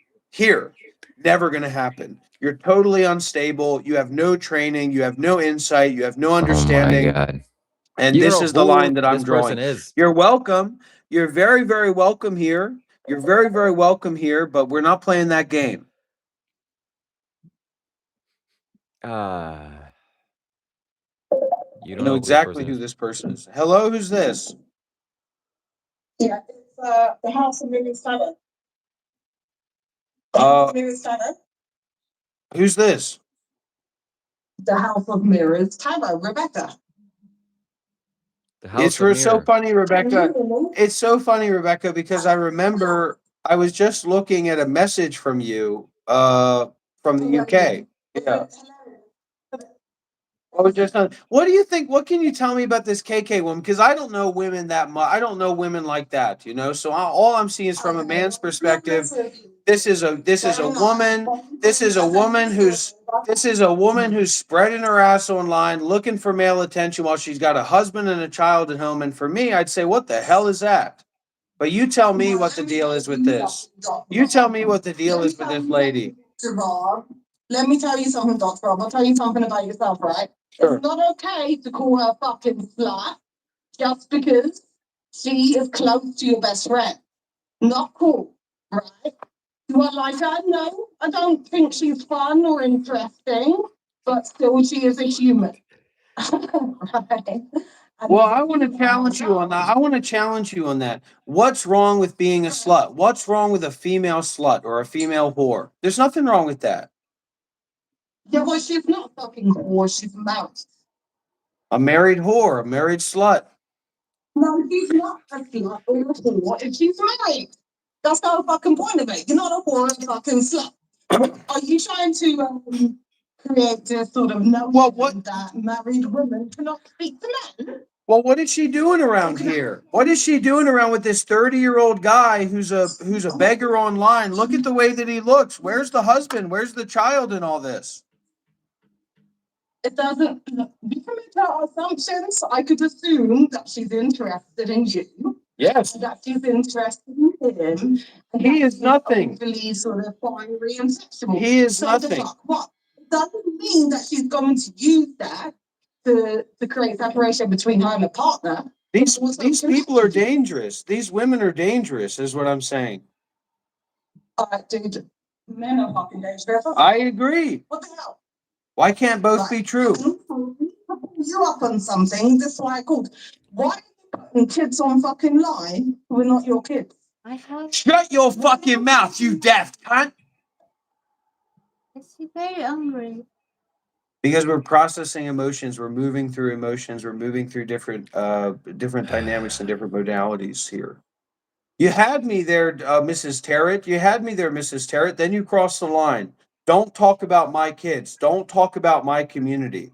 never going to happen. You're totally unstable. You have no training. You have no insight. You have no understanding. Oh my God. And You this know is the who line that I'm this drawing. person is. You're welcome. You're very, very welcome here. You're very, very welcome here, but we're not playing that game. You don't know exactly who this person is. Hello, who's this? Yeah, it's the House of Mirrors Tower. Mirrors Tower. Who's this? The House of Mirrors Tower, Rebecca. It's so funny, Rebecca. It's so funny, Rebecca, because I remember I was just looking at a message from you from the UK. Yeah. What do you think? What can you tell me about this KK woman? Because I don't know women that much. I don't know women like that, So all I'm seeing is from a man's perspective. This is a woman who's spreading her ass online, looking for male attention while she's got a husband and a child at home. And for me, I'd say, what the hell is that? But you tell me what the deal is with this. You tell me what the deal is with this lady. Let me tell you something, Dr. Rob. I'll tell you something about yourself, right? Sure. It's not okay to call her fucking slut just because she is close to your best friend. Not cool, right? Do I like her? No, I don't think she's fun or interesting, but still she is a human. Right? Well, I want to challenge you on that. What's wrong with being a slut? What's wrong with a female slut or a female whore? There's nothing wrong with that. Yeah, well, she's not a fucking whore. She's married. A married whore, a married slut. No, she's not a slut or a whore if she's married. That's the whole fucking point of it. You're not a whore and a fucking slut. Are you trying to create a sort of notion that married women cannot speak to men? Well, what is she doing around here? What is she doing around with this 30-year-old guy who's a beggar online? Look at the way that he looks. Where's the husband? Where's the child in all this? It doesn't. We can make our assumptions. I could assume that she's interested in you. Yes. That she's interested in him. And He that is he's nothing. overly sort of fiery and sexual. He is So the nothing. fuck what? It doesn't mean that she's going to use that to create separation between her and a partner. These people are dangerous. These women are dangerous, is what I'm saying. Dude, men are fucking dangerous. I agree. What the hell? Why can't both be true? You up on something, that's why I called. Why are you putting kids on fucking line who are not your kids? I have. Shut your fucking mouth, you daft cunt! Is he very angry? Because we're processing emotions, we're moving through emotions, we're moving through different dynamics and different modalities here. You had me there, Mrs. Terrett. You had me there, Mrs. Terrett. Then you crossed the line. Don't talk about my kids. Don't talk about my community.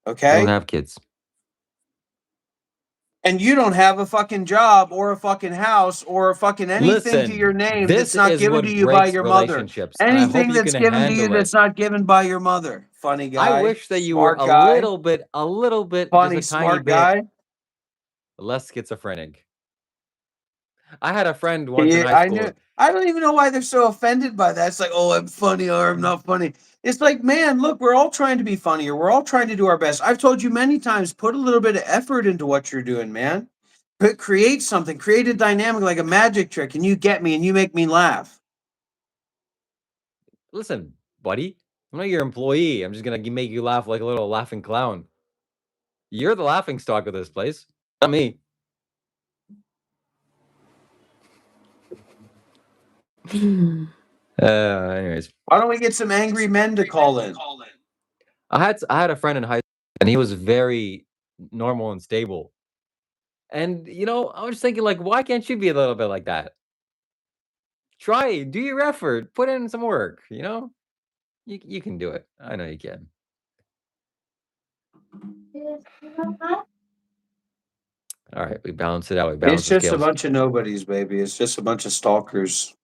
Okay? Don't have kids. And you don't have a fucking job or a fucking house or a fucking anything to your name this that's not is given what to you by breaks your mother. relationships, and I hope Anything you that's can given to you handle that's it. not given by your mother. Funny guy. I wish that you were smart guy, a little bit, funny, just a tiny smart bit guy. less schizophrenic. I had a friend once in high school. I don't even know why they're so offended by that. It's like, oh, I'm funny or I'm not funny. It's like, man, look, we're all trying to be funnier. We're all trying to do our best. I've told you many times, put a little bit of effort into what you're doing, man. Create something, create a dynamic like a magic trick, and you get me and you make me laugh. Listen, buddy, I'm not your employee. I'm just gonna make you laugh like a little laughing clown. You're the laughing stock of this place, not me. Anyways, why don't we get some angry men to call in? I had a friend in high school, and he was very normal and stable. And you know, I was thinking, like, why can't you be a little bit like that? Try, do your effort, put in some work. You know, you can do it. I know you can. All right, we balance it out. We balance It's the just a scales. bunch of nobodies, baby. It's just a bunch of stalkers.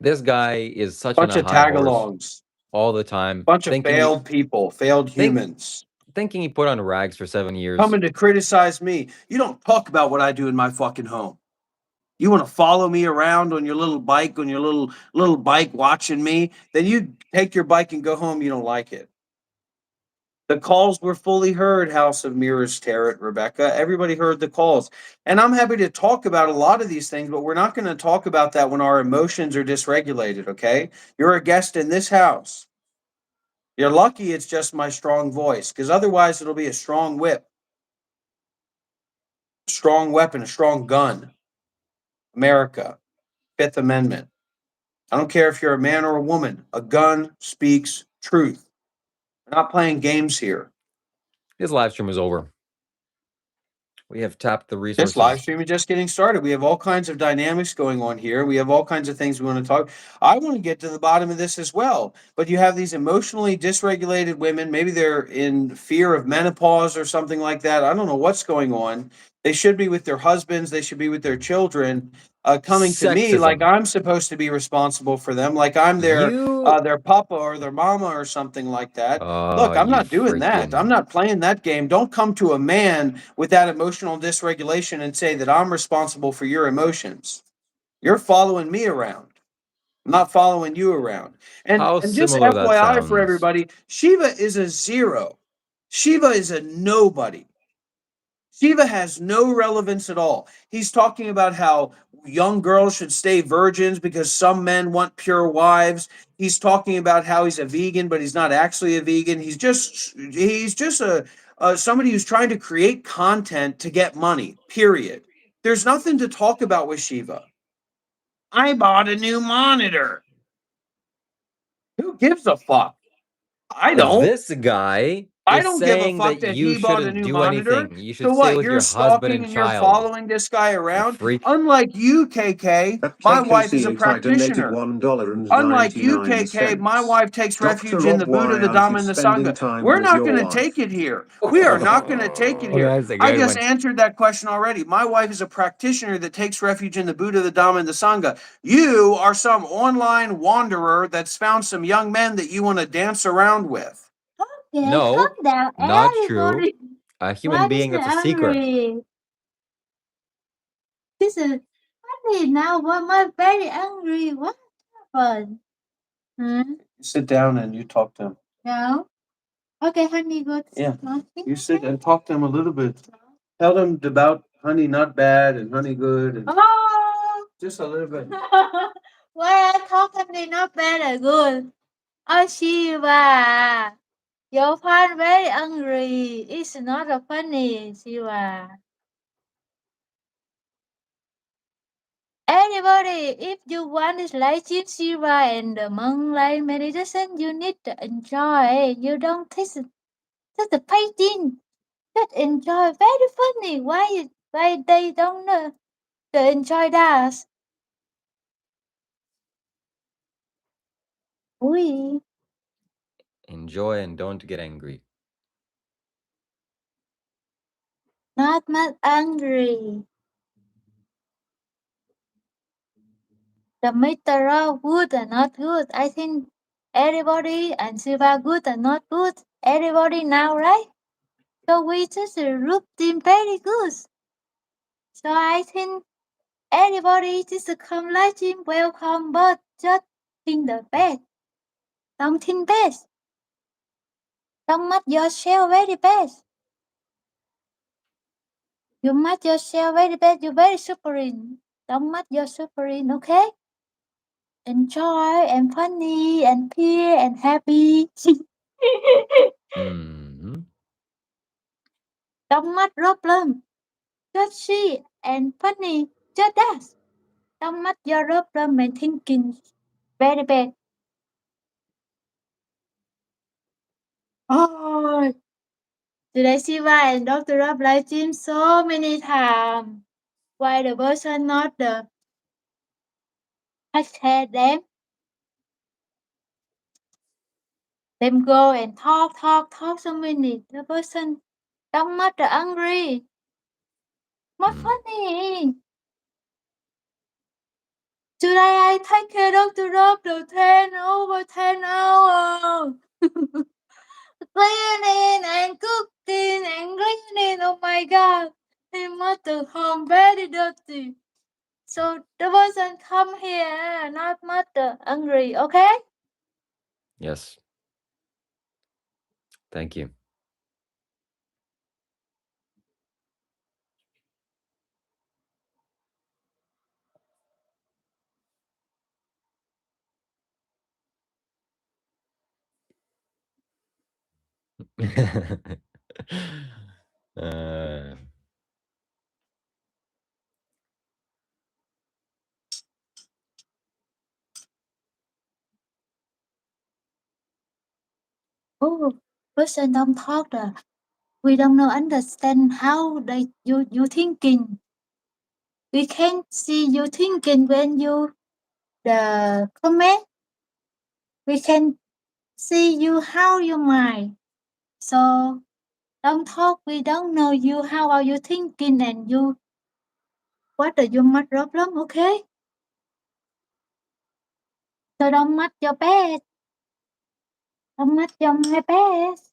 This guy is such Bunch a of high horse tag-alongs. all the time. Bunch of failed people, failed humans. Thinking he put on rags for 7 years. Coming to criticize me. You don't talk about what I do in my fucking home. You want to follow me around on your little bike, on your little bike watching me, then you take your bike and go home. You don't like it. The calls were fully heard, House of Mirrors, Tarot, Rebecca. Everybody heard the calls. And I'm happy to talk about a lot of these things, but we're not going to talk about that when our emotions are dysregulated, okay? You're a guest in this house. You're lucky it's just my strong voice, because otherwise it'll be a strong whip, a strong weapon, a strong gun. America, Fifth Amendment. I don't care if you're a man or a woman. A gun speaks truth. We're not playing games here. His live stream is over. We have tapped the resources. This live stream is just getting started. We have all kinds of dynamics going on here. We have all kinds of things we want to talk. I want to get to the bottom of this as well. But you have these emotionally dysregulated women. Maybe they're in fear of menopause or something like that. I don't know what's going on. They should be with their husbands. They should be with their children. Coming to me like I'm supposed to be responsible for them, like I'm their papa or their mama or something like that. Look, I'm not doing that. I'm not playing that game. Don't come to a man with that emotional dysregulation and say that I'm responsible for your emotions. You're following me around. I'm not following you around. And just FYI for everybody, Shiva is a zero. Shiva is a nobody. Shiva has no relevance at all. He's talking about how young girls should stay virgins because some men want pure wives. He's talking about how he's a vegan, but he's not actually a vegan. He's just a somebody who's trying to create content to get money, period. There's nothing to talk about with Shiva. I bought a new monitor. Who gives a fuck? I don't. This guy I don't give a fuck that he bought a new monitor. You should so stay what? with You're your stalking and you're following this guy around. Unlike you, KK, my wife is a practitioner. Unlike you, KK, my wife takes refuge in the Buddha, the Dhamma, and the Sangha. We're not going to take it here. We are not going to take it here. I just answered that question already. My wife is a practitioner that takes refuge in the Buddha, the Dhamma, and the Sangha. You are some online wanderer that's found some young men that you want to dance around with. No, not true. A human being that's a secret. This is funny now. Why am I very angry? What happened? Hmm? Sit down and you talk to him. No. Okay, honey, good. Yeah. Nothing. You sit and talk to him a little bit. Tell them about honey not bad and honey good and Oh. just a little bit. Why I talk honey not bad or good? Oh, Shiva. Your fan very angry. It's not a funny, Shiva. Anybody, if you want this light Shiva and the moonlight meditation, you need to enjoy. You don't taste it. Just the painting. Just enjoy. Very funny. Why they don't know to enjoy that? We Enjoy and don't get angry. not much angry. The meter of good and not good. I think everybody and Shiva good and not good. Everybody now, right? So we just group team very good. So I think everybody just come like him welcome, but just think the best. Don't think best. Don't make yourself very best. You make yourself very best. You're very suffering. Don't make your suffering, okay? Enjoy and funny and peer and happy. Mhm. Don't make problem. Just see and funny. Just that. Don't make your problem and thinking very bad. Oh, today Shiva and Dr. Rob live stream so many times. Why the person not the hashtag them? Them go and talk so many. The person don't matter angry. Not funny. Today I take care of Dr. Rob the 10 hours. Cleaning and cooking and cleaning. Oh my god. He must have home very dirty. So the person come here, not matter angry, okay? Yes. Thank you. uh, Oh, person don't talk the. We don't know understand how you thinking. We can see you thinking when you the comment. We can see you how you mind. So don't talk. We don't know you. How are you thinking and you? What are your mad problem? Okay. So don't mad your best. Don't mad your my best.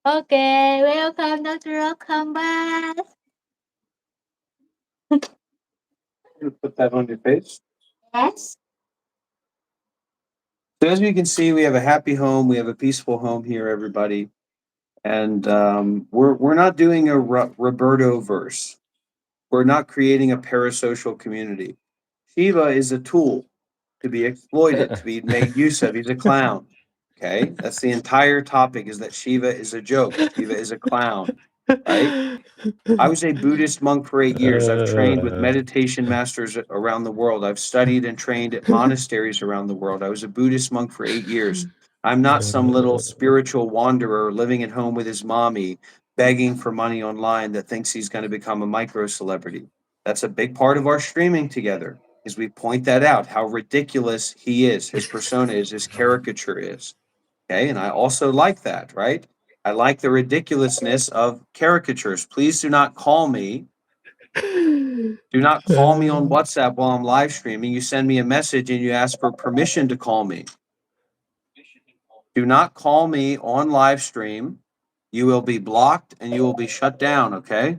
Okay, welcome Dr. Rock, come back. You put that on your face. Yes. So as we can see, we have a happy home. We have a peaceful home here, everybody. And we're not doing a Roberto verse. We're not creating a parasocial community. Shiva is a tool to be exploited, to be made use of. He's a clown. Okay, that's the entire topic. Is that Shiva is a joke. Shiva is a clown. Right? I was a Buddhist monk for 8 years. I've trained with meditation masters around the world. I've studied and trained at monasteries around the world. I was a Buddhist monk for 8 years. I'm not some little spiritual wanderer living at home with his mommy, begging for money online that thinks he's going to become a micro celebrity. That's a big part of our streaming together, is we point that out, how ridiculous he is, his persona is, his caricature is. Okay, and I also like that, right? I like the ridiculousness of caricatures. Please do not call me. Do not call me on WhatsApp while I'm live streaming. You send me a message and you ask for permission to call me. Do not call me on live stream. You will be blocked and you will be shut down, okay?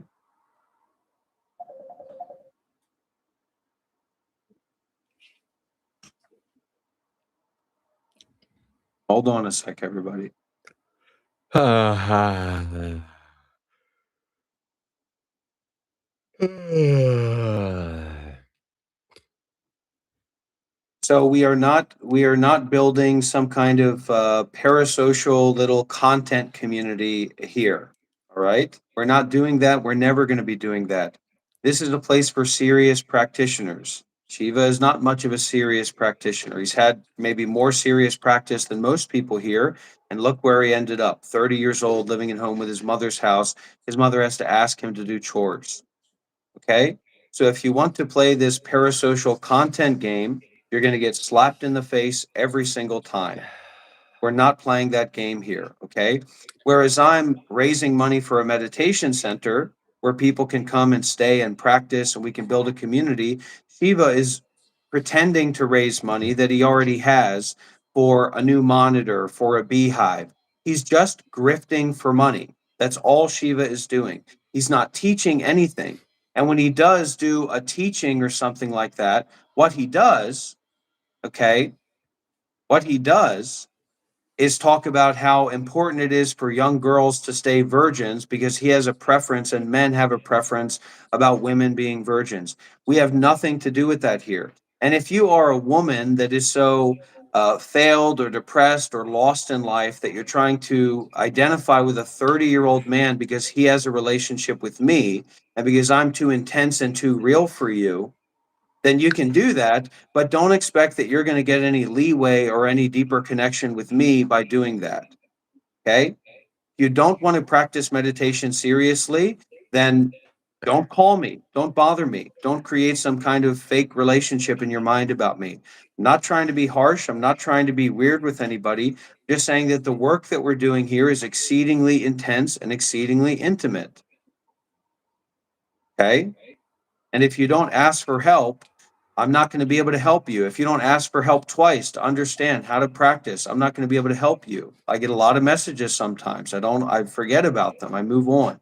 Hold on a sec, everybody. So we are not building some kind of parasocial little content community here. All right? We're not doing that. We're never going to be doing that. This is a place for serious practitioners. Shiva is not much of a serious practitioner. He's had maybe more serious practice than most people here. And look where he ended up 30 years old, living at home with his mother's house. His mother has to ask him to do chores. Okay? So if you want to play this parasocial content game, you're going to get slapped in the face every single time. We're not playing that game here, okay? Whereas I'm raising money for a meditation center where people can come and stay and practice and we can build a community, Shiva is pretending to raise money that he already has for a new monitor, for a beehive. He's just grifting for money. That's all Shiva is doing. He's not teaching anything. And when he does do a teaching or something like that, what he does, okay, what he does is talk about how important it is for young girls to stay virgins because he has a preference and men have a preference about women being virgins. We have nothing to do with that here. And if you are a woman that is so failed or depressed or lost in life that you're trying to identify with a 30-year-old man because he has a relationship with me and because I'm too intense and too real for you, then you can do that, but don't expect that you're going to get any leeway or any deeper connection with me by doing that. Okay? If you don't want to practice meditation seriously, then don't call me. Don't bother me. Don't create some kind of fake relationship in your mind about me. I'm not trying to be harsh. I'm not trying to be weird with anybody. I'm just saying that the work that we're doing here is exceedingly intense and exceedingly intimate. Okay? And if you don't ask for help, I'm not going to be able to help you. If you don't ask for help twice to understand how to practice, I'm not going to be able to help you. I get a lot of messages sometimes. I forget about them. I move on.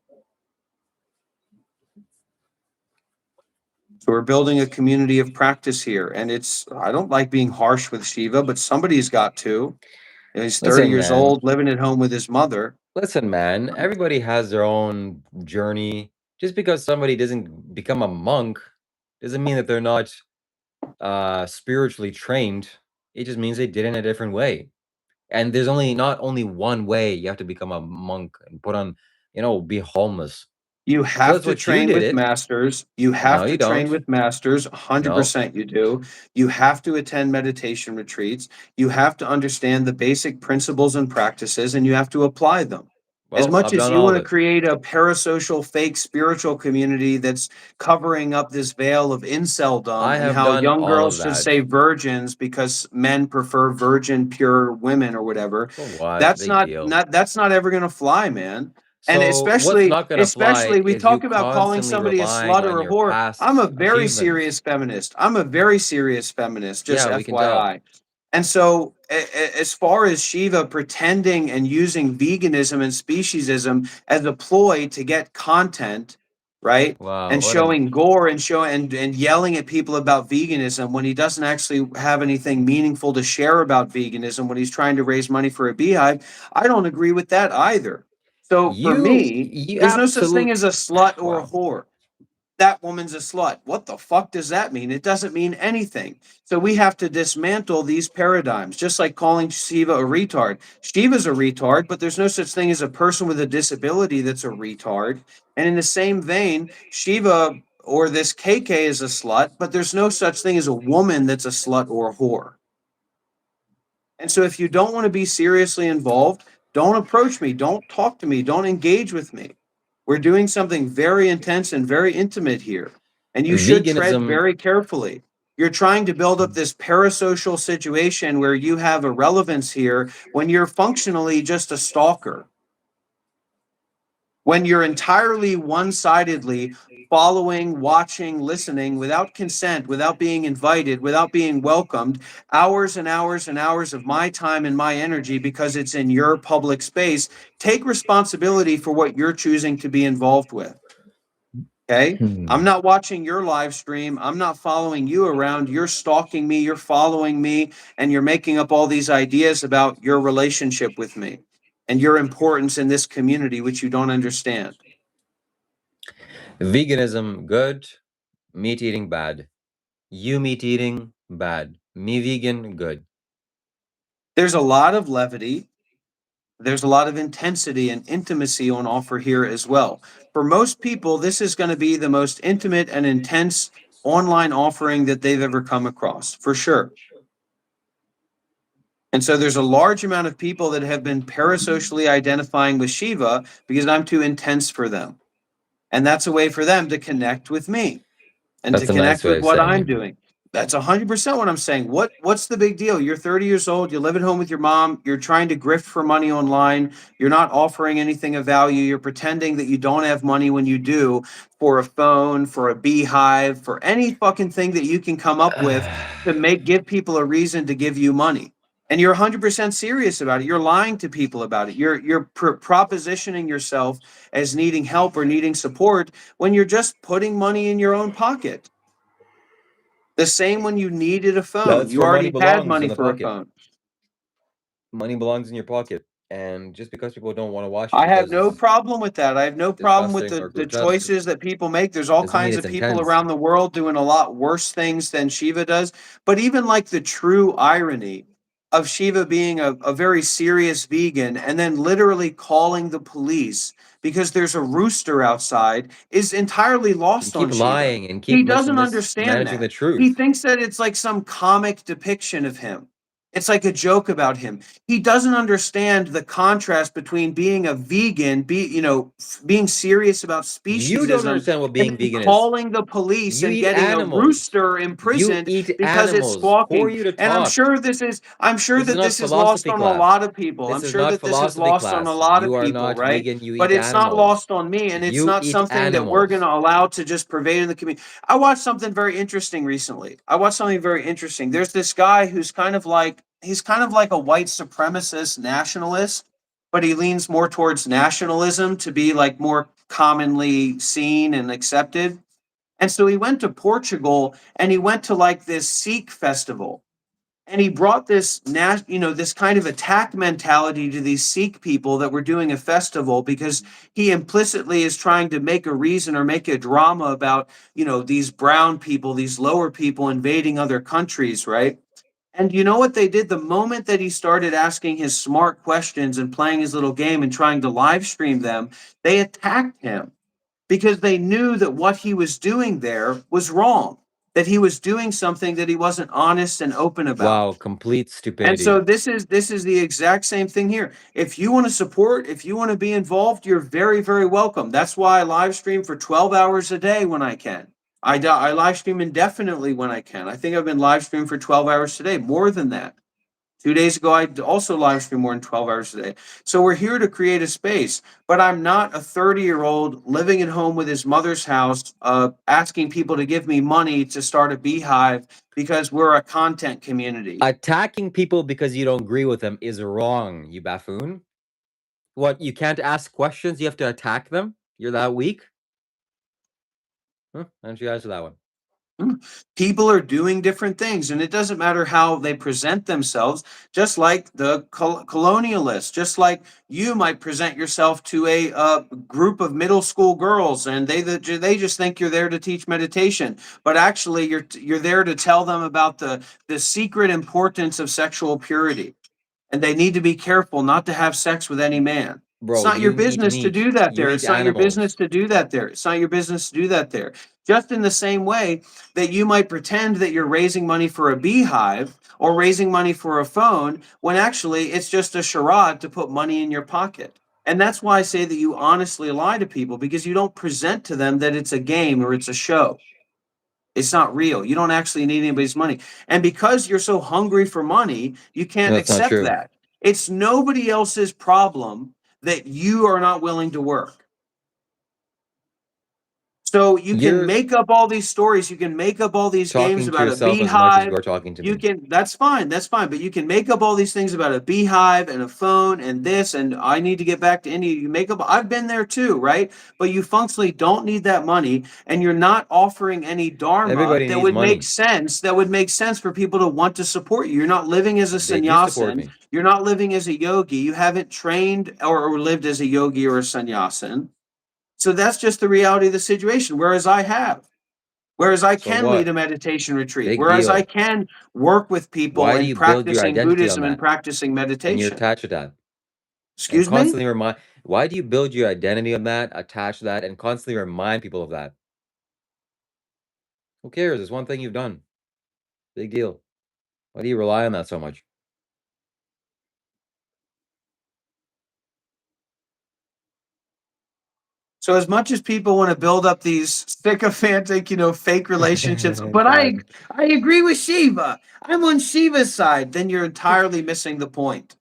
So we're building a community of practice here. And I don't like being harsh with Shiva, but somebody's got to. He's 30 Listen, years man. old, living at home with his mother. Listen, man, everybody has their own journey. Just because somebody doesn't become a monk doesn't mean that they're not spiritually trained. It just means they did it in a different way. And there's not only one way you have to become a monk and put on, be homeless. You have that's to what you train did with it. masters. You have No, to you train don't. with masters. 100% you do. You have to attend meditation retreats. You have to understand the basic principles and practices, and you have to apply them. As Well, much I've as done you all want of to it. create a parasocial, fake spiritual community that's covering up this veil of inceldom I and have how done young all girls of should that. say virgins because men prefer virgin, pure women or whatever. So what? That's Big deal. that's not ever going to fly, man. And So what's not going to fly we is you talk about calling constantly somebody a relying slut on or a your whore. I'm a past very achievements. serious feminist. I'm a very serious feminist, just Yeah, we can tell. FYI. And so, as far as Shiva pretending and using veganism and speciesism as a ploy to get content, right? Wow. And showing gore and and yelling at people about veganism when he doesn't actually have anything meaningful to share about veganism when he's trying to raise money for a beehive, I don't agree with that either. So for me, there's no such thing as a slut or a whore. That woman's a slut. What the fuck does that mean? It doesn't mean anything. So we have to dismantle these paradigms, just like calling Shiva a retard. Shiva's a retard, but there's no such thing as a person with a disability that's a retard. And in the same vein, Shiva or this KK is a slut, but there's no such thing as a woman that's a slut or a whore. And so if you don't want to be seriously involved, don't approach me, don't talk to me, don't engage with me. We're doing something very intense and very intimate here. And you should tread very carefully. You're trying to build up this parasocial situation where you have a relevance here when you're functionally just a stalker. When you're entirely one-sidedly following, watching, listening without consent, without being invited, without being welcomed, hours and hours and hours of my time and my energy because it's in your public space. Take responsibility for what you're choosing to be involved with. Okay. I'm not watching your live stream. I'm not following you around. You're stalking me. You're following me. And you're making up all these ideas about your relationship with me and your importance in this community, which you don't understand. Veganism, good. Meat eating, bad. You meat eating, bad. Me vegan, good. There's a lot of levity. There's a lot of intensity and intimacy on offer here as well. For most people, this is going to be the most intimate and intense online offering that they've ever come across, for sure. And so there's a large amount of people that have been parasocially identifying with Shiva because I'm too intense for them. And that's a way for them to connect with me and That's to a nice connect way with of what saying I'm it. doing. That's 100% what I'm saying. What's the big deal? You're 30 years old. You live at home with your mom. You're trying to grift for money online. You're not offering anything of value. You're pretending that you don't have money when you do, for a phone, for a beehive, for any fucking thing that you can come up with to give people a reason to give you money. And you're 100% serious about it. You're lying to people about it. You're propositioning yourself as needing help or needing support when you're just putting money in your own pocket. The same when you needed a phone. That's You where money already had belongs, money in the for a pocket. phone. Money belongs in your pocket. And just because people don't want to watch it I have because no it's problem with that. I have no problem with disgusting or the grotesque choices that people make. There's all doesn't mean kinds it's of people intense. around the world doing a lot worse things than Shiva does. But even like the true irony of Shiva being a very serious vegan and then literally calling the police because there's a rooster outside is entirely You lost on keep Shiva. lying and keep He doesn't understand mismanaging the that. truth. He thinks that it's like some comic depiction of him. It's like a joke about him. He doesn't understand the contrast between being a vegan, being serious about You don't speciesism, understand what and being then vegan is. calling the police You and eat getting a animals. rooster You imprisoned eat because it's animals. For squawking. you to And I'm talk. sure This is not this is lost philosophy on a class. lot of people. This I'm is sure not that this is philosophy lost on a class. lot You of are people, not right? vegan. You But eat it's not animals. lost on me, and it's You not eat something that we're animals. going to allow to just pervade in the community. I watched something very interesting recently. There's this guy who's kind of like a white supremacist nationalist, but he leans more towards nationalism to be like more commonly seen and accepted. And so he went to Portugal and he went to like this Sikh festival. And he brought this kind of attack mentality to these Sikh people that were doing a festival because he implicitly is trying to make a reason or make a drama about, these brown people, these lower people invading other countries, right? And you know what they did the moment that he started asking his smart questions and playing his little game and trying to live stream them, they attacked him because they knew that what he was doing there was wrong, that he was doing something that he wasn't honest and open about. Wow, complete And stupidity. so this is the exact same thing here. If you want to support, if you want to be involved, you're very, very welcome. That's why I live stream for 12 hours a day when I can. I live stream indefinitely when I can. I think I've been live streaming for 12 hours today, more than that. 2 days ago, I also live stream more than 12 hours a day. So we're here to create a space, but I'm not a 30-year-old living at home with his mother's house, asking people to give me money to start a beehive because we're a content community. Attacking people because you don't agree with them is wrong, you buffoon. What, you can't ask questions, you have to attack them? You're that weak? Why don't you answer that one? People are doing different things, and it doesn't matter how they present themselves, just like the colonialists, just like you might present yourself to a group of middle school girls, and they just think you're there to teach meditation, but actually you're there to tell them about the secret importance of sexual purity, and they need to be careful not to have sex with any man. It's Bro, not your you eat business to meat. do that You there. eat It's not your animals. business to do that there. It's not your business to do that there. Just in the same way that you might pretend that you're raising money for a beehive or raising money for a phone, when actually it's just a charade to put money in your pocket. And that's why I say that you honestly lie to people, because you don't present to them that it's a game or it's a show. It's not real. You don't actually need anybody's money. And because you're so hungry for money, you can't That's not accept true. that. It's nobody else's problem that you are not willing to work. So you can You're make up all these stories. You can make up all these games talking to about a yourself as much as beehive. you're talking to You me. can, that's fine, but you can make up all these things about a beehive and a phone and this, and I need to get back to India. You make up, I've been there too, right? But you functionally don't need that money, and you're not offering any dharma Everybody that needs would make money. sense, that would make sense for people to want to support you. You're not living as a They do support sannyasin. me. You're not living as a yogi. You haven't trained or lived as a yogi or a sannyasin. So that's just the reality of the situation. Whereas I So can lead what? a meditation retreat, Big whereas I deal. can work with people Why do and you build your practicing identity on Buddhism and that? practicing And you're meditation. attached to that. And Excuse me? constantly remind, why do you build your identity on that, attach to that, and constantly remind people of that? Who cares? It's one thing you've done. Big deal. Why do you rely on that so much? So as much as people want to build up these sycophantic, fake relationships, but I God. I agree with Shiva. I'm on Shiva's side, then you're entirely missing the point.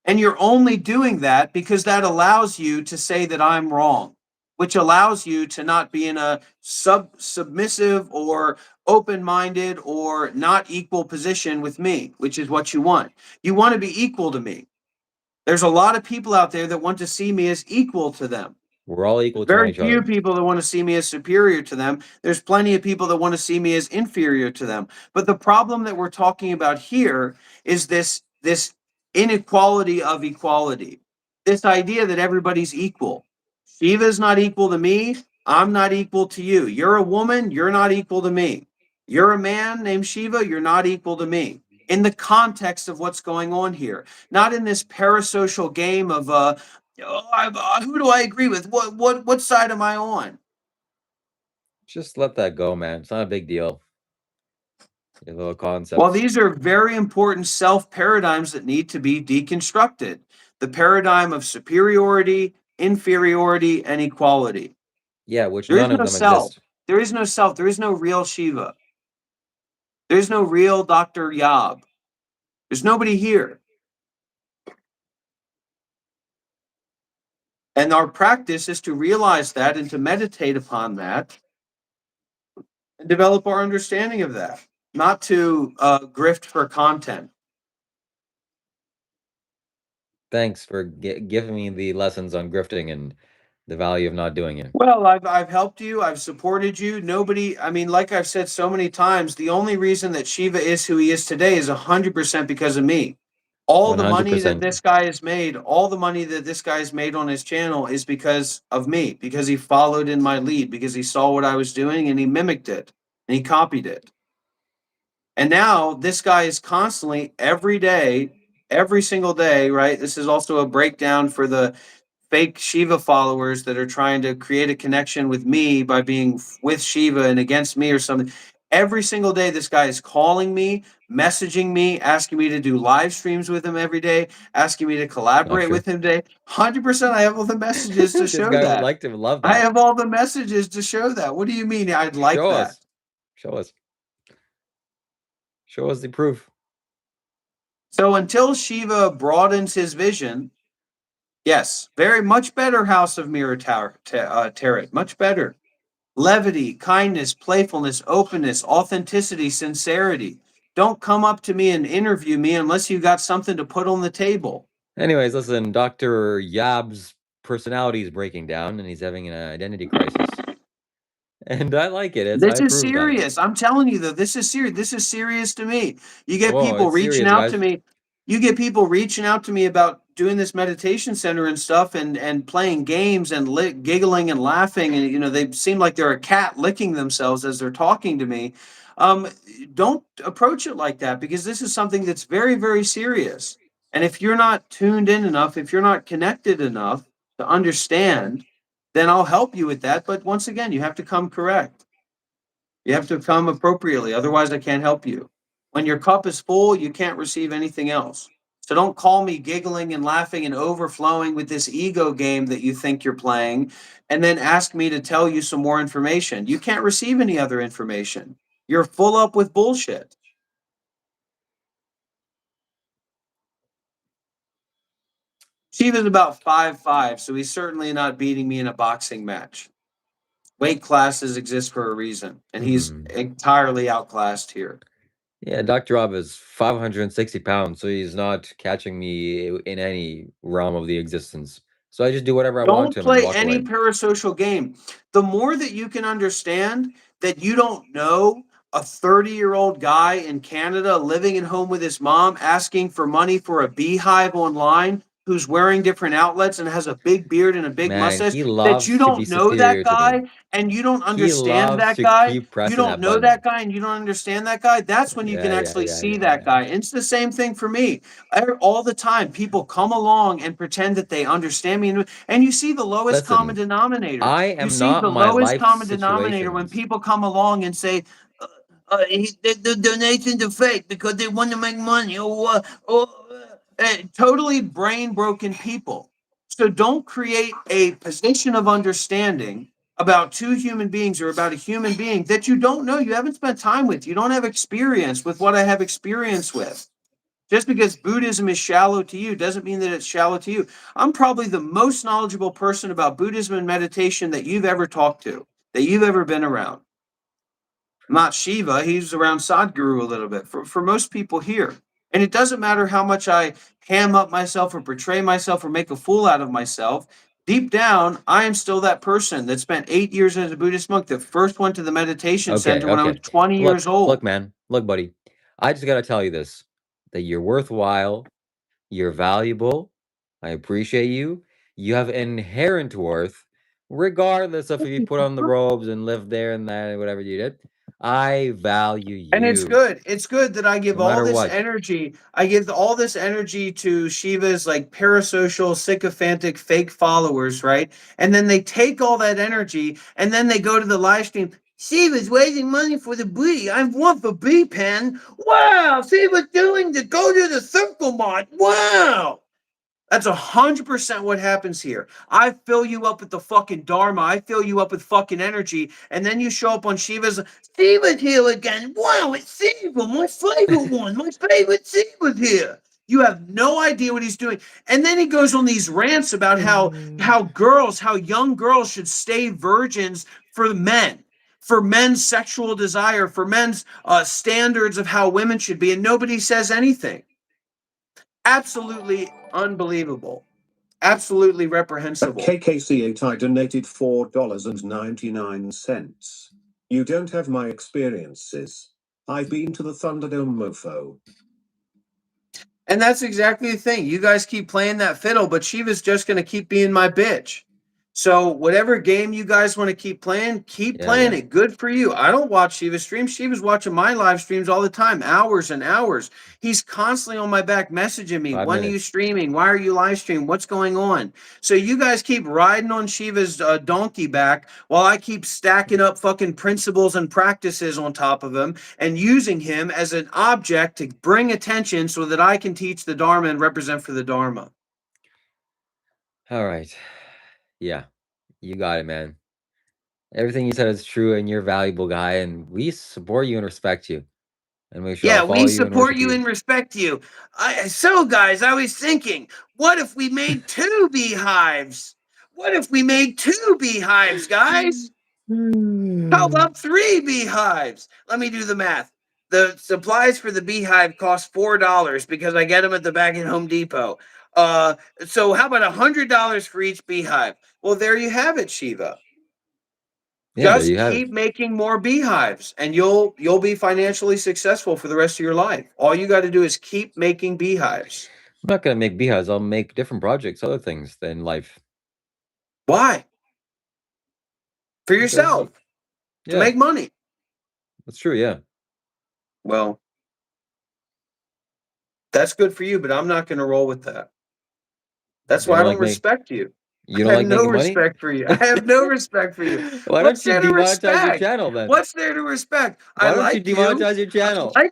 And you're only doing that because that allows you to say that I'm wrong, which allows you to not be in a submissive or open-minded or not equal position with me, which is what you want. You want to be equal to me. There's a lot of people out there that want to see me as equal to them. We're all equal to Very each few other. people that want to see me as superior to them. There's plenty of people that want to see me as inferior to them. But the problem that we're talking about here is this inequality of equality. This idea that everybody's equal. Shiva is not equal to me. I'm not equal to you. You're a woman, you're not equal to me. You're a man named Shiva, you're not equal to me. In the context of what's going on here, not in this parasocial game of who do I agree with? What side am I on? Just let that go, man. It's not a big deal. Your little Well, concepts. these are very important self paradigms that need to be deconstructed. The paradigm of superiority, inferiority, and equality. Yeah, which There is none of no them self. exist. There is no self. There is no real Shiva. There is no real Dr. Yab. There's nobody here. And our practice is to realize that and to meditate upon that and develop our understanding of that, not to grift for content. Thanks for giving me the lessons on grifting and the value of not doing it. Well, I've helped you. I've supported you. Nobody, I mean, like I've said so many times, the only reason that Shiva is who he is today is 100% because of me. All the money that 100%. this guy has made, all the money that this guy's made on his channel is because of me, because he followed in my lead, because he saw what I was doing and he mimicked it and he copied it. And now this guy is constantly every day, every single day, right? This is also a breakdown for the fake Shiva followers that are trying to create a connection with me by being with Shiva and against me or something. Every single day, this guy is calling me, messaging me, asking me to do live streams with him every day, asking me to Not collaborate true. with him today. 100%, I have all the messages to This show guy would that. like to love I that. have all the messages to show that. What do you mean I'd like Show that? us. Show us. Show us the proof. So until Shiva broadens his vision, yes, very much better House of Mirror Tarot, much better. Levity, kindness, playfulness, openness, authenticity, sincerity. Don't come up to me and interview me unless you got something to put on the table. Anyways, listen, Dr. Yab's personality is breaking down and he's having an identity crisis. And I like it. I This is approve of that. serious. I'm telling you, though, this is serious. This is serious to me. You get Whoa, people it's reaching serious, out guys. to me. You get people reaching out to me about doing this meditation center and stuff, and playing games and giggling and laughing, and they seem like they're a cat licking themselves as they're talking to me. Um, don't approach it like that, because this is something that's very, very serious. And if you're not tuned in enough, if you're not connected enough to understand, then I'll help you with that. But once again, you have to come correct. You have to come appropriately. Otherwise, I can't help you. When your cup is full, you can't receive anything else. So don't call me giggling and laughing and overflowing with this ego game that you think you're playing, and then ask me to tell you some more information. You can't receive any other information. You're full up with bullshit. Shiva's about 5'5", so he's certainly not beating me in a boxing match. Weight classes exist for a reason, and he's entirely outclassed here. Yeah, Dr. Rob is 560 pounds, so he's not catching me in any realm of the existence. So I just do whatever I want Don't to him and play walk any away. parasocial game. The more that you can understand that you don't know a 30-year-old guy in Canada living at home with his mom asking for money for a beehive online who's wearing different outlets and has a big beard and a big Man, mustache, he that you loves to be don't know that superior to guy me. and you don't He understand loves that to guy, keep you pressing don't that know button. that guy and you don't understand that guy, that's when you can actually see that guy. And it's the same thing for me. All the time, people come along and pretend that they understand me, and you see the lowest common Listen, denominator. I You am see not the my lowest life common denominator when situations. people come along and say, the donations are fake because they want to make money, totally brain broken people. So don't create a position of understanding about two human beings or about a human being that you don't know, you haven't spent time with, you don't have experience with what I have experience with. Just because Buddhism is shallow to you doesn't mean that it's shallow to you. I'm probably the most knowledgeable person about Buddhism and meditation that you've ever talked to, that you've ever been around. Not Shiva, he's around Sadhguru a little bit for most people here. And it doesn't matter how much I ham up myself or portray myself or make a fool out of myself. Deep down, I am still that person that spent 8 years as a Buddhist monk that first went to the meditation center when I was 20 years old. Look, man. Look, buddy. I just got to tell you this, that you're worthwhile. You're valuable. I appreciate you. You have inherent worth, regardless of if you put on the robes and live there and that, whatever you did. I value you. And it's good. It's good that I give No all matter this what. energy. I give all this energy to Shiva's like parasocial, sycophantic, fake followers, right? And then they take all that energy and then they go to the live stream. Shiva's raising money for the bee. I want the bee pen. Wow, Shiva's doing the go to the circle mod. Wow. That's 100% what happens here. I fill you up with the fucking dharma. I fill you up with fucking energy, and then you show up on Shiva's here again. Wow, it's Shiva, my favorite one, my favorite Shiva's here. You have no idea what he's doing, and then he goes on these rants about how young girls should stay virgins for men. For men's sexual desire, for men's standards of how women should be, and nobody says anything. Absolutely unbelievable. Absolutely reprehensible. KKC8 I donated $4.99. You don't have my experiences. I've been to the Thunderdome mofo. And that's exactly the thing. You guys keep playing that fiddle, but Shiva's just going to keep being my bitch. So whatever game you guys want to keep playing it. Good for you. I don't watch Shiva streams. Shiva's watching my live streams all the time, hours and hours. He's constantly on my back messaging me. 5 When are you minutes. streaming? Why are you live streaming? What's going on? So you guys keep riding on Shiva's donkey back while I keep stacking up fucking principles and practices on top of him and using him as an object to bring attention so that I can teach the Dharma and represent for the Dharma. All right. Yeah, you got it, man. Everything you said is true, and you're a valuable guy, and we support you and respect you. And we shall follow we you and support worship you and respect you. So, guys, I was thinking, what if we made 2 beehives? What if we made 2 beehives, guys? How about 3 beehives? Let me do the math. The supplies for the beehive cost $4 because I get them at the back at Home Depot. So how about $100 for each beehive? Well, there you have it, Shiva. Yeah, there Just you have it. keep making more beehives and you'll be financially successful for the rest of your life. All you got to do is keep making beehives. I'm not gonna make beehives. I'll make different projects, other things in life. Why? For yourself. To make money. That's true, yeah. Well, that's good for you, but I'm not going to roll with that. That's why I don't respect you. You don't like no making money? respect for you. I have no respect for you. Why What's don't you there to demonetize your respect? channel then? What's there to respect? Why don't you demonetize your channel? I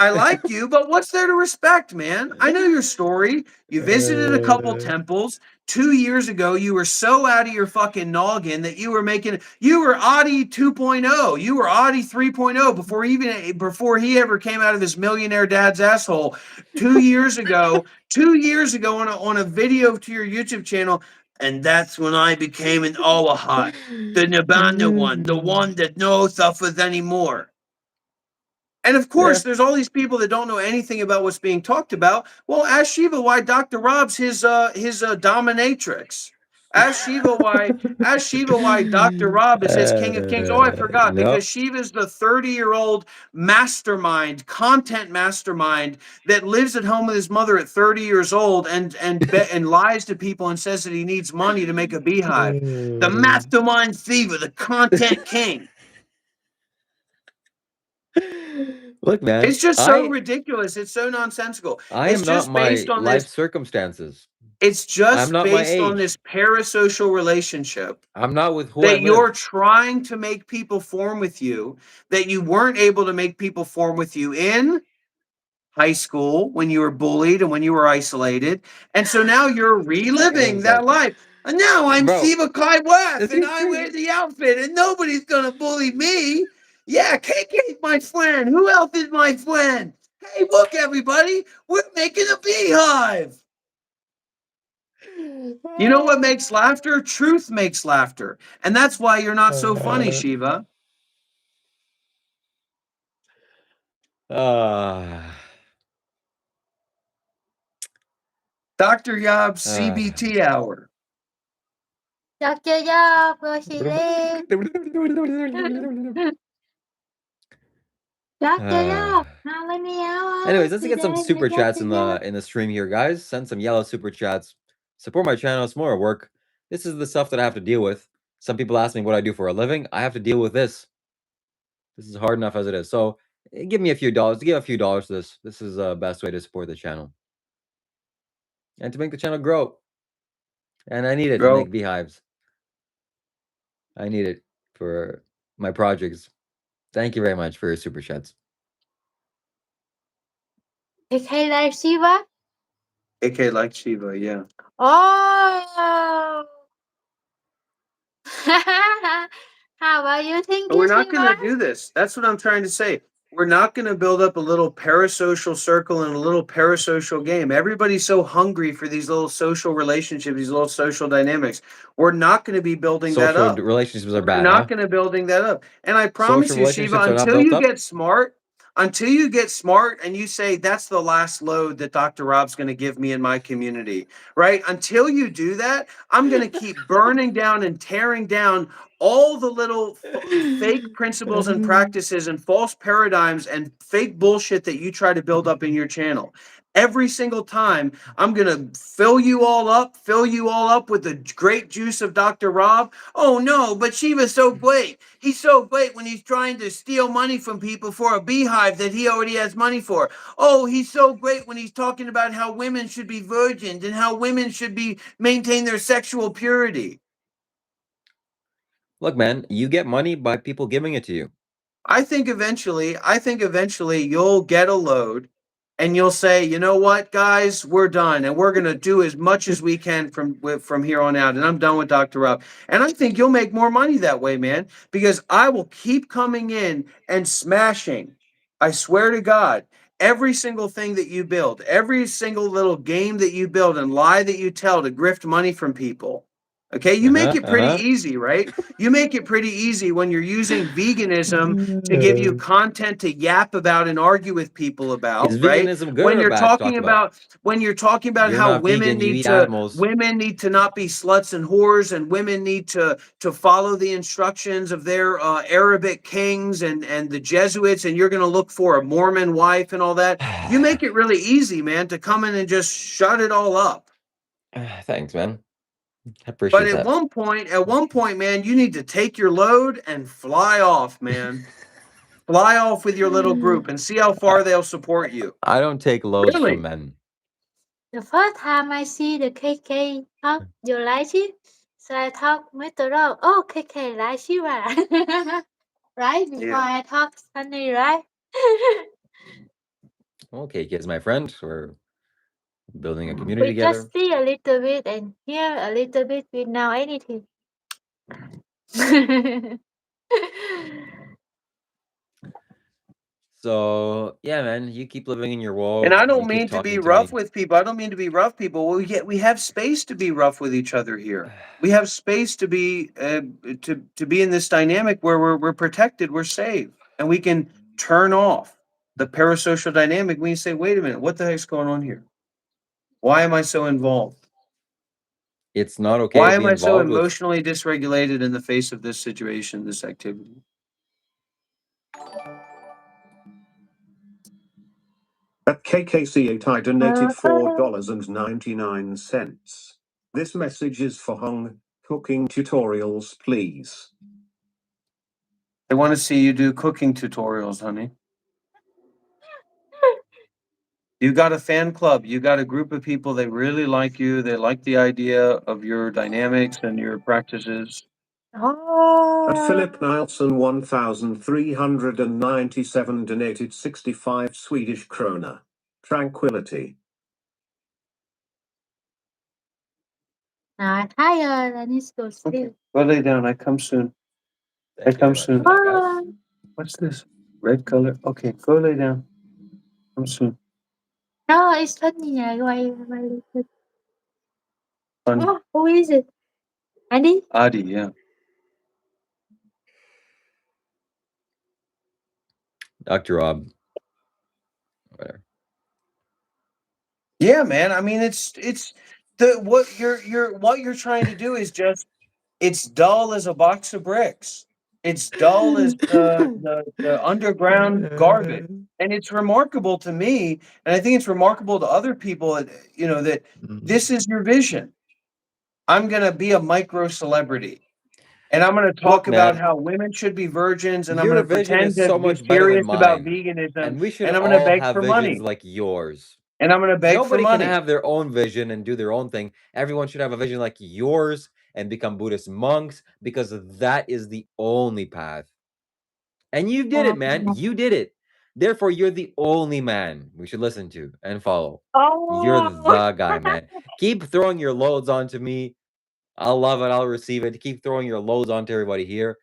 like you, but what's there to respect, man? I know your story. You visited a couple temples. 2 years ago, you were so out of your fucking noggin that you were Audi 2.0. You were Audi 3.0 before he ever came out of his millionaire dad's asshole. 2 years ago on a video to your YouTube channel, And that's when I became an Olahat, the Nibbana one, the one that no suffers anymore. And of course, there's all these people that don't know anything about what's being talked about. Well, ask Shiva why Dr. Rob's his dominatrix. Ask Shiva why Dr. Rob is his king of kings. Oh, I forgot, Nope. because Shiva's the 30-year-old mastermind, content mastermind that lives at home with his mother at 30 years old and lies to people and says that he needs money to make a beehive. The mastermind Shiva, the content king. Look, man, It's just so ridiculous. It's so nonsensical. I It's am just not my based on life this. circumstances. It's I'm just not my based on age. this parasocial relationship I'm not with who I that you're live. trying to make people form with you, that you weren't able to make people form with you in high school when you were bullied and when you were isolated. And so now you're reliving that life. And now I'm Bro, Shiva Kai West this and is I true. wear the outfit and nobody's gonna bully me. Yeah, KK's my friend. Who else is my friend? Hey, look, everybody, we're making a beehive. You know what makes laughter? Truth makes laughter. And that's why you're not so funny, Shiva. Dr. Yob's CBT hour. Dr. Yob, where she live? Dr. Yob, how many hours? Anyways, let's get some today, super chats Dr. in the stream here, guys. Send some yellow super chats. Support my channel. It's more work. This is the stuff that I have to deal with. Some people ask me what I do for a living. I have to deal with this. This is hard enough as it is. So give me a few dollars. Give a few dollars to this. This is the best way to support the channel and to make the channel grow. And I need it to make beehives. I need it for my projects. Thank you very much for your super chats. Kailash Shiva? AK like Shiva, yeah. Oh! How are you thinking, But we're not going to Shiva? do this. That's what I'm trying to say. We're not going to build up a little parasocial circle and a little parasocial game. Everybody's so hungry for these little social relationships, these little social dynamics. We're not going to be building that Social up. relationships are We're bad, not huh? going to building that up. And I promise Social you, Shiva, relationships are not until built you up? get smart and you say that's the last load that Dr. Rob's going to give me in my community, right? Until you do that, I'm going to keep burning down and tearing down all the little fake principles and practices and false paradigms and fake bullshit that you try to build up in your channel. Every single time, I'm going to fill you all up with the great juice of Dr. Rob. Oh no, but Shiva's so great. He's so great when he's trying to steal money from people for a beehive that he already has money for. Oh, he's so great when he's talking about how women should be virgins and how women should maintain their sexual purity. Look, man, you get money by people giving it to you. I think eventually you'll get a load and you'll say, you know what, guys, we're done. And we're going to do as much as we can from here on out. And I'm done with Dr. Rob. And I think you'll make more money that way, man, because I will keep coming in and smashing. I swear to God, every single thing that you build, every single little game that you build and lie that you tell to grift money from people. Okay, you make it pretty easy, right? You make it pretty easy when you're using veganism to give you content to yap about and argue with people about, Is right? veganism good When or you're bad to talking talk about? about You're how not vegan, you eat animals. women need to not be sluts and whores, and women need to follow the instructions of their Arabic kings and the Jesuits, and you're going to look for a Mormon wife and all that. You make it really easy, man, to come in and just shut it all up. Thanks, man. I appreciate But that. at one point, man, you need to take your load and fly off, man. Fly off with your little group and see how far they'll support you. I don't take loads Really? from men. The first time I see the KK talk, you like it? So I talk Mr. Rob. Oh, KK like Shiva. Right? Before I talk Sunny, right? Okay, kids, my friend. We're building a community We together. just see a little bit and hear a little bit without anything. So yeah, man, you keep living in your world. And I You don't keep mean to talking be to rough me. with people. I don't mean to be rough people. We have space to be rough with each other here. We have space to be to be in this dynamic where we're protected, we're safe, and we can turn off the parasocial dynamic when you say, "Wait a minute, what the heck's going on here? Why am I so involved? It's not okay Why to am be I so involved with. emotionally dysregulated in the face of this situation, this activity?" At KKC8 I donated $4.99. This message is for Hong. Cooking tutorials, please. They want to see you do cooking tutorials, honey. You got a fan club. You got a group of people that really like you. They like the idea of your dynamics and your practices. At Philip Nielsen 1397 donated 65 Swedish krona. Tranquility. I'm tired. I need to go sleep. Go lay down. I come soon. Thank you come very much soon. for that, guys. Bye. What's this? Red color? Okay, go lay down. Come soon. No, it's funny. Why? Fun. Oh, who is it? Andy? Adi, yeah. Dr. Rob. Whatever. Yeah, man. I mean, it's the what you're trying to do is just it's dull as a box of bricks. It's dull as the underground garbage. And it's remarkable to me, and I think it's remarkable to other people, that this is your vision. I'm going to be a micro celebrity. And I'm going to talk Look, about man, how women should be virgins, and I'm your going to vision pretend is to so be much better than serious about mine. veganism, And we should and I'm going to all beg have for visions money. like yours. And I'm going to beg for Nobody can money. have their own vision and do their own thing. Everyone should have a vision like yours and become Buddhist monks because that is the only path. And you did it, man. You did it. Therefore, you're the only man we should listen to and follow. You're the guy, man. Keep throwing your loads onto me. I'll love it. I'll receive it. Keep throwing your loads onto everybody here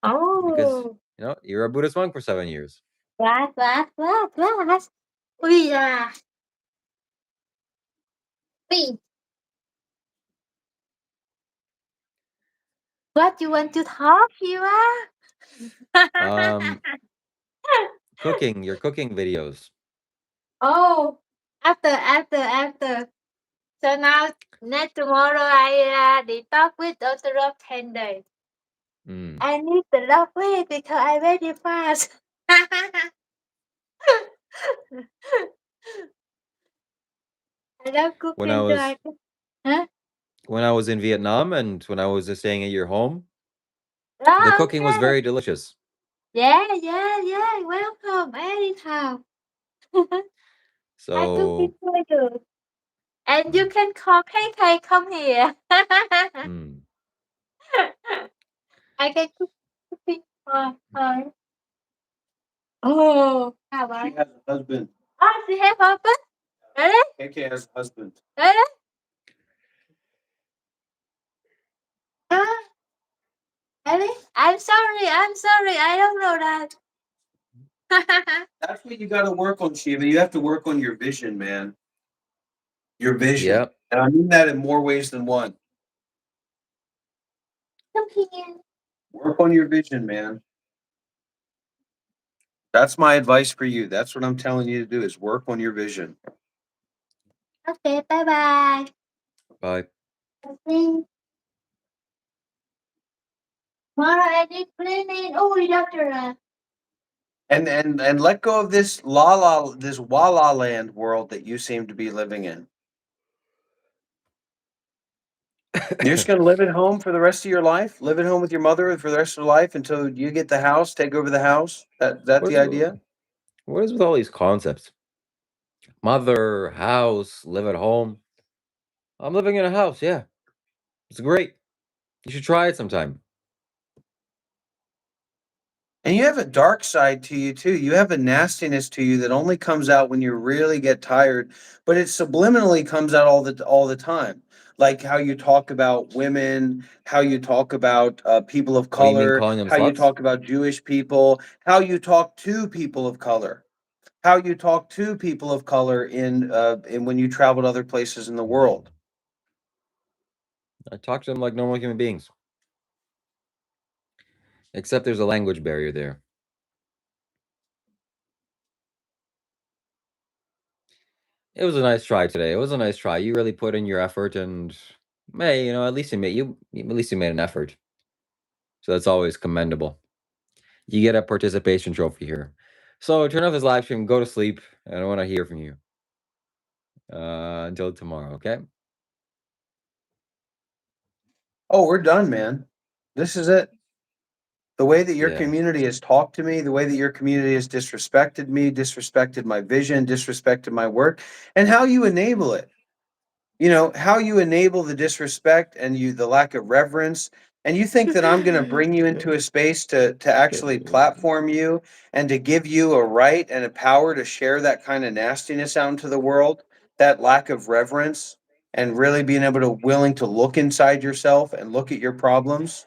because, you're a Buddhist monk for 7 years. What? We are. We. What you want to talk, Shiva? Cooking, your cooking videos. Oh, after. So now, next tomorrow, I detox with Dr. Rob 10 days. I need to lose weight because I very fast. I love cooking. When I was in Vietnam and when I was staying at your home, the cooking was very delicious. Yeah. Welcome anytime. So I cook it very good. And you can call KK, come here. I can cook it for her. Oh, how about? She has a husband. Oh, she has a husband? Really? KK has a husband. Really? Really? I'm sorry. I don't know that. That's what you got to work on, Shiva. You have to work on your vision, man. Your vision. Yep. And I mean that in more ways than one. Work on your vision, man. That's my advice for you. That's what I'm telling you to do is work on your vision. Okay, bye-bye. Bye. Tomorrow I need cleaning. Oh, doctor. And let go of this la land world that you seem to be living in. You're just going to live at home for the rest of your life? Live at home with your mother for the rest of your life until you get the house, take over the house? That the idea? What is with all these concepts? Mother, house, live at home. I'm living in a house, yeah. It's great. You should try it sometime. And you have a dark side to you too. You have a nastiness to you that only comes out when you really get tired, but it subliminally comes out all the time. Like how you talk about women, how you talk about people of What do you mean color, calling them how you sluts? talk about Jewish people, how you talk to people of color, how you talk to people of color in when you travel to other places in the world. I talk to them like normal human beings. Except there's a language barrier there. It was a nice try today. It was a nice try. You really put in your effort, and hey, at least you made an effort. So that's always commendable. You get a participation trophy here. So turn off this live stream, go to sleep. I don't want to hear from you. Until tomorrow, okay? Oh, we're done, man. This is it. The way that your Yeah. community has talked to me, the way that your community has disrespected me, disrespected my vision, disrespected my work, and how you enable it. How you enable the disrespect and the lack of reverence. And you think that I'm going to bring you into a space to actually platform you and to give you a right and a power to share that kind of nastiness out into the world, that lack of reverence, and really being able to willing to look inside yourself and look at your problems.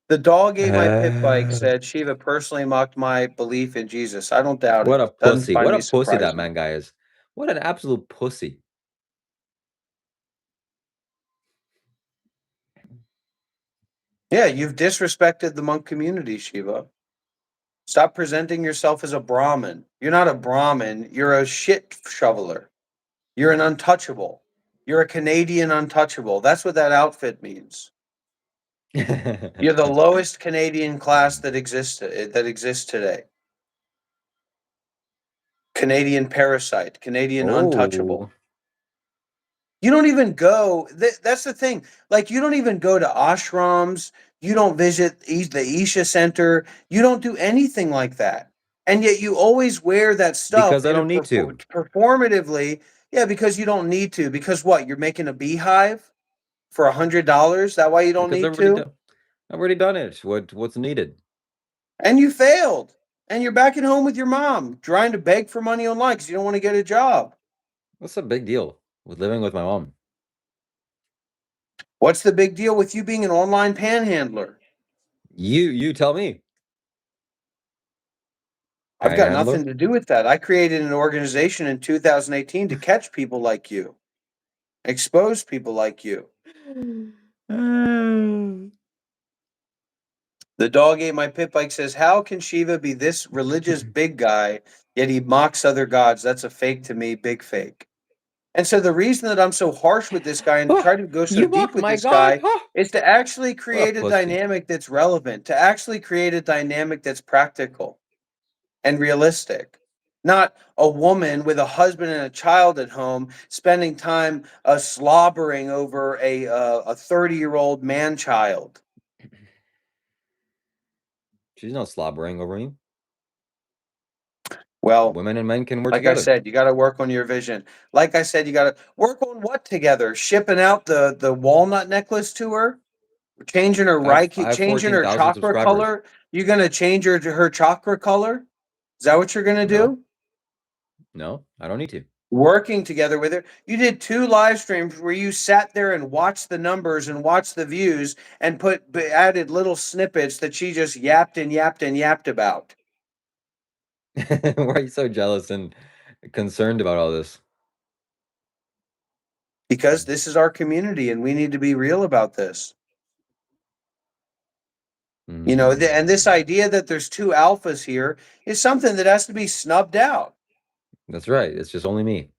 The dog ate my pit bike, said Shiva personally mocked my belief in Jesus. I don't doubt What it. a Doesn't pussy. find What a me pussy that surprising. man guy is. What an absolute pussy. Yeah, you've disrespected the monk community, Shiva. Stop presenting yourself as a Brahmin. You're not a Brahmin. You're a shit shoveler. You're an untouchable. You're a Canadian untouchable. That's what that outfit means. You're the lowest Canadian class that exists today. Canadian parasite, Canadian untouchable. Oh. You don't even go. That's the thing. Like, you don't even go to ashrams. You don't visit the Isha Center. You don't do anything like that. And yet you always wear that stuff Because I in a don't need to. performatively. Yeah, because you don't need to. Because what? You're making a beehive for $100? That why you don't Because need to? I've already done it. What's needed? And you failed. And you're back at home with your mom, trying to beg for money online because you don't want to get a job. What's the big deal with living with my mom? What's the big deal with you being an online panhandler? You tell me. I've got Panhandler? nothing to do with that. I created an organization in 2018 to catch people like you, expose people like you. The dog ate my pit bike says, how can Shiva be this religious big guy, yet he mocks other gods? That's a fake to me, big fake. And so the reason that I'm so harsh with this guy and Oh, try to go so you deep mock with my this God. guy Oh, is to actually what a create a pussy. dynamic that's relevant, to actually create a dynamic that's practical and realistic. Not a woman with a husband and a child at home spending time slobbering over a 30-year-old man child. She's not slobbering over me. Well, Women and men can work like I together. said, you got to work on your vision. Like I said, you got to work on what together? Shipping out the walnut necklace to her, changing her I Reiki, have changing her 14,000 chakra subscribers. color. You're gonna change her chakra color? Is that what you're gonna do? No, I don't need to. Working together with her. You did 2 live streams where you sat there and watched the numbers and watched the views and added little snippets that she just yapped and yapped and yapped about. Why are you so jealous and concerned about all this? Because this is our community and we need to be real about this. And this idea that there's 2 alphas here is something that has to be snubbed out. That's right. It's just only me.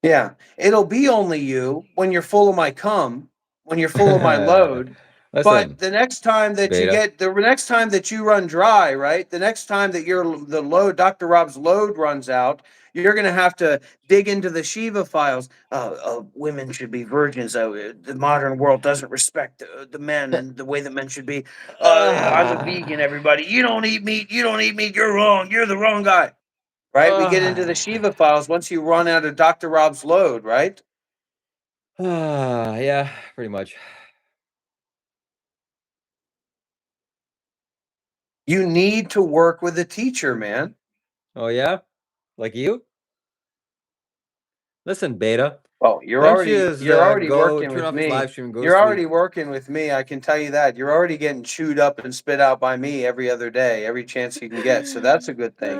Yeah, it'll be only you when you're full of my cum, when you're full of my load. Listen, But the next time that beta. the next time that you run dry, right? The next time that the load, Dr. Rob's load runs out, you're going to have to dig into the Shiva files. Women should be virgins. The modern world doesn't respect the men and the way that men should be. I'm a vegan, everybody. You don't eat meat. You don't eat meat. You're wrong. You're the wrong guy. Right? We get into the Shiva files once you run out of Dr. Rob's load, right? Yeah, pretty much. You need to work with a teacher, man. Oh yeah, like you. Listen, Beta. Well, you're Why don't you already just you're already go working turn with off his live me. stream and go to You're sleep? already working with me. I can tell you that. You're already getting chewed up and spit out by me every other day, every chance you can get. So that's a good thing.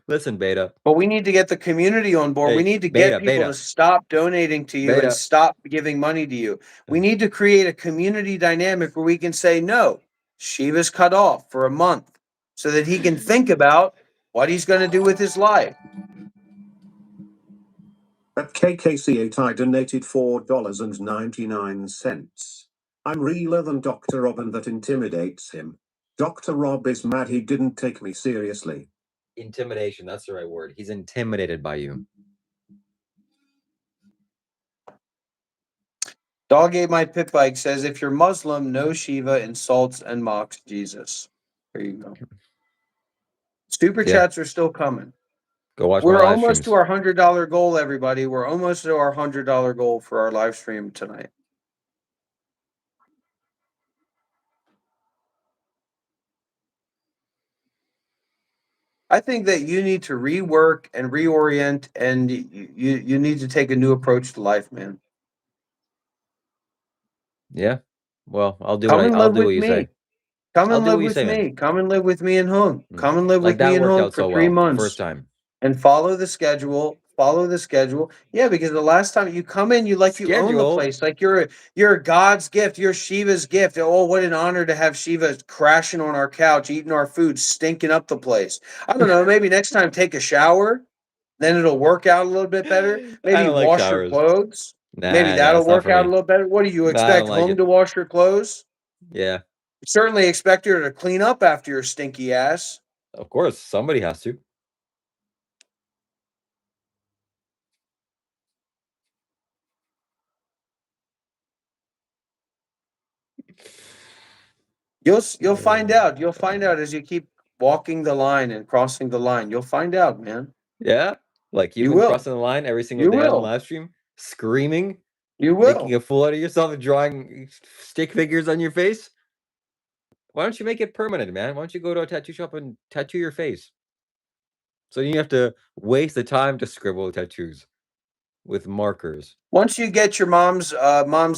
Listen, Beta. But we need to get the community on board. Hey, We need to Beta, get people Beta. to stop donating to you Beta. and stop giving money to you. We need to create a community dynamic where we can say, no, Shiva's cut off for a month so that he can think about what he's going to do with his life. At KKC8 I donated $4.99. I'm realer than Dr. Rob and that intimidates him. Dr. Rob is mad he didn't take me seriously. Intimidation, that's the right word. He's intimidated by you. Dog ate my pit bike says, if you're Muslim, no Shiva insults and mocks Jesus. There you go. Super chats are still coming. Go watch my We're live almost streams. to our $100 goal, everybody. We're almost to our $100 goal for our live stream tonight. I think that you need to rework and reorient, and you need to take a new approach to life, man. Yeah. Well, I'll do Come what and I'll live do what with you me. say. Come I'll and do live what you with say, man. me. Come and live with me and Hung. Come and live Like with me that and worked Hung out for so 3 well the months. first time. And follow the schedule. Follow the schedule. Yeah, because the last time you come in, you own the Schedule? place. Like you're God's gift. You're Shiva's gift. Oh, what an honor to have Shiva crashing on our couch, eating our food, stinking up the place. I don't know. Maybe next time take a shower. Then it'll work out a little bit better. I Maybe don't like wash your showers. clothes. Maybe Nah, that'll it's not work for out a me. little better. What do you Nah, I expect, don't like Hung it. to wash your clothes? Yeah. Certainly expect her to clean up after your stinky ass. Of course, somebody has to. You'll find out. You'll find out as you keep walking the line and crossing the line. You'll find out, man. Yeah? Like you've You been will. crossing the line every single You day on the will. live stream, screaming, You making will. a fool out of yourself and drawing stick figures on your face. Why don't you make it permanent, man? Why don't you go to a tattoo shop and tattoo your face? So you have to waste the time to scribble tattoos with markers. Once you get your mom's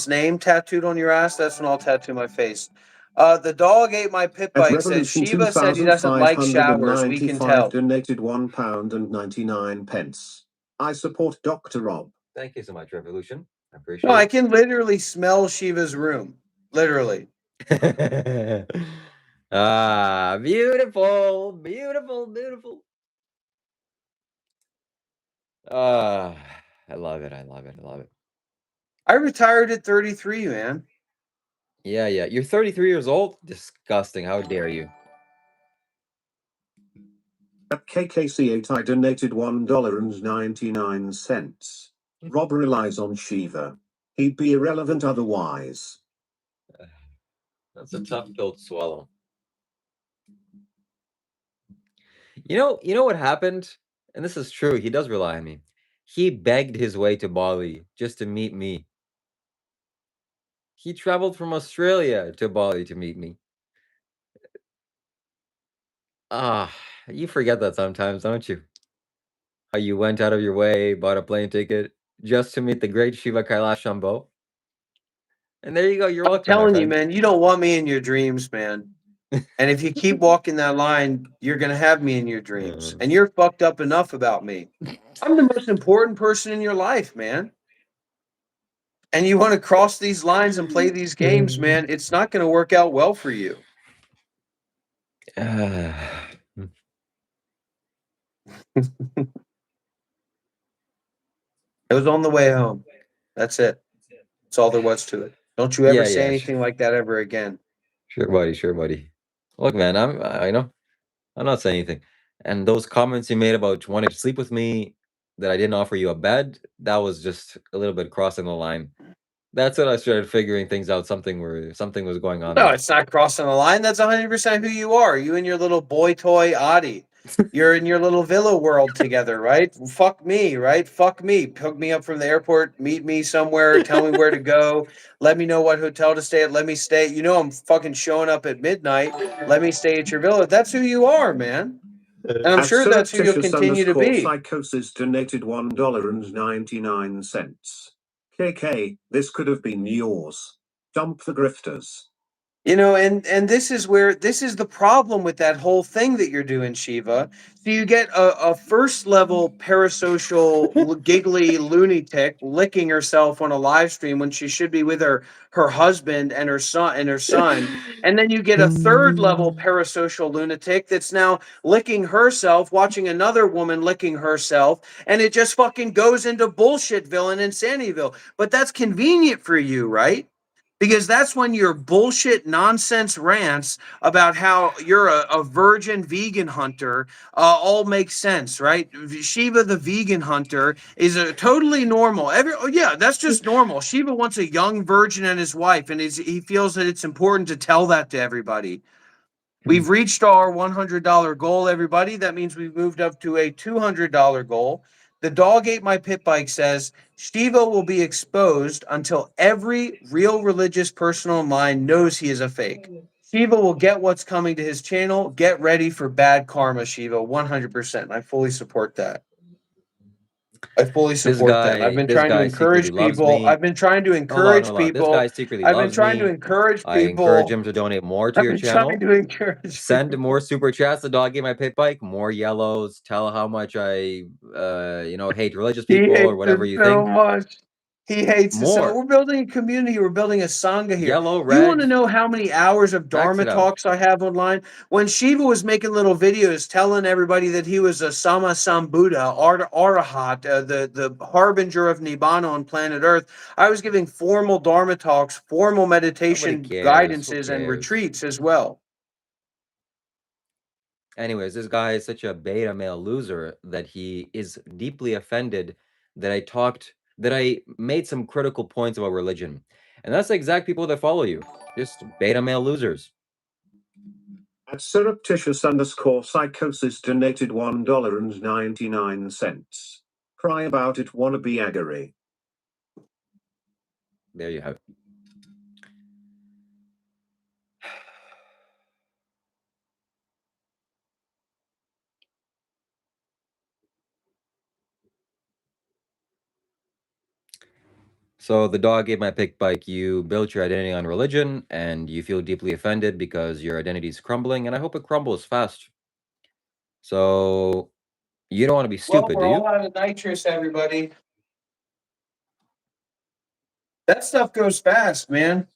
name tattooed on your ass, that's when I'll tattoo my face. The dog ate my pit At bike says Revolution Shiva said he doesn't like showers. We can tell. 2595 donated £1.99. I support Dr. Rob. Thank you so much, Revolution. I appreciate No, I it. can literally smell Shiva's room. Literally. Ah, beautiful, beautiful, beautiful. Ah, I love it. I love it. I love it. I retired at 33, man. Yeah, yeah. You're 33 years old? Disgusting. How dare you? At KKC8 I donated $1.99. Rob relies on Shiva. He'd be irrelevant otherwise. That's a tough pill to swallow. You know what happened? And this is true. He does rely on me. He begged his way to Bali just to meet me. He traveled from Australia to Bali to meet me. Ah, you forget that sometimes, don't you? How you went out of your way, bought a plane ticket just to meet the great Shiva Kailash Shambho. And there you go. You're I'm welcome, my telling you, friend. man, you don't want me in your dreams, man. And if you keep walking that line, you're going to have me in your dreams. And you're fucked up enough about me. I'm the most important person in your life, man. And you want to cross these lines and play these games, man, it's not going to work out well for you. It was on the way home. That's it. That's all there was to it. Don't you ever Yeah, say yeah, anything like that ever again. Sure, buddy. Sure, buddy. Look, man, I know. I'm not saying anything. And those comments you made about wanting to sleep with me, that I didn't offer you a bed, that was just a little bit crossing the line. That's when I started figuring things out. Something was going on No, there. it's not crossing the line. That's 100% who you are. You and your little boy toy Adi. You're in your little villa world together, right? Fuck me, right? Fuck me. Pick me up from the airport, meet me somewhere, tell me where to go, let me know what hotel to stay at, let me stay. You know I'm fucking showing up at midnight. Let me stay at your villa. That's who you are, man. And I'm At sure that's who you'll surreptitious continue to be. psychosis donated $1.99. KK, this could have been yours. Dump the grifters. You know, and this is where this is the problem with that whole thing that you're doing, Shiva. So you get a first level parasocial giggly lunatic licking herself on a live stream when she should be with her husband and her son, and then you get a third level parasocial lunatic that's now licking herself, watching another woman licking herself, and it just fucking goes into bullshitville and Insanityville. But that's convenient for you, right? Because that's when your bullshit nonsense rants about how you're a virgin vegan hunter all makes sense, right? Shiva the vegan hunter is a totally normal. Yeah, that's just normal. Shiva wants a young virgin and his wife, and he feels that it's important to tell that to everybody. We've reached our $100 goal, everybody. That means we've moved up to a $200 goal. The dog ate my pit bike says Shiva will be exposed until every real religious person online knows he is a fake. Shiva will get what's coming to his channel. Get ready for bad karma, Shiva. 100%. I fully support that. I fully support that. I've been This trying to guy secretly encourage loves people. me. I've been trying to Hold on, encourage hold on. This people. guy secretly I've been loves trying to me. encourage I encourage people. him to donate more to I've your been trying channel. to encourage Send people. more super chats. The dog ate my pit bike. More yellows. Tell how much I, hate religious He people or hates whatever it you so think. much. He hates it so. More. We're building a community. We're building a sangha here. Yellow, You want to red. know how many hours of Max Dharma it out. talks I have online? When Shiva was making little videos telling everybody that he was a Sama Sambuddha, Arahat, the harbinger of Nibbana on planet Earth, I was giving formal Dharma talks, formal Nobody meditation cares. Who guidances, and cares? retreats as well. Anyways, this guy is such a beta male loser that he is deeply offended that I made some critical points about religion. And that's the exact people that follow you. Just beta male losers. At surreptitious psychosis donated $1.99. Cry about it, wannabe aggery. There you have it. So the dog ate my pick bike. You built your identity on religion, and you feel deeply offended because your identity is crumbling, and I hope it crumbles fast. So you don't want to be stupid, Well, do we're you? all out of nitrous, everybody. That stuff goes fast, man.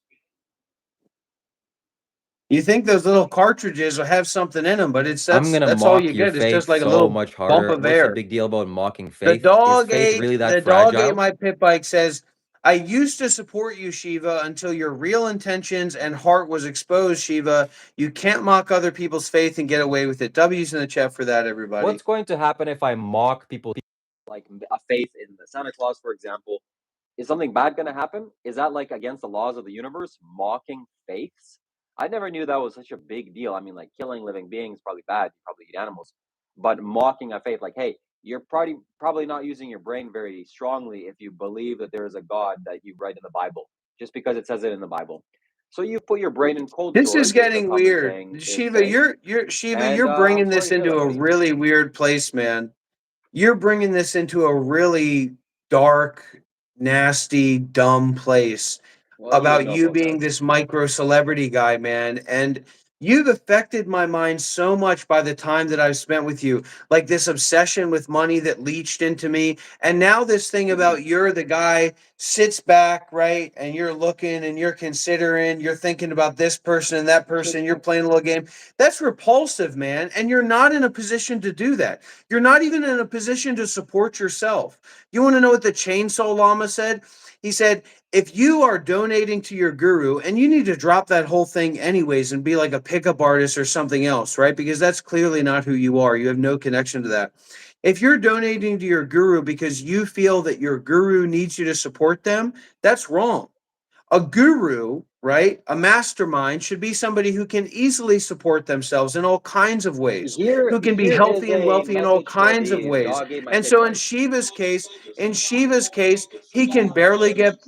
You think those little cartridges will have something in them, but I'm gonna that's all mock you your get. It's faith just like a so little much bump harder. of What's the air. big deal about mocking The faith? Is dog faith ate really that the dog ate fragile? my pit bike says, I used to support you, Shiva, until your real intentions and heart was exposed, Shiva. You can't mock other people's faith and get away with it. W's in the chat for that, everybody. What's going to happen if I mock people like a faith in the Santa Claus, for example? Is something bad going to happen? Is that like against the laws of the universe, mocking faiths? I never knew that was such a big deal. I mean, like killing living beings probably bad. You probably eat animals, but mocking a faith, like, hey, you're probably not using your brain very strongly if you believe that there is a God that you write in the Bible, just because it says it in the Bible. So you put your brain in cold This storage. is getting weird. Saying Shiva, you're bringing I'm sorry this to hear into that, a buddy. really weird place, man. You're bringing this into a really dark, nasty, dumb place about you being this micro celebrity guy, man. And you've affected my mind so much by the time that I've spent with you, like this obsession with money that leached into me. And now this thing about you're the guy sits back, right? And you're looking and you're considering, you're thinking about this person and that person, you're playing a little game. That's repulsive, man. And you're not in a position to do that. You're not even in a position to support yourself. You want to know what the Chainsaw Llama said? He said, if you are donating to your guru, and you need to drop that whole thing anyways and be like a pickup artist or something else, right? Because that's clearly not who you are. You have no connection to that. If you're donating to your guru because you feel that your guru needs you to support them, that's wrong. A guru, right? A mastermind should be somebody who can easily support themselves in all kinds of ways, who can be healthy and wealthy in all kinds of ways. And so in Shiva's case, he can barely get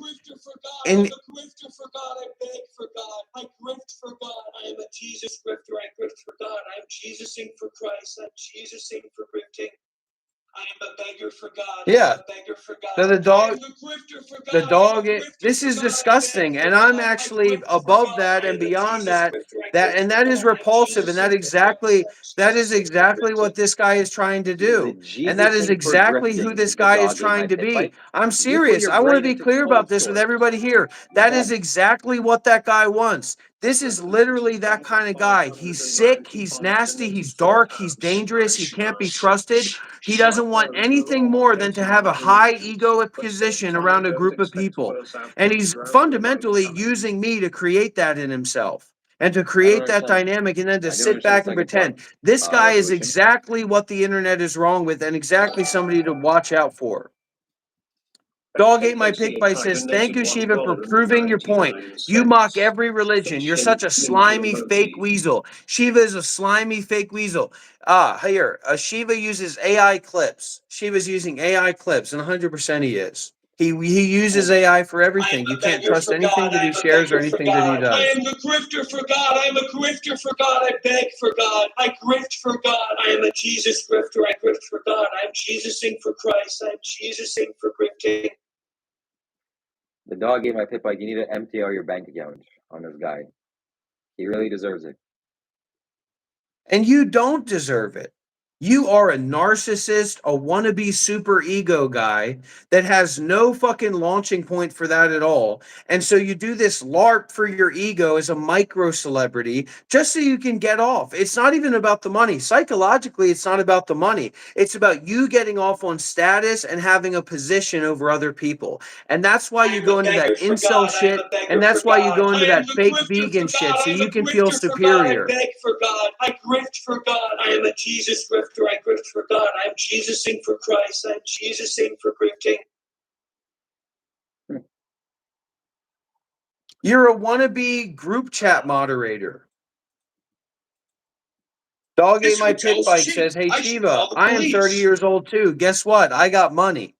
in. I grift for God. I beg for God. I grift for God. I am a Jesus grifter. I grift for God. I am Jesusing for Christ. I'm Jesusing for grifting. I am a beggar for God. Yeah. I am a beggar for God. So the dog, I am the grifter for God. the dog, this is disgusting. And I'm actually above that and beyond that. That is repulsive. And that is exactly what this guy is trying to do. And that is exactly who this guy is trying to be. I'm serious. I want to be clear about this with everybody here. That is exactly what that guy wants. This is literally that kind of guy. He's sick, he's nasty, he's dark, he's dangerous, he can't be trusted. He doesn't want anything more than to have a high egoic position around a group of people. And he's fundamentally using me to create that in himself and to create that dynamic and then to sit back and pretend. This guy is exactly what the internet is wrong with and exactly somebody to watch out for. Dog Ate My Pig Bite says, thank you, Shiva, for proving your point. You mock every religion. You're such a slimy fake weasel. Shiva is a slimy fake weasel. Here, Shiva uses AI clips. Shiva's using AI clips, and 100% he is. He uses AI for everything. You can't trust anything that he shares or anything that he does. I am the grifter for God. I am a grifter for God. I beg for God. I grift for God. I am a Jesus grifter. I grift for God. I am Jesusing for Christ. I am Jesusing for grifting. The dog ate my pit bike. You need to empty out your bank account on this guy. He really deserves it. And you don't deserve it. You are a narcissist, a wannabe super ego guy that has no fucking launching point for that at all. And so you do this LARP for your ego as a micro celebrity just so you can get off. It's not even about the money. Psychologically, it's not about the money. It's about you getting off on status and having a position over other people. And that's why you go into that incel shit. And that's why you go into that fake vegan shit so you can feel superior. I beg for God. I grift for God. I am a Jesus grifter. I grift for God. I am Jesusing for Christ. I am Jesusing for grifting. You're a wannabe group chat moderator. Dog Ate My Pit Bike says, hey, Shiva, I am 30 years old too. Guess what? I got money.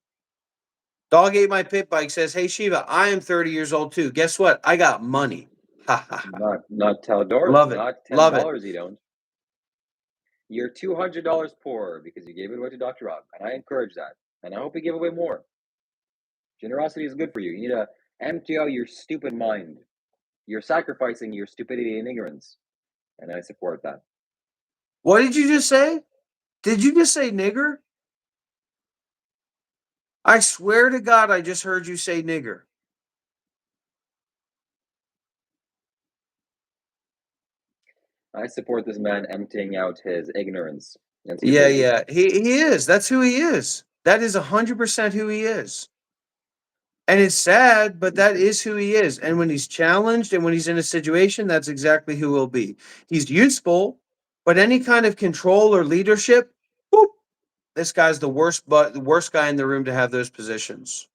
Dog Ate My Pit Bike says, hey, Shiva, I am 30 years old too. Guess what? I got money. Not $10. Love it. Not $10 Love it. You don't. You're $200 poor because you gave it away to Dr. Rob. And I encourage that. And I hope you give away more. Generosity is good for you. You need to empty out your stupid mind. You're sacrificing your stupidity and ignorance. And I support that. What did you just say? Did you just say nigger? I swear to God, I just heard you say nigger. I support this man emptying out his ignorance. Yeah. He is. That's who he is. That is 100% who he is. And it's sad, but that is who he is. And when he's challenged and when he's in a situation, that's exactly who he'll be. He's useful, but any kind of control or leadership, whoop, this guy's the worst guy in the room to have those positions.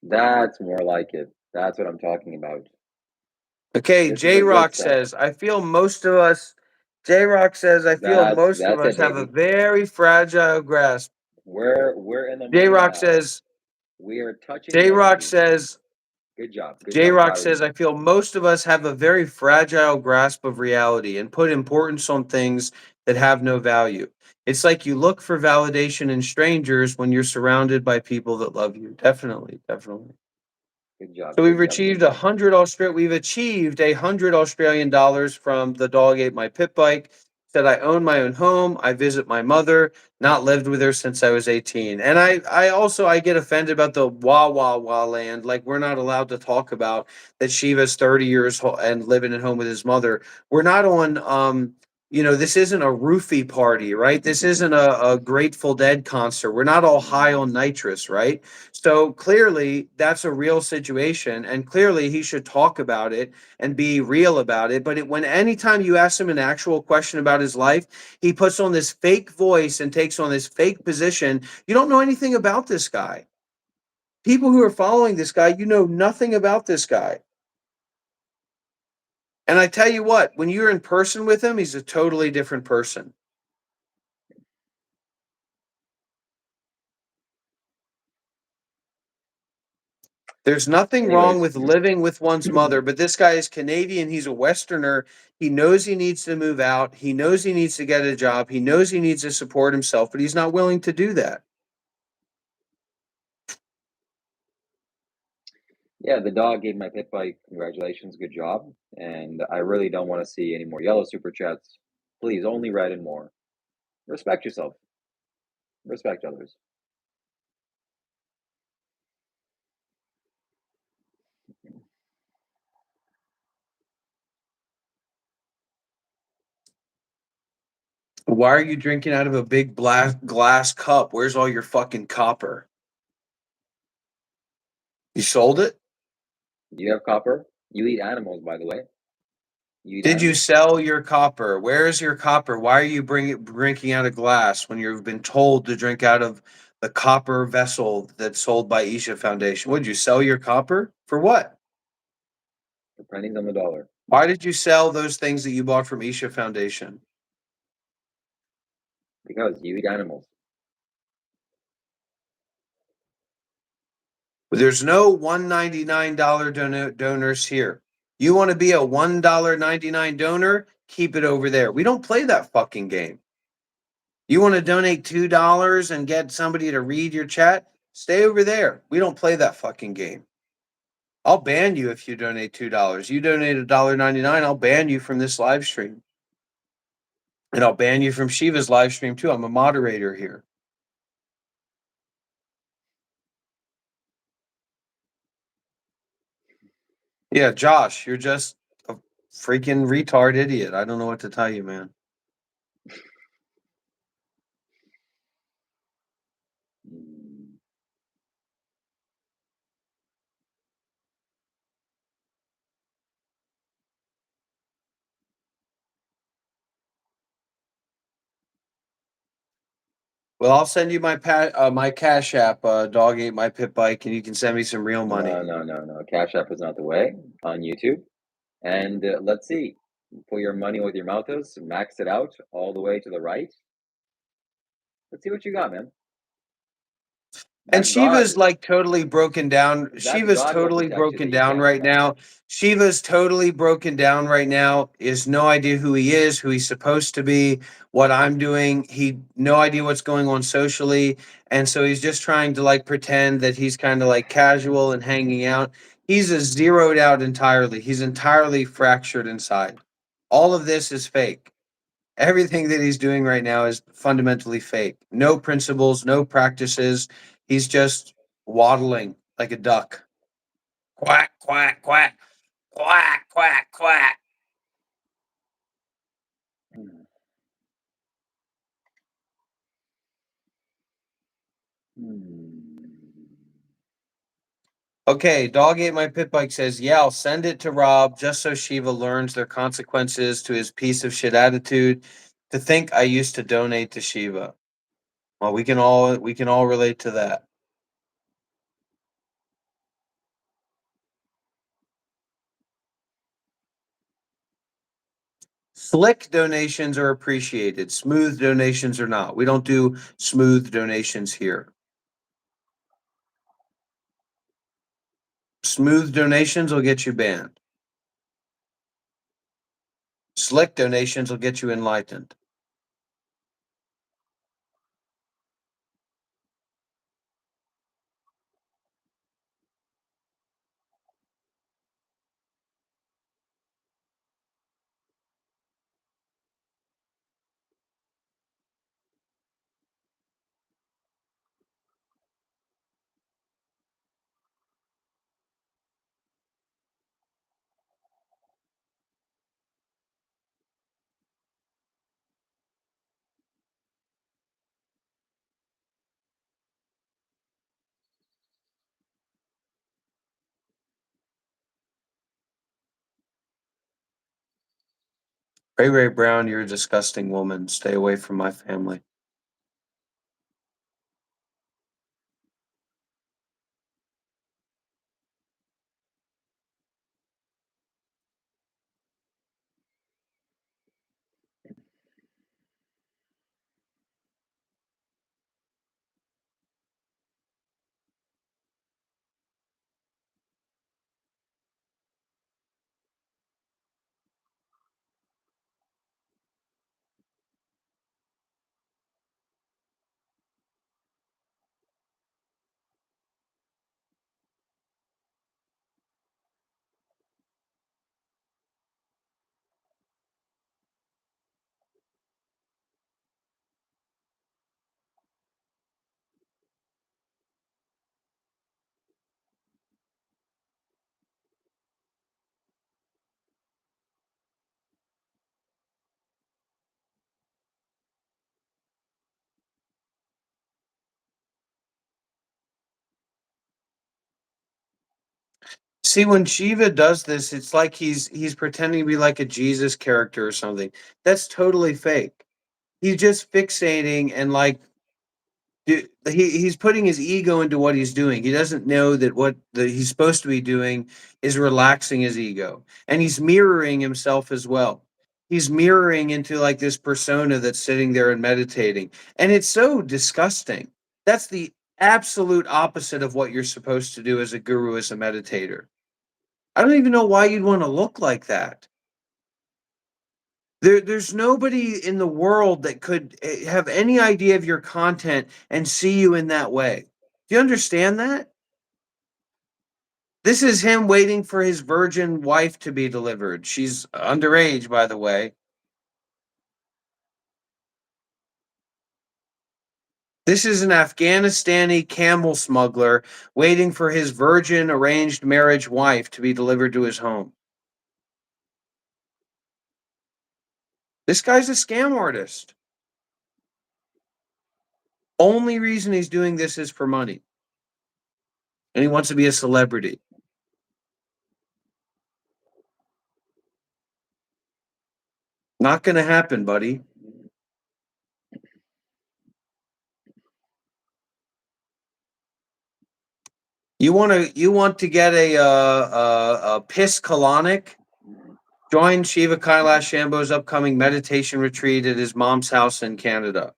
That's more like it. That's what I'm talking about. Okay, J-Rock says, I feel most of us have a very fragile grasp. We're in the J-Rock says, we are touching. J-Rock says, good job. J-Rock says, I feel most of us have a very fragile grasp of reality and put importance on things that have no value. It's like you look for validation in strangers when you're surrounded by people that love you. Definitely. Good job. So we've achieved $100 Australian from the Dog Ate My Pit Bike. Said I own my own home. I visit my mother. Not lived with her since I was 18. And I get offended about the wah land. Like we're not allowed to talk about that Shiva's 30 years and living at home with his mother. We're not on this isn't a roofie party, right? This isn't a Grateful Dead concert. We're not all high on nitrous, right? So clearly that's a real situation, and clearly he should talk about it and be real about it. But when anytime you ask him an actual question about his life, he puts on this fake voice and takes on this fake position. You don't know anything about this guy. People who are following this guy, you know nothing about this guy. And I tell you what, when you're in person with him, he's a totally different person. There's nothing wrong with living with one's mother, but this guy is Canadian. He's a Westerner. He knows he needs to move out. He knows he needs to get a job. He knows he needs to support himself, but he's not willing to do that. Yeah, the dog gave my pit bike congratulations, good job. And I really don't want to see any more yellow super chats. Please, only red and more. Respect yourself. Respect others. Why are you drinking out of a big glass cup? Where's all your fucking copper? You sold it? Do you have copper? You eat animals, by the way. You eat Did you animals? sell your copper? Where is your copper? Why are you drinking out of glass when you've been told to drink out of the copper vessel that's sold by Isha Foundation? Would you sell your copper? For what? For pennies on the dollar. Why did you sell those things that you bought from Isha Foundation? Because you eat animals. There's no $199 donors here. You want to be a $1.99 donor? Keep it over there. We don't play that fucking game. You want to donate $2 and get somebody to read your chat? Stay over there. We don't play that fucking game. I'll ban you if you donate $2. You donate $1.99, I'll ban you from this live stream. And I'll ban you from Shiva's live stream too. I'm a moderator here. Yeah, Josh, you're just a freaking retard idiot. I don't know what to tell you, man. Well, I'll send you my my Cash App, Dog Ate My Pit Bike, and you can send me some real money. No. Cash App is not the way on YouTube. And let's see. Put your money with your mouth is, max it out all the way to the right. Let's see what you got, man. And Shiva's like totally broken down. Shiva's God will totally protect you, broken that you down can't right connect. now. Shiva's totally broken down right now. Is no idea who he is, who he's supposed to be, what I'm doing. He no idea what's going on socially, and so he's just trying to like pretend that he's kind of like casual and hanging out. He's a zeroed out entirely. He's entirely fractured inside. All of this is fake. Everything that he's doing right now is fundamentally fake. No principles, no practices. He's just waddling like a duck. Quack, quack, quack, quack, quack, quack. Okay, Dog Ate My Pit Bike says, yeah, I'll send it to Rob just so Shiva learns their consequences to his piece of shit attitude. To think I used to donate to Shiva. Well, we can all relate to that. Slick donations are appreciated. Smooth donations are not. We don't do smooth donations here. Smooth donations will get you banned. Slick donations will get you enlightened. Ray Ray Brown, you're a disgusting woman. Stay away from my family. See, when Shiva does this, it's like he's pretending to be like a Jesus character or something. That's totally fake. He's just fixating and like he's putting his ego into what he's doing. He doesn't know that what he's supposed to be doing is relaxing his ego, and he's mirroring himself as well. He's mirroring into like this persona that's sitting there and meditating, and it's so disgusting. That's the absolute opposite of what you're supposed to do as a guru, as a meditator. I don't even know why you'd want to look like that. There's nobody in the world that could have any idea of your content and see you in that way. Do you understand that? This is him waiting for his virgin wife to be delivered. She's underage, by the way. This is an Afghanistani camel smuggler waiting for his virgin arranged marriage wife to be delivered to his home. This guy's a scam artist. Only reason he's doing this is for money. And he wants to be a celebrity. Not going to happen, buddy. You want to get a piss colonic? Join Shiva Kailash Shambho's upcoming meditation retreat at his mom's house in Canada.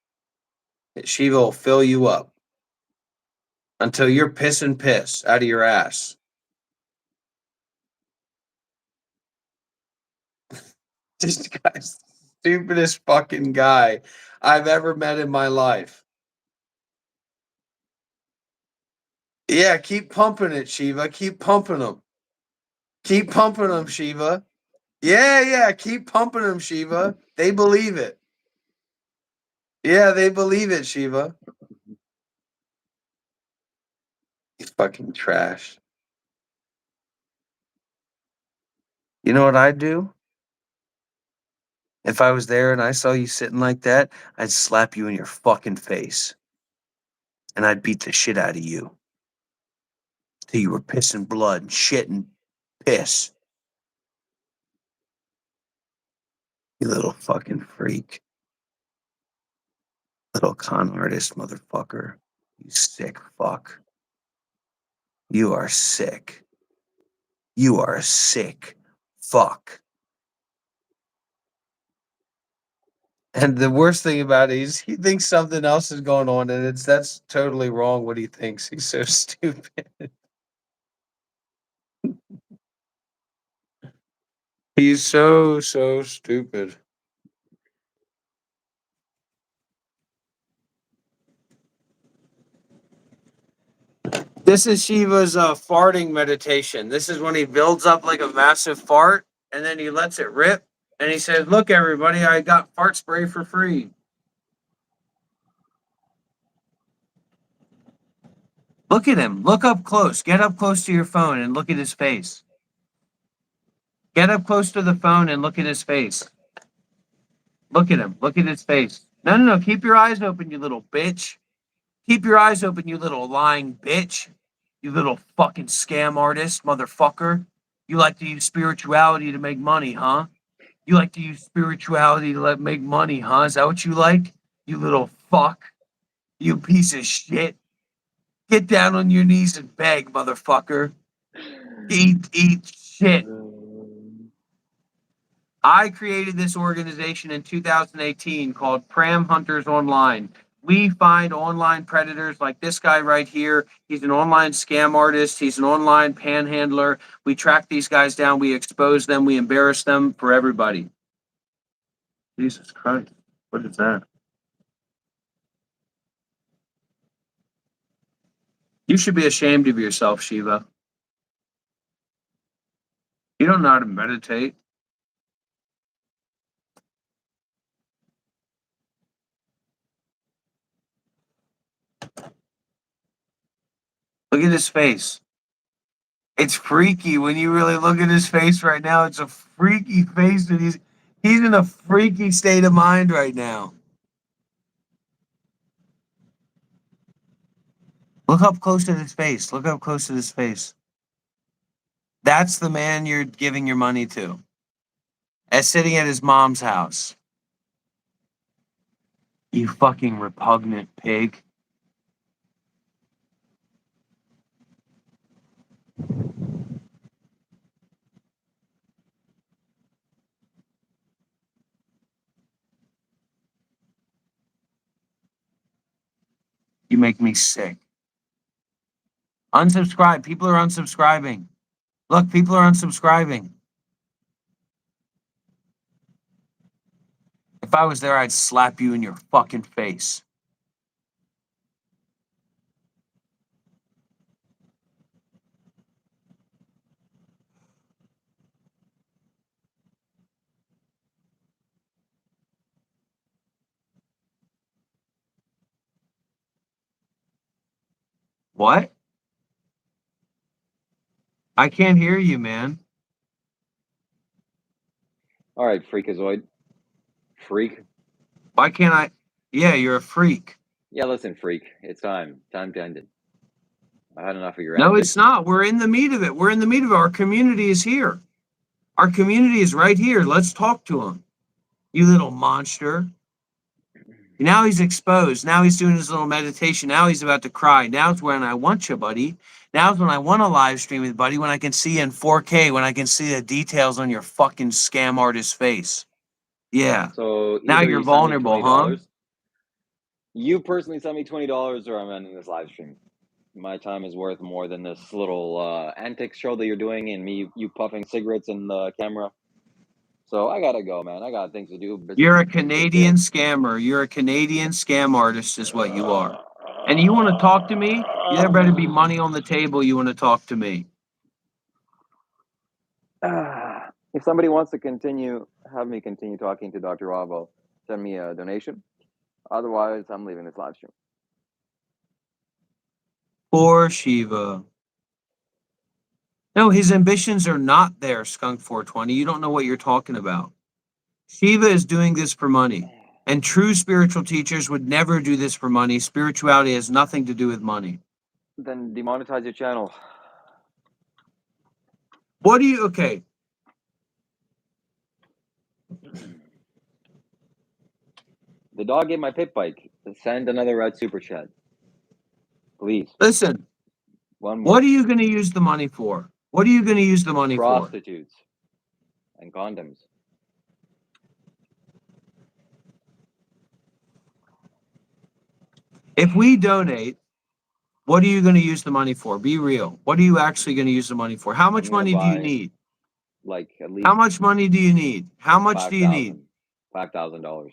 Shiva will fill you up until you're pissing piss out of your ass. This guy's the stupidest fucking guy I've ever met in my life. Yeah, keep pumping it, Shiva. Keep pumping them. Keep pumping them, Shiva. Yeah, keep pumping them, Shiva. They believe it. Yeah, they believe it, Shiva. He's fucking trash. You know what I'd do? If I was there and I saw you sitting like that, I'd slap you in your fucking face. And I'd beat the shit out of you. Till you were pissing blood and shit and piss. You little fucking freak. Little con artist motherfucker. You sick fuck. You are sick. You are a sick fuck. And the worst thing about it is he thinks something else is going on, and that's totally wrong what he thinks. He's so stupid. He's so stupid. This is Shiva's farting meditation. This is when he builds up like a massive fart, and then he lets it rip, and he says, "Look, everybody, I got fart spray for free." Look at him. Look up close. Get up close to your phone and look at his face. Get up close to the phone and look at his face. Look at him. Look at his face. No. Keep your eyes open, you little bitch. Keep your eyes open, you little lying bitch. You little fucking scam artist, motherfucker. You like to use spirituality to make money, huh? You like to use spirituality to make money, huh? Is that what you like? You little fuck. You piece of shit. Get down on your knees and beg, motherfucker. Eat shit. I created this organization in 2018 called Pram Hunters Online. We find online predators like this guy right here. He's an online scam artist. He's an online panhandler. We track these guys down. We expose them. We embarrass them for everybody. Jesus Christ. What is that? You should be ashamed of yourself, Shiva. You don't know how to meditate. Look at his face. It's freaky when you really look at his face right now. It's a freaky face, and he's in a freaky state of mind right now. Look up close to his face. Look up close to his face. That's the man you're giving your money to. As sitting at his mom's house. You fucking repugnant pig. You make me sick. Unsubscribe. People are unsubscribing. Look, people are unsubscribing. If I was there, I'd slap you in your fucking face. What? I can't hear you, man. All right, freakazoid. Freak. Why can't I? Yeah, you're a freak. Yeah, listen, freak. It's time. Time to end it. I had enough of your No, antics. it's not. We're in the meat of it. We're in the meat of it. Our community is here. Our community is right here. Let's talk to him. You little monster. Now he's exposed. Now he's doing his little meditation. Now he's about to cry. Now's when I want you, buddy. Now's when I want to live stream with buddy, when I can see you in 4K, when I can see the details on your fucking scam artist face. Yeah. So Now either you're you send me vulnerable, huh? $20, you personally send me $20, or I'm ending this live stream. My time is worth more than this little antics show that you're doing and me, you puffing cigarettes in the camera. So I gotta go, man. I got things to do. Busy You're a things to take care Canadian of. scammer. You're a Canadian scam artist is what you are. And you want to talk to me? There better be money on the table. You want to talk to me. If somebody wants to have me continue talking to Dr. Ravo, send me a donation. Otherwise, I'm leaving this live stream. Poor Shiva. No, his ambitions are not there, Skunk 420. You don't know what you're talking about. Shiva is doing this for money. And true spiritual teachers would never do this for money. Spirituality has nothing to do with money. Then demonetize your channel. What do you, okay. The dog ate my pit bike. Send another red super chat. Please. Listen, One more. what are you going to use the money for? What are you going to use the money for? Prostitutes and condoms. If we donate, what are you going to use the money for? Be real. What are you actually going to use the money for? How much money do you need? Like at least. How much money do you need? How much do you need? $5,000.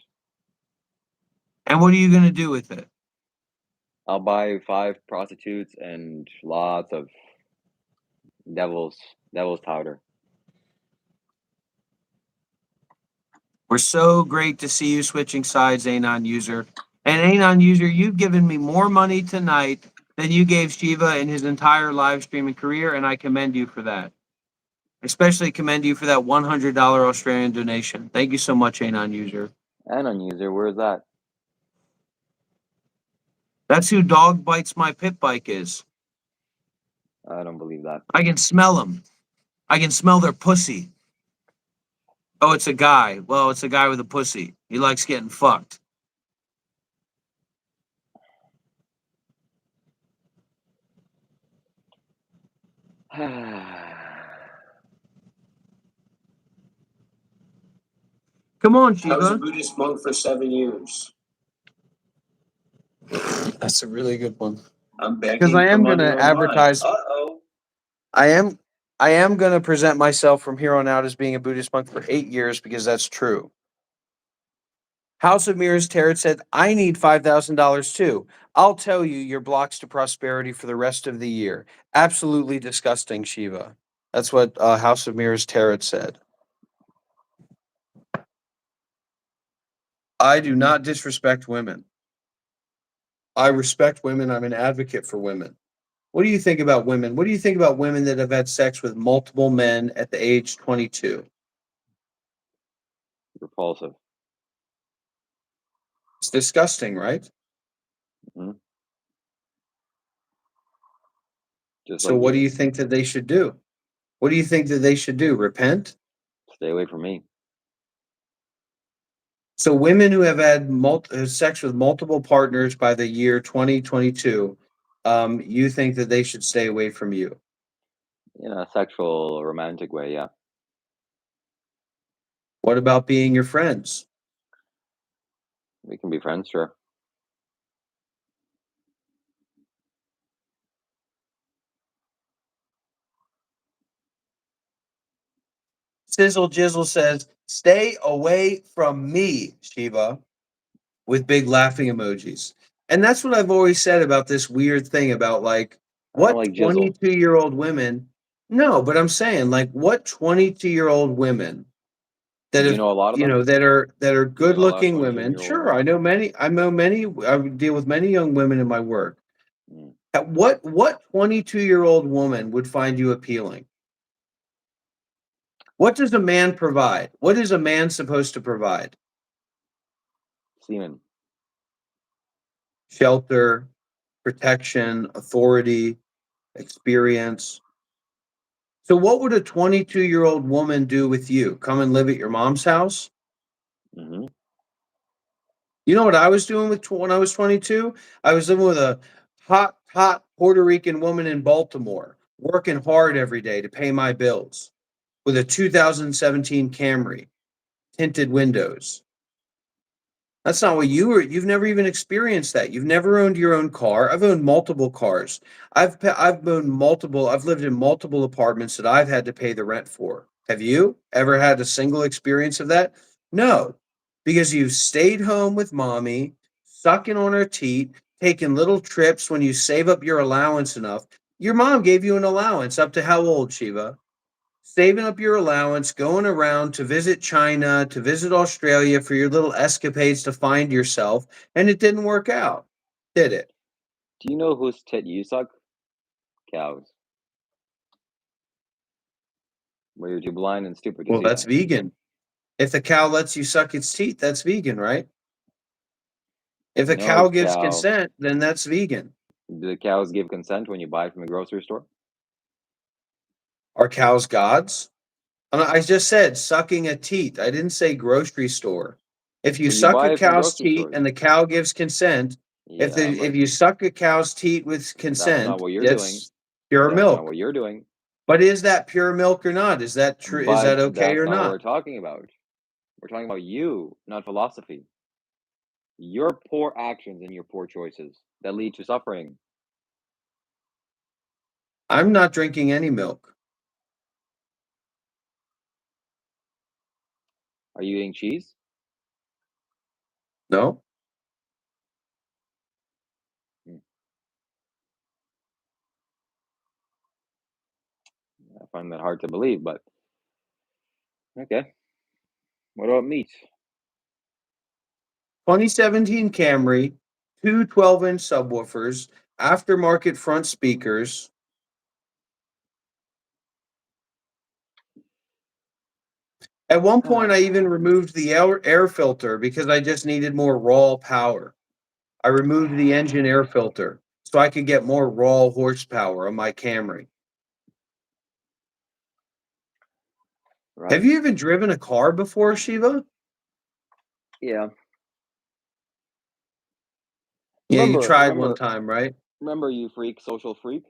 And what are you going to do with it? I'll buy 5 prostitutes and lots of devil's powder. We're so great to see you switching sides, Anon user. And Anon user, you've given me more money tonight than you gave Shiva in his entire live streaming career, and I commend you for that. Especially commend you for that $100 Australian donation. Thank you so much, Anon user. Anon user, where's that? That's who Dog Bites My Pit Bike is. I don't believe that. I can smell them. I can smell their pussy. Oh, it's a guy. Well, it's a guy with a pussy. He likes getting fucked. Come on, I was a Shiva. Buddhist monk for 7 years. That's a really good one. I'm begging Because I am for going money to online. advertise. Uh-oh. I am going to present myself from here on out as being a Buddhist monk for 8 years because that's true. House of Mirrors Tarot said, I need $5,000 too. I'll tell you your blocks to prosperity for the rest of the year. Absolutely disgusting, Shiva. That's what House of Mirrors Tarot said. I do not disrespect women. I respect women. I'm an advocate for women. What do you think about women? What do you think about women that have had sex with multiple men at the age 22? Repulsive. It's disgusting, right? Mm-hmm. So what do you think that they should do? What do you think that they should do? Repent? Stay away from me. So women who have had sex with multiple partners by the year 2022, you think that they should stay away from you? In a sexual, romantic way, yeah. What about being your friends? We can be friends, sure. Sizzle Jizzle says, stay away from me, Shiva, with big laughing emojis. And that's what I've always said about this weird thing about like I don't what like jizzle. 22-year-old women. No, but I'm saying like what 22-year-old women that Do you have know a lot of them? that are Do you know a lot of good-looking women. 22-year-old Sure, women? I know many. I know many. I deal with many young women in my work. Mm. What 22-year-old woman would find you appealing? What does a man provide? What is a man supposed to provide? Semen. Shelter, protection, authority, experience. So what would a 22-year-old woman do with you? Come and live at your mom's house? Hmm. You know what I was doing when I was 22? I was living with a hot Puerto Rican woman in Baltimore, working hard every day to pay my bills with a 2017 Camry, tinted windows. That's not what you were. You've never even experienced that. You've never owned your own car. I've owned multiple cars. I've owned multiple. I've lived in multiple apartments that I've had to pay the rent for. Have you ever had a single experience of that? No, because you've stayed home with mommy, sucking on her teat, taking little trips when you save up your allowance enough. Your mom gave you an allowance up to how old, Shiva? Saving up your allowance, going around to visit China, to visit Australia for your little escapades to find yourself, and it didn't work out, did it? Do you know whose tit you suck? Cows. Well, you're too blind and stupid to Well, see that's that. vegan. If the cow lets you suck its teeth, that's vegan, right? If a No cow gives cow. consent, then that's vegan. Do the cows give consent when you buy from the grocery store? Are cows gods? I just said sucking a teat. I didn't say grocery store. If you But you suck buy a it from cow's grocery teat stores. and the cow gives consent, Yeah, if but you suck a cow's teat with that's not consent, what you're doing. that's pure That's not milk. what you're doing. But is that pure milk or not? Is that true? Is But that okay that's or not what we're not? talking about. We're talking about you, not philosophy. Your poor actions and your poor choices that lead to suffering. I'm not drinking any milk. Are you eating cheese? No. Hmm. I find that hard to believe, but okay. What about meat? 2017 Camry, two 12-inch subwoofers, aftermarket front speakers. At one point, I even removed the air filter because I just needed more raw power. I removed the engine air filter so I could get more raw horsepower on my Camry. Right. Have you even driven a car before, Shiva? Yeah. Yeah, you Remember, tried one remember, time, right? remember, you freak, social freak,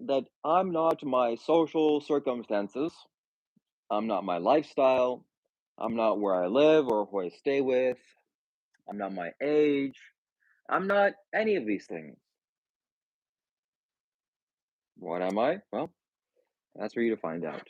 that I'm not my social circumstances. I'm not my lifestyle. I'm not where I live or who I stay with. I'm not my age. I'm not any of these things. What am I? Well, that's for you to find out.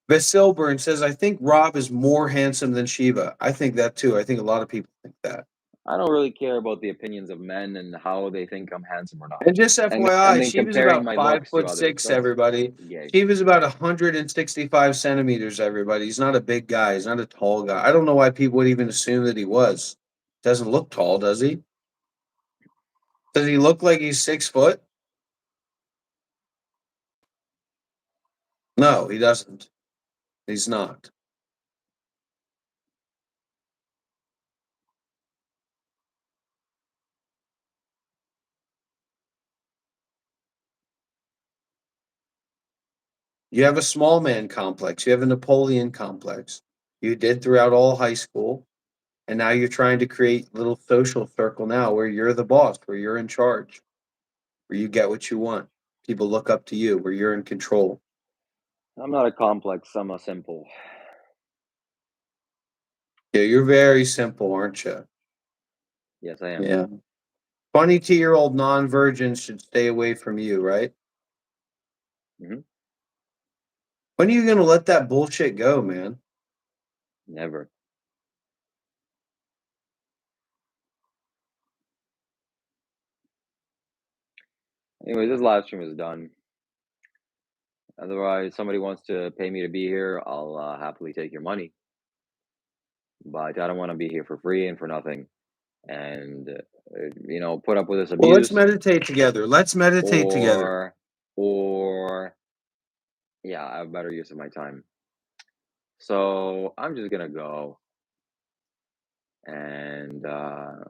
Vasilburn says, I think Rob is more handsome than Shiva. I think that too. I think a lot of people think that. I don't really care about the opinions of men and how they think I'm handsome or not. And just And FYI, then Shiva's comparing about my five looks to foot others. six, That's everybody. gay. Shiva's about 165 centimeters, everybody. He's not a big guy. He's not a tall guy. I don't know why people would even assume that he was. Doesn't look tall, does he? Does he look like he's 6 foot? No, he doesn't. He's not. You have a small man complex. You have a Napoleon complex. You did throughout all high school. And now you're trying to create a little social circle now where you're the boss, where you're in charge, where you get what you want. People look up to you, where you're in control. I'm not a complex, I'm a simple. Yeah, you're very simple, aren't you? Yes, I am. Yeah. 22-year-old non-virgins should stay away from you, right? Mhm. When are you going to let that bullshit go, man? Never. Anyways, this live stream is done. Otherwise, somebody wants to pay me to be here, I'll happily take your money. But I don't want to be here for free and for nothing. And put up with this Well, let's abuse, meditate together. Let's meditate together. or yeah, I have better use of my time. So I'm just gonna go, and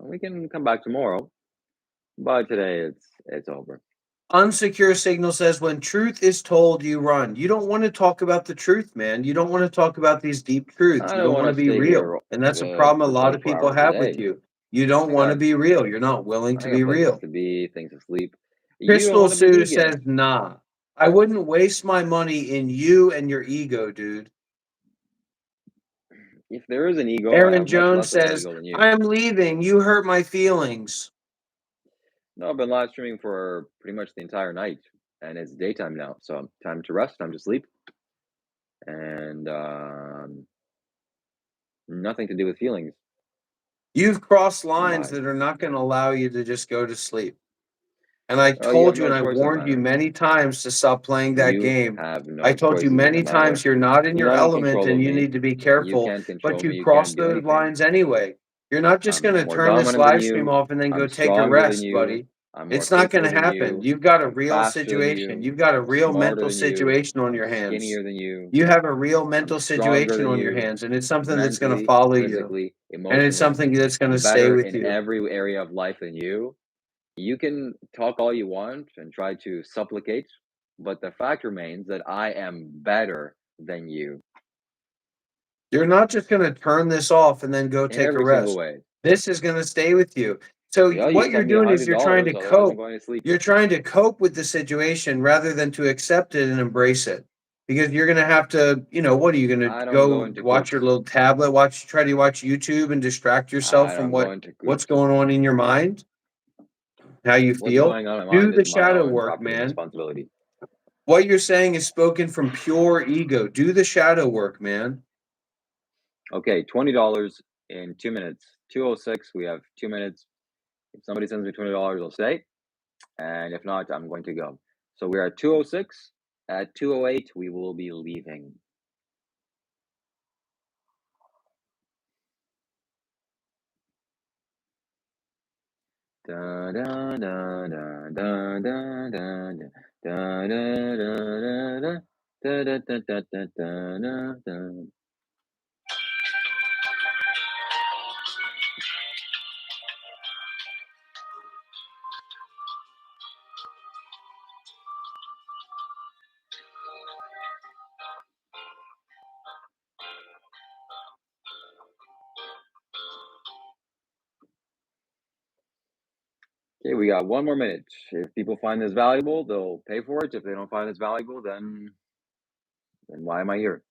we can come back tomorrow. But today it's over. Unsecure Signal says when truth is told, you run. You don't want to talk about the truth, man. You don't want to talk about these deep truths. I You don't don't want want to to be stay real. here And that's a problem a for lot of 24 people hours a have with day. you. You don't I want to got be real. You're not willing to I be got places real. to be, things to sleep. You don't Crystal want to be Sue vegan. says, nah. I wouldn't waste my money in you and your ego, dude. If there is an ego, I Aaron have much Jones less of an says, ego than you. I'm leaving. You hurt my feelings. No, I've been live streaming for pretty much the entire night, and it's daytime now, so time to rest, time to sleep, and nothing to do with feelings. You've crossed lines Bye. that are not going to allow you to just go to sleep. And I Oh, you have told you no and I choice in the warned you matter. many times to stop playing that You game. have no I told you choice in the many matter. times you're not in You're your not in element control and of you me. need to be You careful, can't control but me. you You cross can't do those anything. lines anyway. You're not just going I'm to more turn this dominant than live stream you. off and then go I'm take a stronger than rest, you. buddy. I'm more It's not going capable to than happen. you. You've got a I'm real faster than situation. you. You've got a I'm real smarter mental than you. situation on I'm your hands. skinnier than you. You have a real I'm mental stronger situation than on your you. hands, and it's something that's going to Mentally, follow you. physically, And it's emotionally. something that's going to I'm stay better with in you. every area of life than you. You can talk all you want and try to supplicate, but the fact remains that I am better than you You're not just going to turn this off and then go in take a every single rest. way. This is going to stay with you. So Yeah, you what you're send me doing is you're trying $100, to otherwise I'm cope. going to sleep. You're trying to cope with the situation rather than to accept it and embrace it. Because you're going to have to, what are you going I to don't go go into watch cope. your little tablet, try to watch YouTube and distract yourself I from don't go into cope. what's going on in your mind, how you What's feel? going on in my Do mind the is my shadow own work, property and man. responsibility. What you're saying is spoken from pure ego. Do the shadow work, man. Okay, $20 in 2 minutes. 2:06. We have 2 minutes. If somebody sends me $20, I'll stay, and if not, I'm going to go. So we're at 2:06. At 2:08, we will be leaving. Da da da da da da da da da da da da da da da da da da. Okay, we got 1 more minute. If people find this valuable, they'll pay for it. If they don't find this valuable, then why am I here?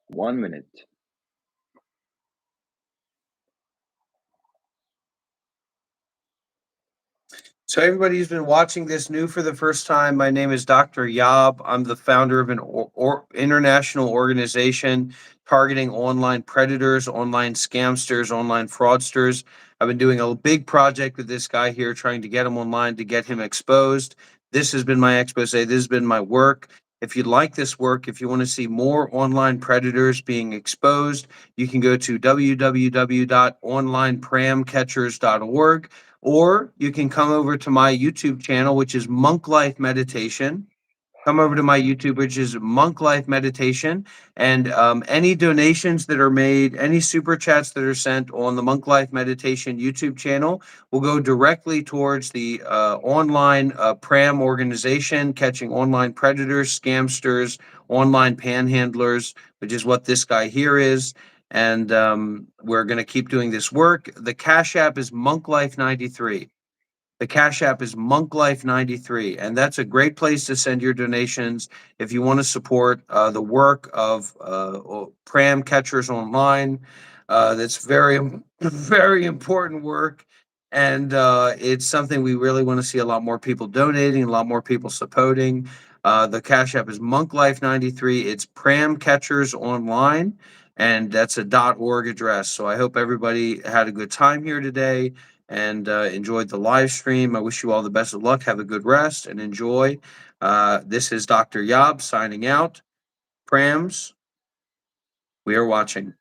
One minute. So everybody who's been watching this new for the first time, my name is Dr. Yob. I'm the founder of an international organization targeting online predators, online scamsters, online fraudsters. I've been doing a big project with this guy here, trying to get him online, to get him exposed. This has been my expose. This has been my work. If you'd like this work, if you want to see more online predators being exposed, you can go to www.onlinepramcatchers.org, or you can come over to my YouTube channel, which is Monk Life Meditation. Come over to my YouTube, which is Monk Life Meditation, and any donations that are made, any super chats that are sent on the Monk Life Meditation YouTube channel will go directly towards the online PRAM organization, catching online predators, scamsters, online panhandlers, which is what this guy here is. And we're going to keep doing this work. The Cash App is Monk Life 93. The Cash App is Monk Life 93, and that's a great place to send your donations if you want to support the work of pram catchers online. That's very, very important work, and it's something we really want to see a lot more people donating, a lot more people supporting. The Cash App is Monk Life 93. It's Pram Catchers Online, and that's a .org address. So I hope everybody had a good time here today and enjoyed the live stream. I wish you all the best of luck. Have a good rest and enjoy. This is Dr. Yob signing out. Prams, we are watching.